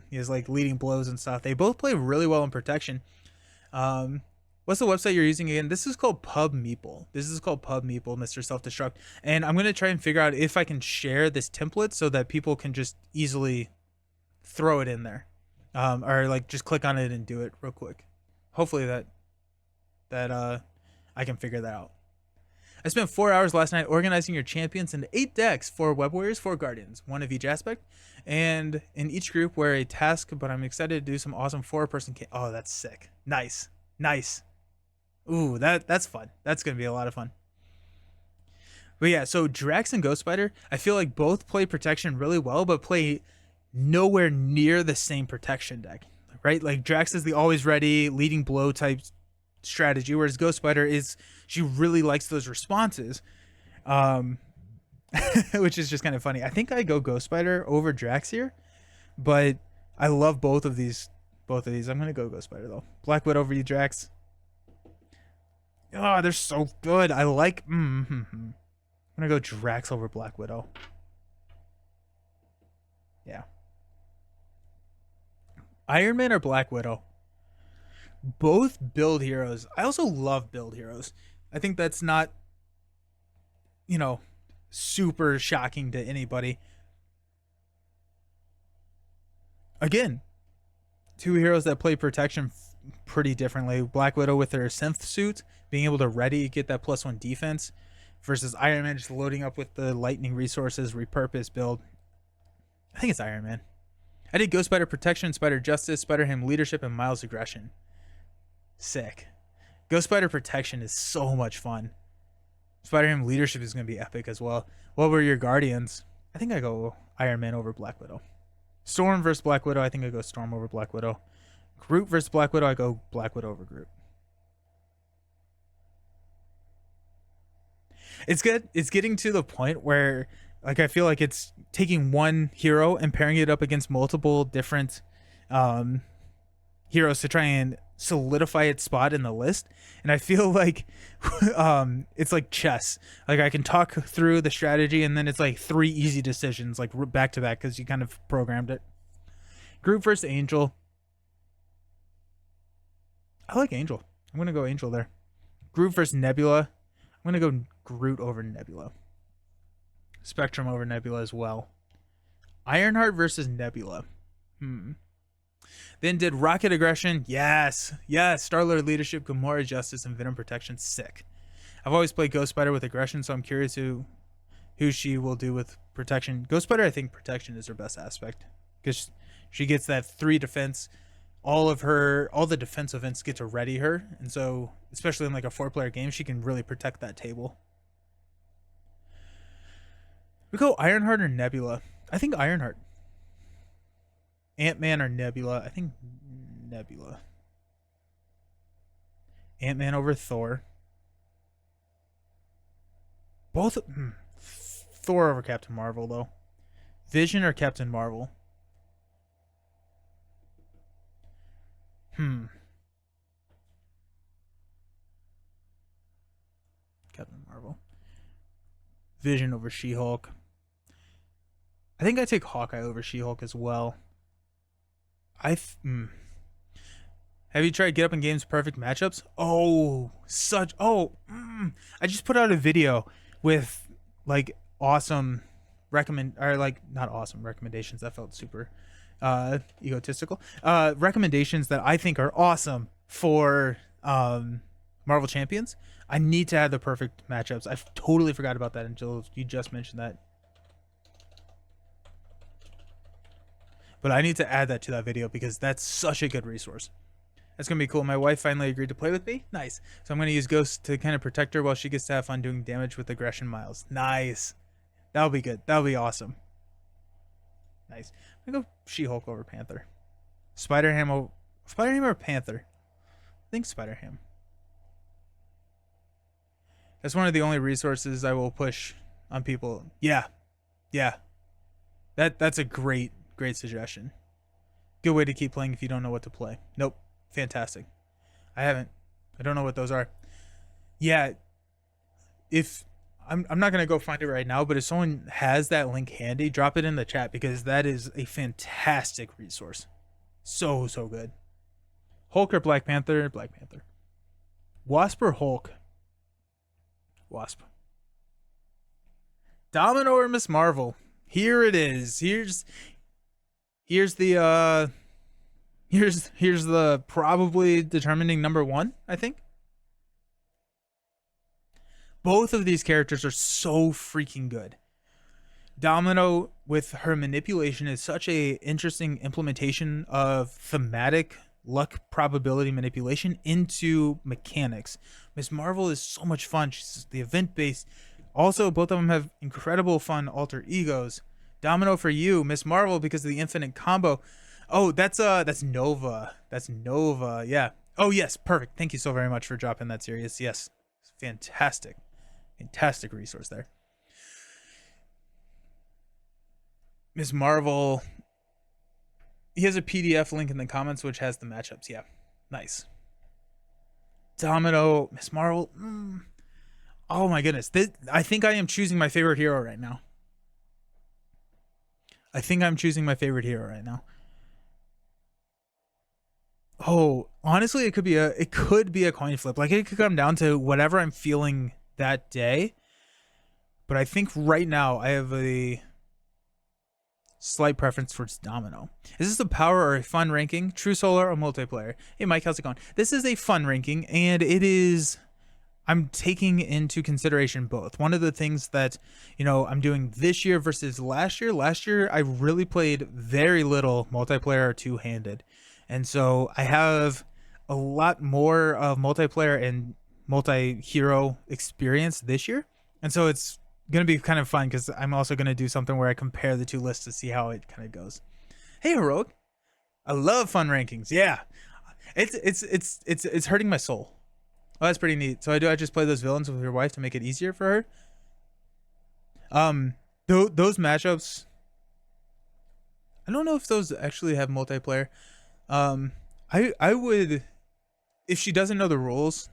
S1: He has like leading blows and stuff. They both play really well in protection. What's the website you're using again? This is called Pub Meeple. Mr. Self-Destruct. And I'm going to try and figure out if I can share this template so that people can just easily throw it in there. Or like just click on it and do it real quick. Hopefully that I can figure that out. I spent 4 hours last night organizing your champions into 8 decks, 4 Web Warriors, 4 Guardians, 1 of each aspect, and in each group where a task, but I'm excited to do some awesome 4-person oh, that's sick. Nice. Ooh, that's fun. That's going to be a lot of fun. But yeah, so Drax and Ghost Spider, I feel like both play protection really well, but play nowhere near the same protection deck, right? Like Drax is the always ready, leading blow type strategy, whereas Ghost Spider she really likes those responses, which is just kind of funny. I think I go Ghost Spider over Drax here, but I love both of these. I'm gonna go Ghost Spider though. Black Widow over you, Drax. Oh, they're so good. I like. I'm gonna go Drax over Black Widow. Yeah. Iron Man or Black Widow? Both build heroes. I also love build heroes. I think that's not, super shocking to anybody. Again, 2 heroes that play protection pretty differently. Black Widow with her synth suit, being able to ready get that +1 defense, versus Iron Man just loading up with the lightning resources, repurpose build. I think it's Iron Man. I did Ghost Spider protection, Spider justice, Spider Ham leadership, and Miles aggression. Sick. Ghost Spider protection is so much fun. Spider-Man leadership is going to be epic as well. What were your Guardians? I think I go Iron Man over Black Widow. Storm versus Black Widow. I think I go Storm over Black Widow. Groot versus Black Widow. I go Black Widow over Groot. It's good. It's getting to the point where, like, I feel like it's taking one hero and pairing it up against multiple different um, heroes to try and solidify its spot in the list. And I feel like it's like chess. Like, I can talk through the strategy, and then it's like 3 easy decisions, like back to back, because you kind of programmed it. Groot versus Angel. I like Angel. I'm gonna go Angel there. Groot versus Nebula. I'm gonna go Groot over Nebula. Spectrum over Nebula as well. Ironheart versus Nebula. Then did Rocket Aggression. Yes. Star-Lord Leadership, Gamora Justice, and Venom Protection. Sick. I've always played Ghost Spider with Aggression, so I'm curious who she will do with Protection. Ghost Spider, I think Protection is her best aspect, because she gets that 3 defense. All the defense events get to ready her, and so especially in like a 4-player game, she can really protect that table. We go Ironheart or Nebula. I think Ironheart. Ant-Man or Nebula. I think Nebula. Ant-Man over Thor. Both. Thor over Captain Marvel, though. Vision or Captain Marvel. Captain Marvel. Vision over She-Hulk. I think I take Hawkeye over She-Hulk as well. Have you tried Get Up in Games Perfect Matchups? I just put out a video with like awesome not awesome recommendations. That felt super egotistical. Recommendations that I think are awesome for Marvel Champions. I need to add the perfect matchups. I totally forgot about that until you just mentioned that. But I need to add that to that video because that's such a good resource. That's going to be cool. My wife finally agreed to play with me. Nice. So I'm going to use Ghost to kind of protect her while she gets to have fun doing damage with Aggression Miles. Nice. That'll be good. That'll be awesome. Nice. I'm going to go She-Hulk over Panther. Spider-Ham or Panther? I think Spider-Ham. That's one of the only resources I will push on people. Yeah. That's a great suggestion. Good way to keep playing if you don't know what to play. Nope. Fantastic. I don't know what those are. Yeah. If I'm not going to go find it right now, but if someone has that link handy, drop it in the chat because that is a fantastic resource. So good. Hulk or Black Panther? Black Panther. Wasp or Hulk? Wasp. Domino or Miss Marvel? Here it is. Here's the probably determining number 1, I think. Both of these characters are so freaking good. Domino, with her manipulation, is such a interesting implementation of thematic luck probability manipulation into mechanics. Miss Marvel is so much fun. She's the event based. Also, both of them have incredible fun alter egos. Domino for you, Miss Marvel because of the infinite combo. Oh, that's Nova. That's Nova. Yeah. Oh yes, perfect. Thank you so very much for dropping that series. Yes, fantastic resource there. Miss Marvel. He has a PDF link in the comments which has the matchups. Yeah, nice. Domino, Miss Marvel. Oh my goodness, I think I am choosing my favorite hero right now. Oh, honestly, it could be a coin flip. Like, it could come down to whatever I'm feeling that day. But I think right now I have a slight preference towards Domino. Is this a power or a fun ranking? True solo or multiplayer? Hey Mike, how's it going? This is a fun ranking, and I'm taking into consideration both. One of the things that, I'm doing this year versus last year, I really played very little multiplayer or two-handed. And so I have a lot more of multiplayer and multi-hero experience this year. And so it's gonna be kind of fun because I'm also gonna do something where I compare the two lists to see how it kind of goes. Hey, Heroic, I love fun rankings. Yeah, it's hurting my soul. Oh, that's pretty neat. So I just play those villains with your wife to make it easier for her. Those matchups. I don't know if those actually have multiplayer. Um, I would, if she doesn't know the rules,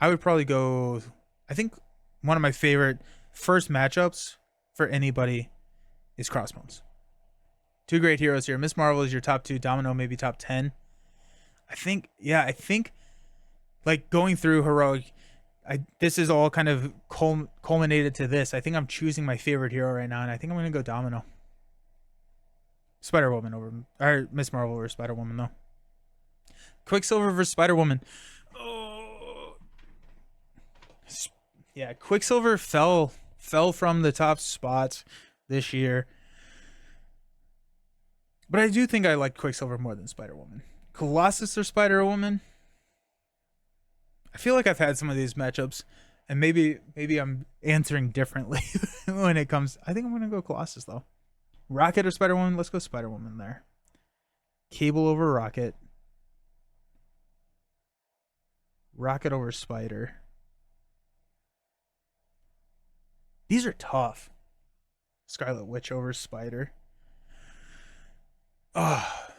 S1: I would probably go. I think one of my favorite first matchups for anybody is Crossbones. Two great heroes here. Miss Marvel is your top two. Domino maybe top 10. I think like going through Heroic, this is all kind of culminated to this. I think I'm choosing my favorite hero right now, and I think I'm gonna go Domino. Spider Woman over or Miss Marvel over Spider Woman though. Quicksilver versus Spider Woman. Oh, yeah. Quicksilver fell from the top spots this year, but I do think I like Quicksilver more than Spider Woman. Colossus or Spider Woman. I feel like I've had some of these matchups, and maybe I'm answering differently when it comes. I think I'm gonna go Colossus though. Rocket or Spider Woman? Let's go Spider Woman there. Cable over Rocket. Rocket over Spider. These are tough. Scarlet Witch over Spider. Oh,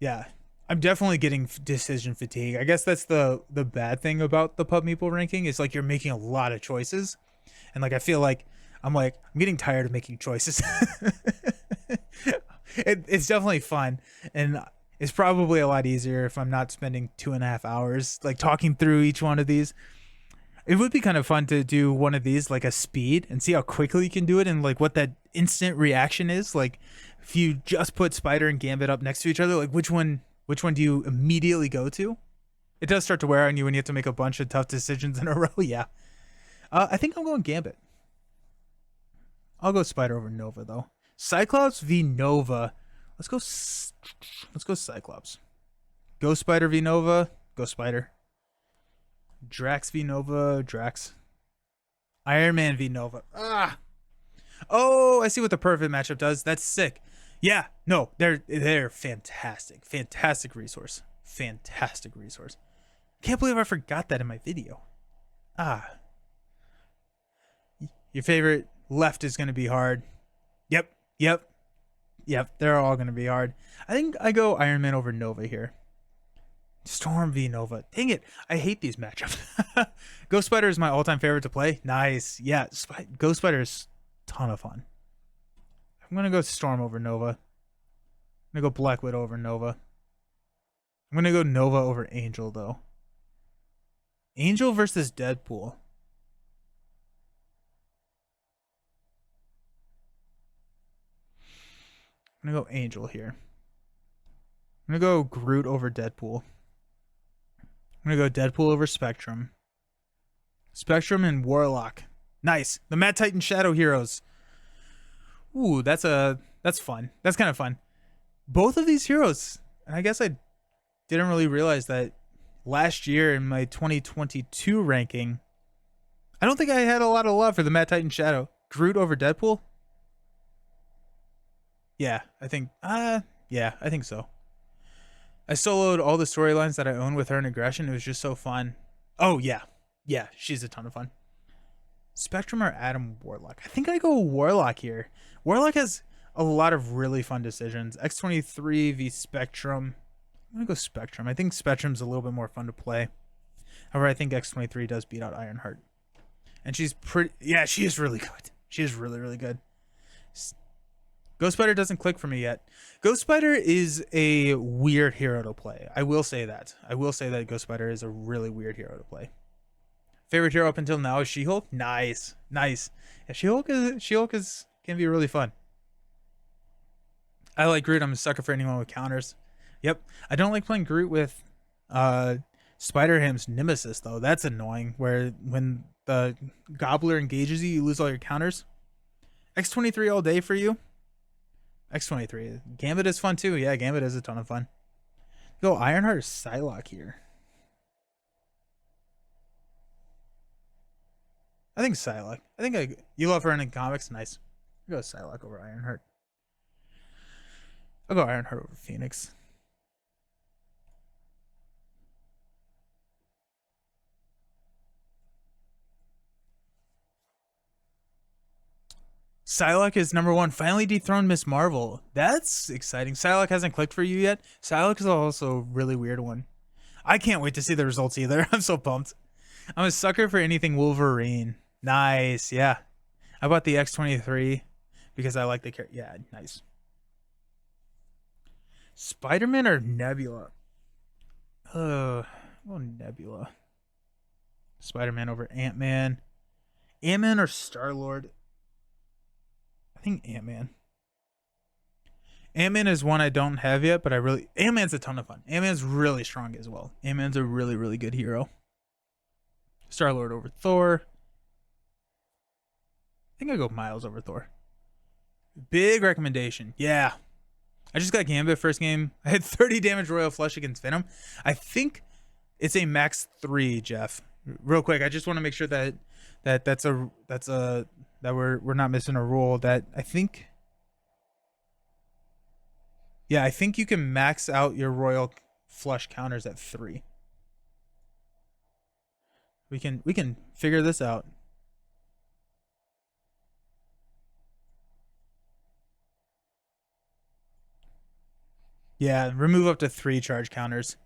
S1: yeah. I'm definitely getting decision fatigue. I guess that's the bad thing about the Pub Meeple ranking is like you're making a lot of choices, and like I feel like I'm getting tired of making choices. It's definitely fun, and it's probably a lot easier if I'm not spending 2.5 hours like talking through each one of these. It would be kind of fun to do one of these like a speed and see how quickly you can do it and like what that instant reaction is. Like if you just put Spider and Gambit up next to each other, like which one do you immediately go to? It does start to wear on you when you have to make a bunch of tough decisions in a row. Yeah. I think I'm going Gambit. I'll go Spider over Nova though. Cyclops v Nova. Let's go Cyclops. Go Spider v Nova. Go Spider. Drax v Nova. Drax. Iron Man v Nova. Ah. Oh, I see what the perfect matchup does. That's sick. Yeah, no, they're fantastic. Fantastic resource. Fantastic resource. Can't believe I forgot that in my video. Ah. Your favorite left is going to be hard. Yep. They're all going to be hard. I think I go Iron Man over Nova here. Storm v Nova. Dang it. I hate these matchups. Ghost Spider is my all-time favorite to play. Nice. Yeah, Ghost Spider is a ton of fun. I'm going to go Storm over Nova. I'm going to go Black Widow over Nova. I'm going to go Nova over Angel, though. Angel versus Deadpool. I'm going to go Angel here. I'm going to go Groot over Deadpool. I'm going to go Deadpool over Spectrum. Spectrum and Warlock. Nice. The Mad Titan Shadow Heroes. Ooh, that's fun. That's kind of fun. Both of these heroes, and I guess I didn't really realize that last year in my 2022 ranking, I don't think I had a lot of love for the Mad Titan Shadow. Groot over Deadpool? Yeah, I think so. I soloed all the storylines that I own with her in Aggression. It was just so fun. Oh, yeah. Yeah, she's a ton of fun. Spectrum or Adam Warlock? I think I go Warlock here. Warlock has a lot of really fun decisions. X-23 v Spectrum. I'm going to go Spectrum. I think Spectrum's a little bit more fun to play. However, I think X-23 does beat out Ironheart. And she's pretty... Yeah, she is really good. She is really, really good. Ghost Spider doesn't click for me yet. Ghost Spider is a weird hero to play. I will say that. Ghost Spider is a really weird hero to play. Favorite hero up until now is She-Hulk. Nice. Yeah, She-Hulk can be really fun. I like Groot. I'm a sucker for anyone with counters. Yep. I don't like playing Groot with Spider-Ham's Nemesis though. That's annoying. Where when the Gobbler engages you, you lose all your counters. X-23 all day for you. X-23. Gambit is fun too. Yeah, Gambit is a ton of fun. Go Ironheart or Psylocke here. I think Psylocke. You love her in the comics. Nice. I'll go Psylocke over Ironheart. I'll go Ironheart over Phoenix. Psylocke is number one. Finally dethroned Miss Marvel. That's exciting. Psylocke hasn't clicked for you yet. Psylocke is also a really weird one. I can't wait to see the results either. I'm so pumped. I'm a sucker for anything Wolverine. Nice. Yeah. I bought the X-23 because I like the character. Yeah, nice. Spider-Man or Nebula? Well, Nebula. Spider-Man over Ant-Man. Ant-Man or Star-Lord? I think Ant-Man. Ant-Man is one I don't have yet, but Ant-Man's a ton of fun. Ant-Man's really strong as well. Ant-Man's a really, really good hero. Star-Lord over Thor. I think I go Miles over Thor. Big recommendation. Yeah. I just got Gambit first game. I had 30 damage Royal Flush against Venom. I think it's a max 3, Jeff. Real quick, I just want to make sure that we're not missing a rule. That I think you can max out your Royal Flush counters at 3. We can figure this out. Yeah, remove up to 3 charge counters.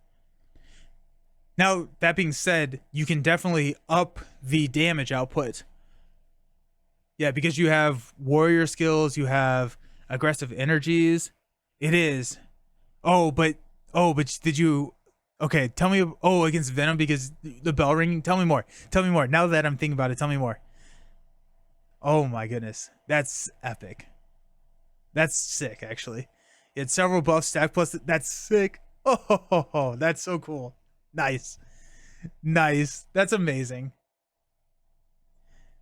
S1: Now, that being said, you can definitely up the damage output. Yeah, because you have warrior skills, you have aggressive energies. It is. But did you? Okay, tell me. Oh, against Venom because the bell ringing. Tell me more. Tell me more. Now that I'm thinking about it, tell me more. Oh my goodness, that's epic. That's sick, actually. You had several buffs stacked plus. That's sick. Oh, that's so cool. Nice. Nice. That's amazing.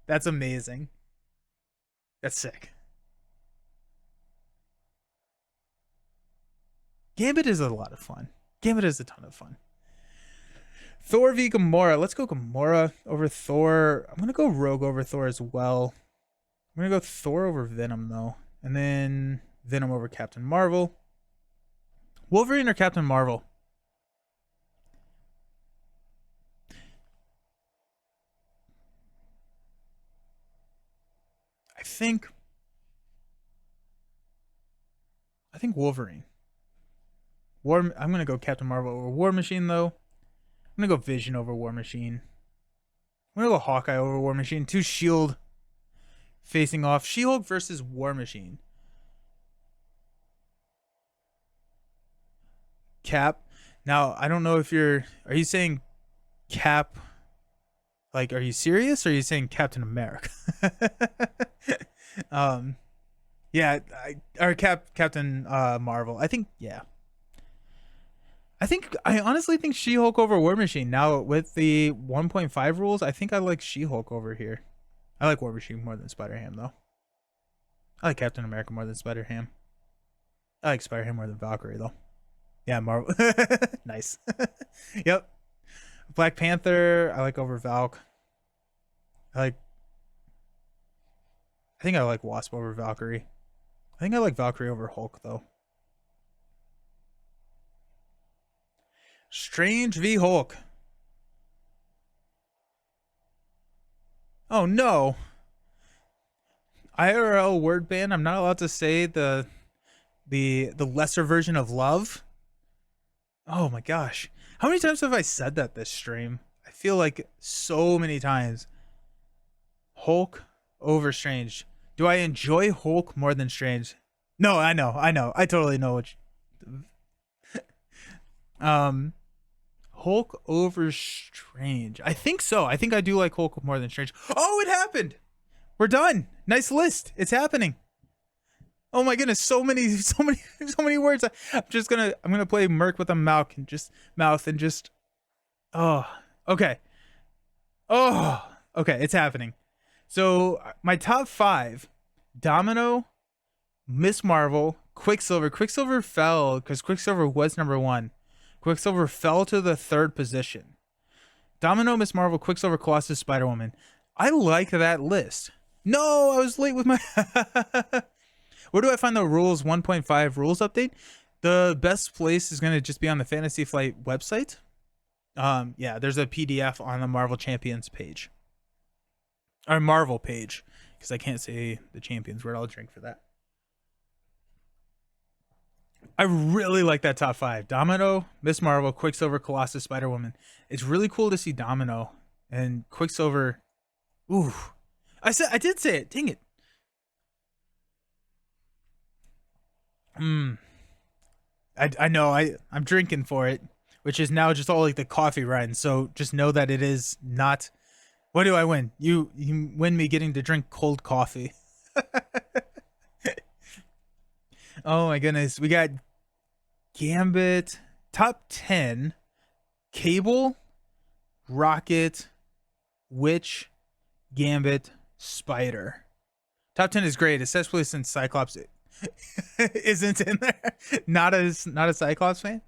S1: That's amazing. That's sick. Gambit is a lot of fun. Gambit is a ton of fun. Thor v Gamora. Let's go Gamora over Thor. I'm going to go Rogue over Thor as well. I'm going to go Thor over Venom, though. And then Venom over Captain Marvel. Wolverine or Captain Marvel? I think Wolverine. I'm going to go Captain Marvel over War Machine, though. I'm going to go Vision over War Machine. I'm going to go Hawkeye over War Machine. 2 shield facing off. She-Hulk versus War Machine. Cap. Now, I don't know if are you saying Cap? Like, are you serious or are you saying Captain America? Yeah, or Captain Marvel. I think, yeah. I honestly think She-Hulk over War Machine. Now, with the 1.5 rules, I think I like She-Hulk over here. I like War Machine more than Spider-Ham, though. I like Captain America more than Spider-Ham. I like Spider-Ham more than Valkyrie, though. Yeah, Marvel. Nice. Yep. Black Panther, I like over Valk. I think I like Wasp over Valkyrie. I think I like Valkyrie over Hulk, though. Strange v Hulk. Oh no. IRL word ban. I'm not allowed to say the lesser version of love. Oh my gosh. How many times have I said that this stream? I feel like so many times. Hulk over Strange. Do I enjoy Hulk more than Strange? No, I know. I totally know what Hulk over Strange. I think so. I think I do like Hulk more than Strange. Oh, it happened. We're done. Nice list. It's happening. Oh my goodness, so many words. I'm gonna play Merc with a mouth and just oh, okay. Oh, okay, it's happening. So my top 5: Domino, Miss Marvel, Quicksilver. Quicksilver fell because Quicksilver was number 1. Quicksilver fell to the 3rd position. Domino, Miss Marvel, Quicksilver, Colossus, Spider-Woman. I like that list. No, I was late with my. Where do I find the rules 1.5 rules update? The best place is going to just be on the Fantasy Flight website. Yeah, there's a PDF on the Marvel Champions page. Or Marvel page. Because I can't say the Champions word. I'll drink for that. I really like that top 5. Domino, Miss Marvel, Quicksilver, Colossus, Spider-Woman. It's really cool to see Domino and Quicksilver. Ooh. I did say it. Dang it. I know I'm drinking for it, which is now just all like the coffee rind. So just know that it is not. What do I win? You win me getting to drink cold coffee. Oh my goodness, we got Gambit, top 10, Cable, Rocket, Witch, Gambit, Spider. Top 10 is great, especially since Cyclops isn't in there. Not a Cyclops fan.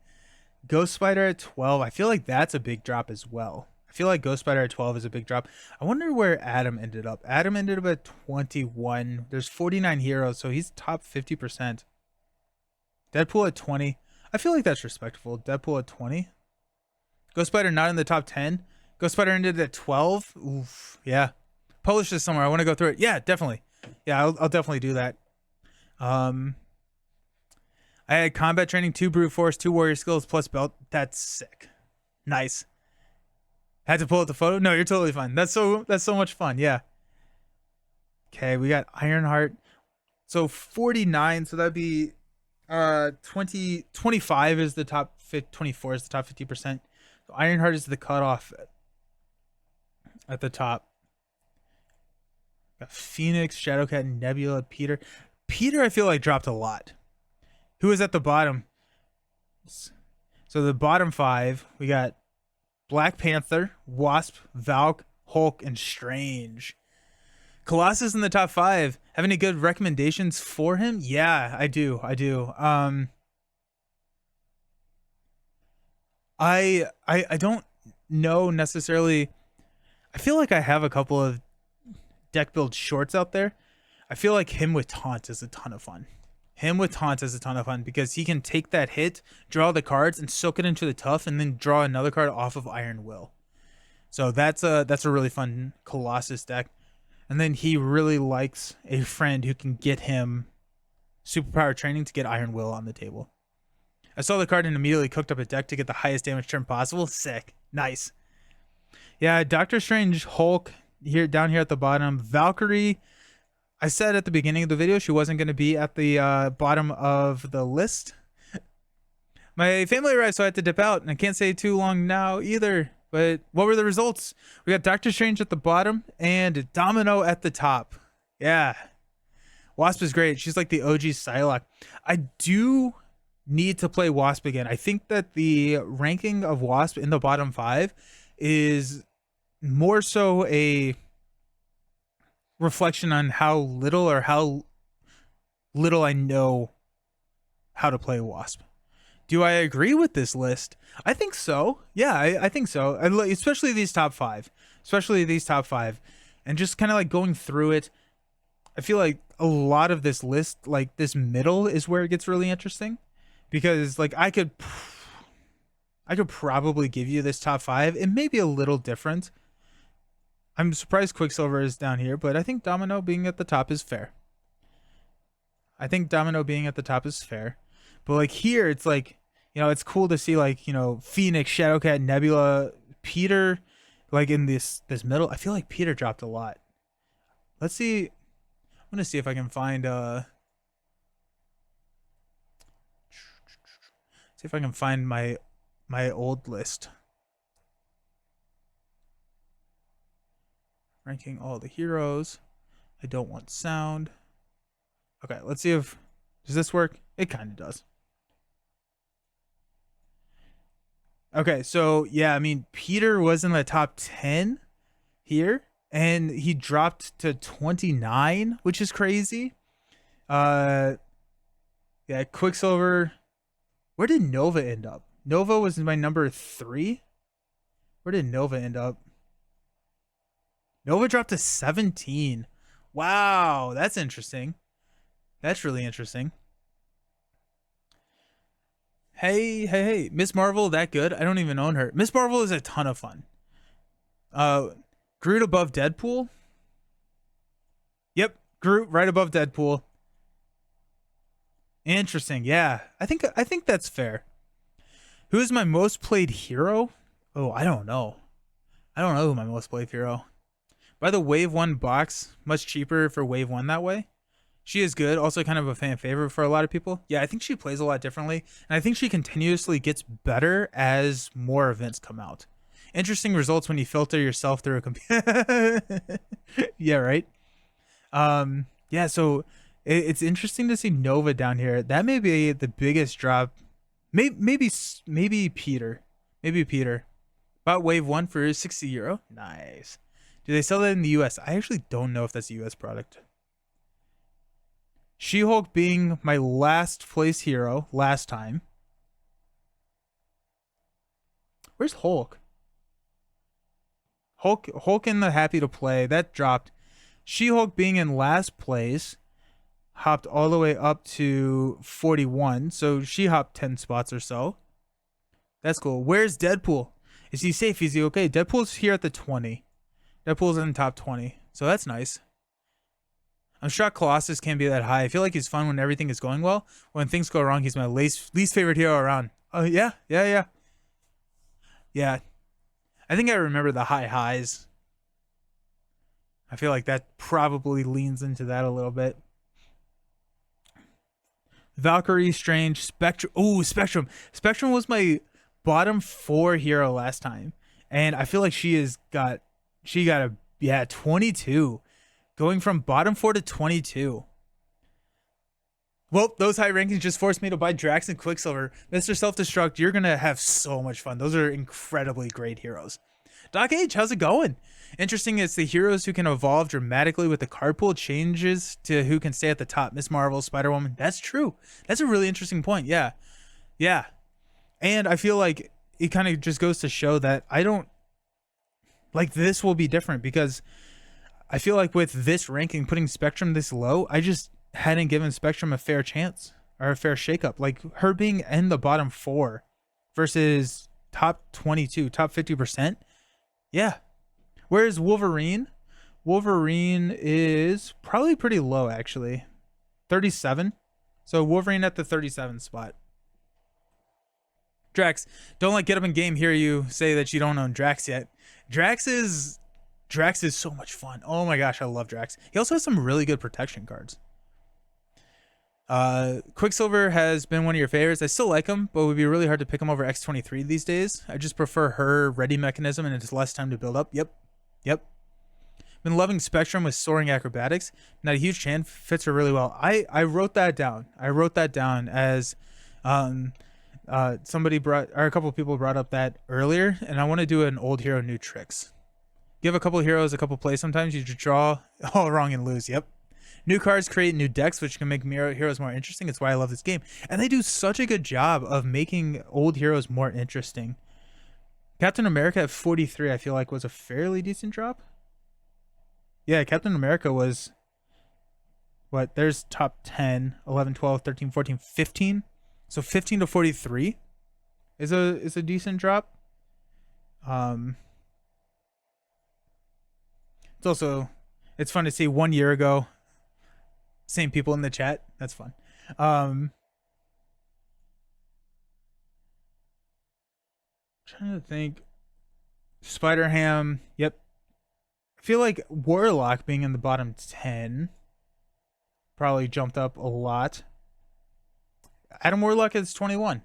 S1: Ghost Spider at 12. I feel like that's a big drop as well. I feel like Ghost Spider at 12 is a big drop. I wonder where Adam ended up. Adam ended up at 21. There's 49 heroes, so he's top 50%. Deadpool at 20. I feel like that's respectable. Deadpool at 20. Ghost Spider not in the top 10. Ghost Spider ended at 12. Oof. Yeah. Publish this somewhere. I want to go through it. Yeah, definitely. Yeah, I'll definitely do that. I had combat training, 2 brute force, 2 warrior skills plus belt. That's sick. Nice. Had to pull out the photo? No, you're totally fine. That's so much fun. Yeah. Okay, we got Ironheart. So 49, so that'd be 25 is the top 24 is the top 50%. So Ironheart is the cutoff at the top. Got Phoenix, Shadowcat, Nebula, Peter. Peter, I feel like dropped a lot. Who is at the bottom? So the bottom 5, we got Black Panther, Wasp, Valk, Hulk, and Strange. Colossus in the top 5. Have any good recommendations for him? Yeah, I do. I don't know necessarily. I feel like I have a couple of deck build shorts out there. I feel like him with taunt is a ton of fun. Because he can take that hit, draw the cards, and soak it into the tough, and then draw another card off of Iron Will. So that's a really fun Colossus deck. And then he really likes a friend who can get him superpower training to get Iron Will on the table. I saw the card and immediately cooked up a deck to get the highest damage turn possible. Sick. Nice. Yeah, Doctor Strange, Hulk, down here at the bottom. Valkyrie, I said at the beginning of the video she wasn't going to be at the bottom of the list. My family arrived, so I had to dip out, and I can't say too long now either. But what were the results? We got Doctor Strange at the bottom and Domino at the top. Yeah. Wasp is great. She's like the OG Psylocke. I do need to play Wasp again. I think that the ranking of Wasp in the bottom 5 is more so a reflection on how little I know how to play Wasp. Do I agree with this list? I think so. Yeah, I think so. Especially these top 5. And just kind of like going through it, I feel like a lot of this list, like this middle, is where it gets really interesting. Because like I could probably give you this top 5. It may be a little different. I'm surprised Quicksilver is down here, but I think Domino being at the top is fair. But like here, it's like, you know, it's cool to see like, you know, Phoenix, Shadowcat, Nebula, Peter, like in this middle. I feel like Peter dropped a lot. Let's see. I'm gonna see if I can find my old list. Ranking all the heroes. I don't want sound. Okay, let's see if does this work? It kind of does. Okay, so yeah, I mean, Peter was in the top 10 here, and he dropped to 29, which is crazy. Yeah, Quicksilver. Where did Nova end up? Nova was my number 3. Where did Nova end up? Nova dropped to 17. Wow, that's interesting. That's really interesting. Hey. Miss Marvel, that good? I don't even own her. Miss Marvel is a ton of fun. Groot above Deadpool? Yep, Groot right above Deadpool. Interesting. Yeah. I think that's fair. Who is my most played hero? Oh, I don't know. I don't know who my most played hero. By the Wave 1 box, much cheaper for Wave 1 that way. She is good, also kind of a fan favorite for a lot of people. Yeah, I think she plays a lot differently, and I think she continuously gets better as more events come out. Interesting results when you filter yourself through a computer. Yeah, right. Yeah, so it's interesting to see Nova down here. That may be the biggest drop. Maybe Peter. Maybe Peter. Bought Wave 1 for €60. Nice. Do they sell that in the US? I actually don't know if that's a US product. She-Hulk being my last place hero last time. Where's Hulk? Hulk in the happy to play. That dropped. She-Hulk being in last place hopped all the way up to 41. So she hopped 10 spots or so. That's cool. Where's Deadpool? Is he safe? Is he okay? Deadpool's here at the 20. Deadpool's in the top 20. So that's nice. I'm shocked Colossus can't be that high. I feel like he's fun when everything is going well. When things go wrong, he's my least favorite hero around. Oh, yeah. Yeah. I think I remember the high highs. I feel like that probably leans into that a little bit. Valkyrie, Strange, Spectrum. Oh, Spectrum. Spectrum was my bottom 4 hero last time. And I feel like she got a 22. Going from bottom 4 to 22. Well, those high rankings just forced me to buy Drax and Quicksilver. Mr. Self-Destruct, you're going to have so much fun. Those are incredibly great heroes. Doc H, how's it going? Interesting, it's the heroes who can evolve dramatically with the card pool changes to who can stay at the top. Miss Marvel, Spider-Woman. That's true. That's a really interesting point. Yeah. And I feel like it kind of just goes to show that I don't... Like, this will be different because... I feel like with this ranking, putting Spectrum this low, I just hadn't given Spectrum a fair chance or a fair shakeup. Like her being in the bottom 4 versus top 22, top 50%. Yeah. Whereas Wolverine is probably pretty low actually. 37. So Wolverine at the 37 spot. Drax, don't let Get Up in Game hear you say that you don't own Drax yet. Drax is so much fun. Oh my gosh, I love Drax. He also has some really good protection cards. Quicksilver has been one of your favorites. I still like him, but it would be really hard to pick him over X-23 these days. I just prefer her ready mechanism and it's less time to build up. Yep. Been loving Spectrum with soaring acrobatics. Not a huge fan, fits her really well. I wrote that down. As somebody brought, or a couple of people brought up that earlier, and I want to do an old hero new tricks. Give a couple heroes a couple plays sometimes, you just draw all wrong and lose. Yep. New cards create new decks, which can make heroes more interesting. It's why I love this game. And they do such a good job of making old heroes more interesting. Captain America at 43, I feel like was a fairly decent drop. Yeah, Captain America was... What? There's top 10, 11, 12, 13, 14, 15. So 15 to 43 is a decent drop. It's fun to see 1 year ago. Same people in the chat. That's fun. Trying to think. Spider-Ham. Yep. I feel like Warlock being in the bottom 10 probably jumped up a lot. Adam Warlock is 21.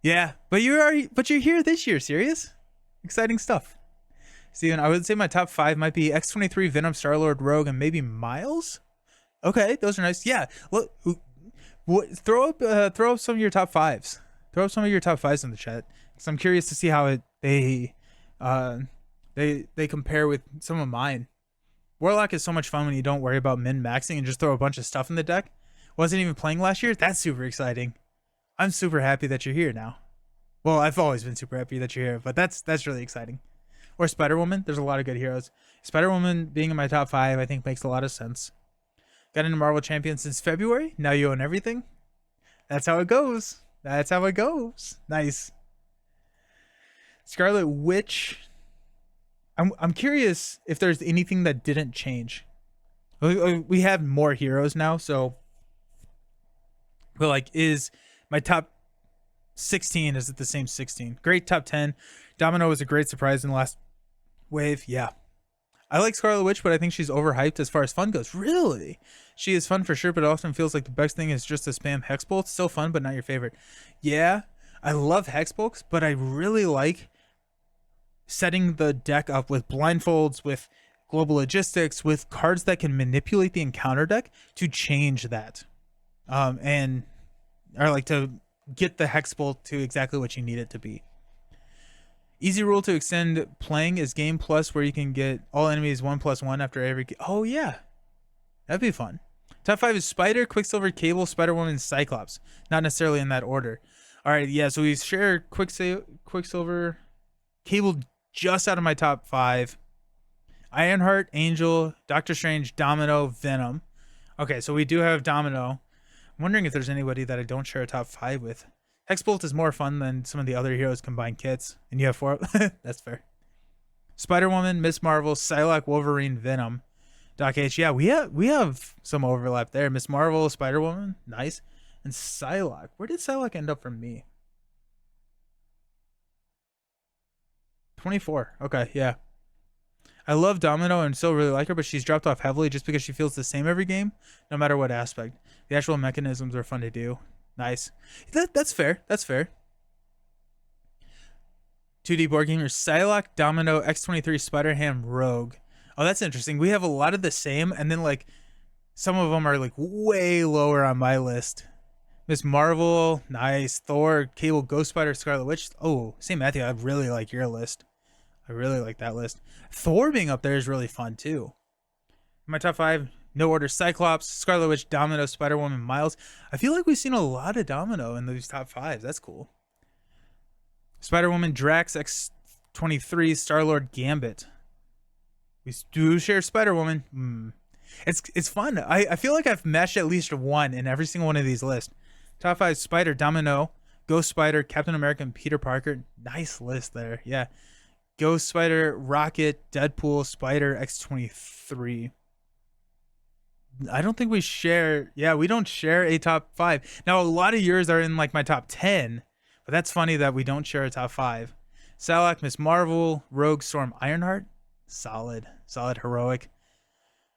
S1: Yeah, but you're here this year. Serious? Exciting stuff. Steven, I would say my top 5 might be X-23, Venom, Star-Lord, Rogue, and maybe Miles. Okay, those are nice. Yeah, look, throw up some of your top 5s. Throw up some of your top 5s in the chat, because I'm curious to see how they compare with some of mine. Warlock is so much fun when you don't worry about min-maxing and just throw a bunch of stuff in the deck. Wasn't even playing last year. That's super exciting. I'm super happy that you're here now. Well, I've always been super happy that you're here, but that's really exciting. Or Spider-Woman. There's a lot of good heroes. Spider-Woman being in my top 5, I think makes a lot of sense. Got into Marvel Champions since February. Now you own everything. That's how it goes. That's how it goes. Nice. Scarlet Witch. I'm curious if there's anything that didn't change. We have more heroes now, so but like, is my top 16, is it the same 16? Great top 10. Domino was a great surprise in the last wave. Yeah. I like Scarlet Witch, but I think she's overhyped as far as fun goes. Really? She is fun for sure, but it often feels like the best thing is just to spam Hexbolts. Still fun, but not your favorite. Yeah, I love Hexbolts, but I really like setting the deck up with blindfolds, with global logistics, with cards that can manipulate the encounter deck to change that. And or like to get the Hexbolt to exactly what you need it to be. Easy rule to extend playing is Game Plus, where you can get all enemies 1+1 after every. Oh yeah, that'd be fun. Top 5 is Spider, Quicksilver, Cable, Spider-Woman, Cyclops. Not necessarily in that order. All right, yeah. So we share Quicksilver, Cable just out of my top 5. Ironheart, Angel, Doctor Strange, Domino, Venom. Okay, so we do have Domino. I'm wondering if there's anybody that I don't share a top 5 with. Hexbolt is more fun than some of the other heroes combined kits. And you have 4. That's fair. Spider-Woman, Miss Marvel, Psylocke, Wolverine, Venom. Doc H. Yeah, we have some overlap there. Miss Marvel, Spider-Woman. Nice. And Psylocke. Where did Psylocke end up from me? 24. Okay, yeah. I love Domino and still really like her, but she's dropped off heavily just because she feels the same every game, no matter what aspect. The actual mechanisms are fun to do. Nice. That's fair. That's fair. 2D board gamers, Psylocke, Domino, X23, Spider-Ham, Rogue. Oh, that's interesting. We have a lot of the same, and then like some of them are like way lower on my list. Miss Marvel, nice. Thor, Cable, Ghost Spider, Scarlet Witch. Oh, St. Matthew, I really like your list. I really like that list. Thor being up there is really fun too. My top 5, no order: Cyclops, Scarlet Witch, Domino, Spider-Woman, Miles. I feel like we've seen a lot of Domino in these top 5s. That's cool. Spider-Woman, Drax, X23, Star-Lord, Gambit. We do share Spider-Woman. It's fun. I feel like I've matched at least one in every single one of these lists. Top 5, Spider, Domino, Ghost Spider, Captain America, and Peter Parker. Nice list there. Yeah. Ghost Spider, Rocket, Deadpool, Spider, X23. I don't think we share. Yeah, we don't share a top 5. Now, a lot of yours are in like my top 10, but that's funny that we don't share a top 5. Psylocke, Miss Marvel, Rogue, Storm, Ironheart. Solid, heroic.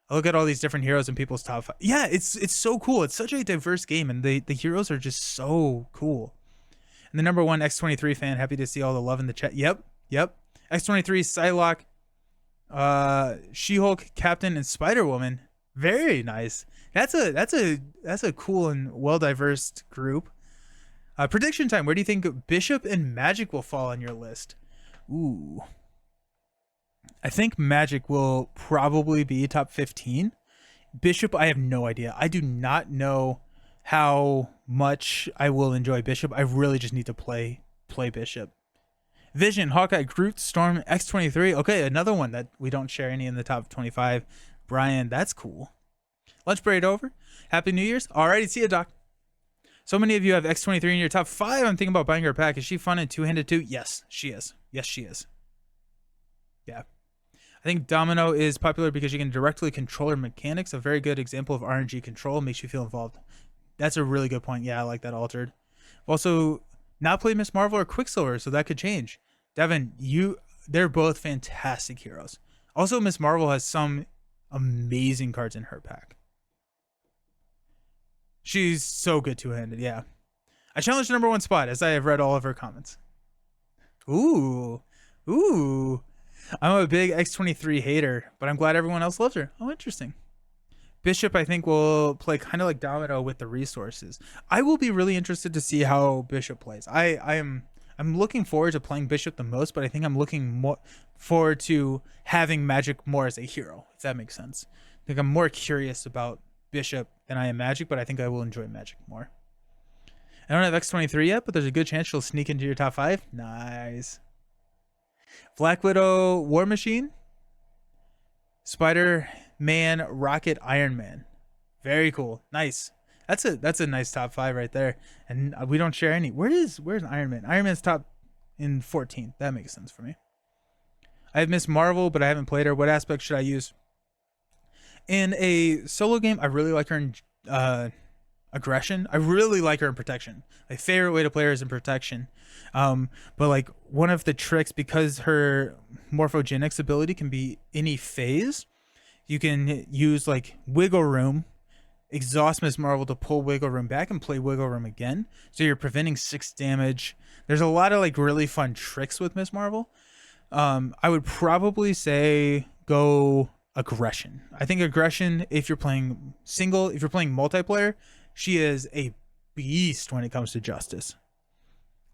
S1: I look at all these different heroes in people's top 5. Yeah, it's so cool. It's such a diverse game, and the heroes are just so cool. And the number 1 X23 fan, happy to see all the love in the chat. Yep. X23, Psylocke, She-Hulk, Captain, and Spider-Woman. Very nice. That's a cool and well-diverse group. Prediction time. Where do you think Bishop and Magic will fall on your list? Ooh. I think Magic will probably be top 15. Bishop, I have no idea. I do not know how much I will enjoy Bishop. I really just need to play Bishop. Vision, Hawkeye, Groot, Storm, X23. Okay, another one that we don't share any in the top 25. Brian, that's cool. Lunch break over. Happy New Year's. Alrighty, see you, Doc. So many of you have X23 in your top 5. I'm thinking about buying her a pack. Is she fun and two-handed too? Yes, she is. Yeah. I think Domino is popular because you can directly control her mechanics. A very good example of RNG control, makes you feel involved. That's a really good point. Yeah, I like that, Altered. Also, not play Miss Marvel or Quicksilver, so that could change. Devin, they're both fantastic heroes. Also, Miss Marvel has some amazing cards in her pack. She's so good two-handed, yeah. I challenged the number 1 spot as I have read all of her comments. Ooh. I'm a big X23 hater, but I'm glad everyone else loves her. Oh, interesting. Bishop, I think, will play kind of like Domino with the resources. I will be really interested to see how Bishop plays. I'm looking forward to playing Bishop the most, but I think I'm looking more forward to having Magic more as a hero, if that makes sense. I think I'm more curious about Bishop than I am Magic, but I think I will enjoy Magic more. I don't have X23 yet, but there's a good chance she'll sneak into your top 5. Nice. Black Widow, War Machine, Spider Man, Rocket, Iron Man. Very cool. Nice. That's a nice top 5 right there. And we don't share any. Where's Iron Man? Iron Man's top in 14th. That makes sense for me. I have Miss Marvel, but I haven't played her. What aspect should I use? In a solo game, I really like her in aggression. I really like her in protection. My favorite way to play her is in protection. But like one of the tricks, because her morphogenics ability can be any phase, you can use like wiggle room, exhaust Miss Marvel to pull wiggle room back and play wiggle room again. So you're preventing 6 damage. There's a lot of like really fun tricks with Miss Marvel. I would probably say go aggression. I think aggression, if you're playing single, if you're playing multiplayer, she is a beast when it comes to justice.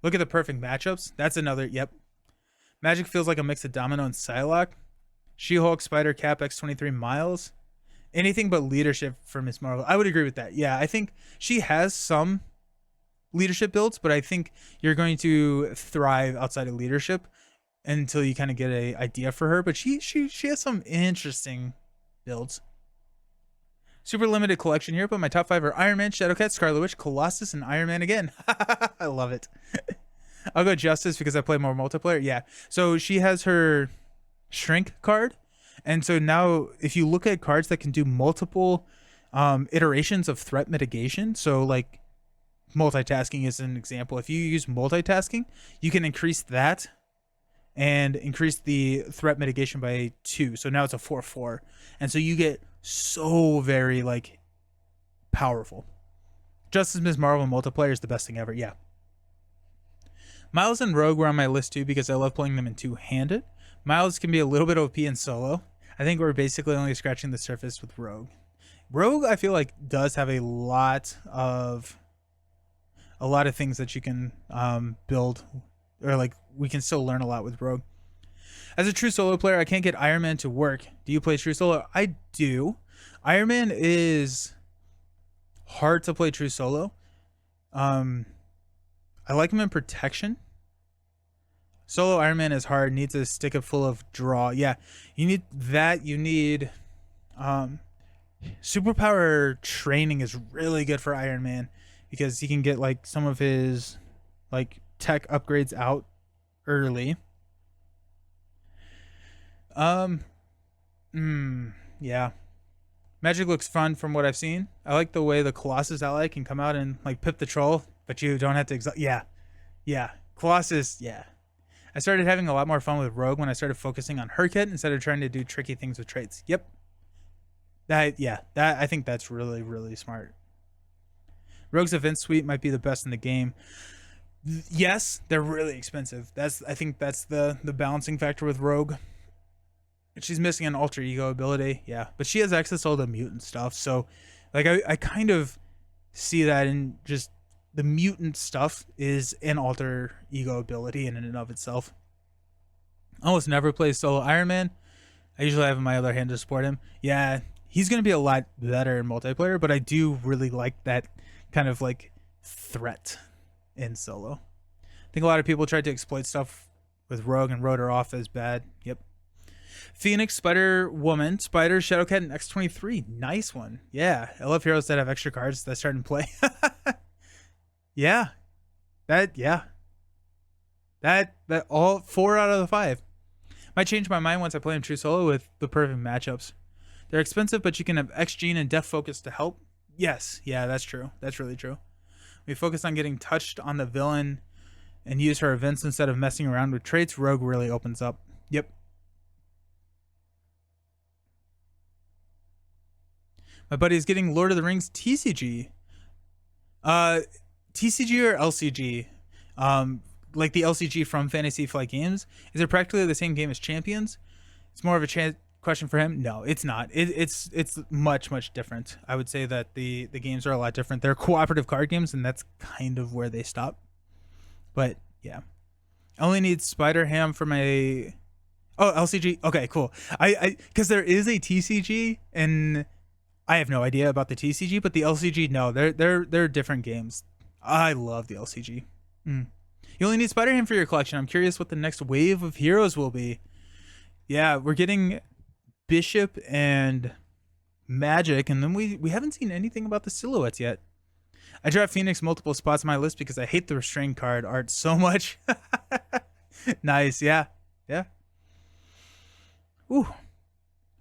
S1: Look at the perfect matchups. That's another, yep. Magic feels like a mix of Domino and Psylocke. She-Hulk, Spider, Cap, X-23, Miles. Anything but leadership for Miss Marvel. I would agree with that. Yeah, I think she has some leadership builds, but I think you're going to thrive outside of leadership until you kind of get an idea for her. But she has some interesting builds. Super limited collection here, but my top 5 are Iron Man, Shadowcat, Scarlet Witch, Colossus, and Iron Man again. I love it. I'll go Justice because I play more multiplayer. Yeah. So she has her Shrink card. And so now if you look at cards that can do multiple iterations of threat mitigation, so like multitasking is an example. If you use multitasking, you can increase that and increase the threat mitigation by 2. So now it's a 4/4. And so you get so very like powerful. Justice Ms. Marvel multiplayer is the best thing ever. Yeah. Miles and Rogue were on my list too because I love playing them in two-handed. Miles can be a little bit OP in solo. I think we're basically only scratching the surface with Rogue. Rogue, I feel like, does have a lot of things that you can build, or like we can still learn a lot with Rogue. As a true solo player, I can't get Iron Man to work. Do you play true solo? I do. Iron Man is hard to play true solo. I like him in protection. Solo Iron Man is hard. Needs a stick full of draw. Yeah, you need that. You need superpower training is really good for Iron Man because he can get like some of his like tech upgrades out early. Yeah. Magic looks fun from what I've seen. I like the way the Colossus ally can come out and like pip the troll, but you don't have to yeah. Colossus, yeah. I started having a lot more fun with Rogue when I started focusing on her kit instead of trying to do tricky things with traits. Yep. That I think that's really, really smart. Rogue's event suite might be the best in the game. Yes, they're really expensive. I think that's the balancing factor with Rogue. She's missing an alter ego ability, yeah, but she has access to all the mutant stuff. So, like, I kind of see that in just the mutant stuff is an alter ego ability in and of itself. I almost never play solo Iron Man. I usually have my other hand to support him. Yeah, he's gonna be a lot better in multiplayer, but I do really like that kind of like threat in solo. I think a lot of people tried to exploit stuff with Rogue and wrote her off as bad. Yep. Phoenix, Spider Woman, Spider, Shadowcat, and X-23. Nice one. Yeah, I love heroes that have extra cards that start in play. Yeah, that all 4 out of the 5. Might change my mind once I play him true solo with the perfect matchups. They're expensive, but you can have X Gene and Death Focus to help. Yes, yeah, that's true. That's really true. We focus on getting touched on the villain and use her events instead of messing around with traits. Rogue really opens up. Yep. My buddy is getting Lord of the Rings TCG. TCG or LCG? Like the LCG from Fantasy Flight Games. Is it practically the same game as Champions? It's more of a question for him. No, it's not. It's much different. I would say that the games are a lot different. They're cooperative card games, and that's kind of where they stop. But yeah, I only need Spider Ham for my LCG. Okay, cool. I because there is a TCG and I have no idea about the TCG, but the LCG, no, they're different games. I love the LCG. You only need Spider-Ham for your collection. I'm curious what the next wave of heroes will be. Yeah, we're getting Bishop and Magic, and then we haven't seen anything about the silhouettes yet. I dropped Phoenix multiple spots on my list because I hate the restrained card art so much. Nice, yeah. Yeah. Ooh.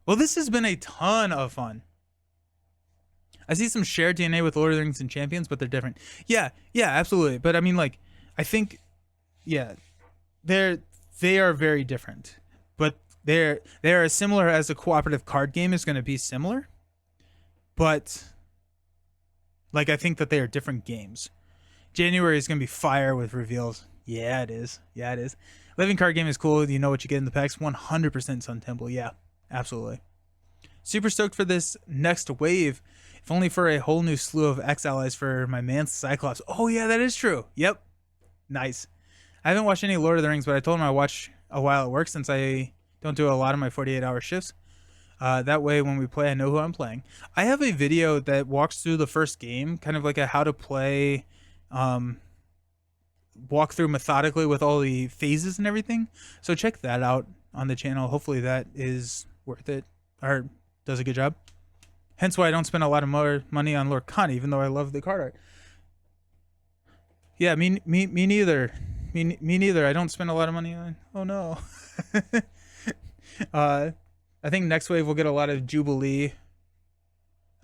S1: Well, this has been a ton of fun. I see some shared DNA with Lord of the Rings and Champions, but they're different. Yeah, yeah, absolutely. But I mean, like, I think, yeah, they are very different. But they are as similar as a cooperative card game is going to be similar. But like, I think that they are different games. January is going to be fire with reveals. Yeah, it is. Yeah, it is. Living card game is cool. You know what you get in the packs. 100% Sun Temple. Yeah, absolutely. Super stoked for this next wave. If only for a whole new slew of X allies for my man Cyclops. Oh, yeah, that is true. Yep. Nice. I haven't watched any Lord of the Rings, but I told him I watch a while at work since I don't do a lot of my 48-hour shifts. That way, when we play, I know who I'm playing. I have a video that walks through the first game, kind of like a how to play, walk through methodically with all the phases and everything. So check that out on the channel. Hopefully that is worth it or does a good job. Hence why I don't spend a lot of more money on Lorcana, even though I love the card art. Yeah, me neither. Me neither. I don't spend a lot of money on. Oh no. I think next wave we'll get a lot of Jubilee.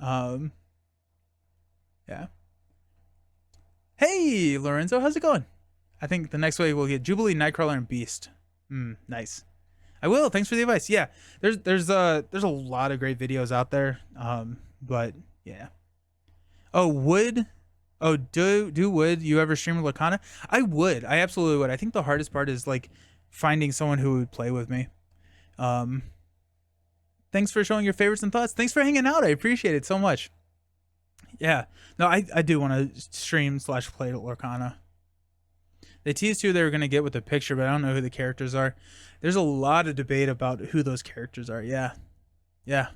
S1: Yeah. Hey, Lorenzo, how's it going? I think the next wave we'll get Jubilee, Nightcrawler, and Beast. Nice. I will. Thanks for the advice. Yeah, there's a lot of great videos out there. But yeah. Oh, would you ever stream Lorcana? I would. I absolutely would. I think the hardest part is like finding someone who would play with me. Thanks for showing your favorites and thoughts. Thanks for hanging out. I appreciate it so much. Yeah. No, I do want to stream / play Lorcana. They teased who they were going to get with the picture, but I don't know who the characters are. There's a lot of debate about who those characters are. Yeah. Yeah.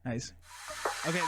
S1: Nice. Okay.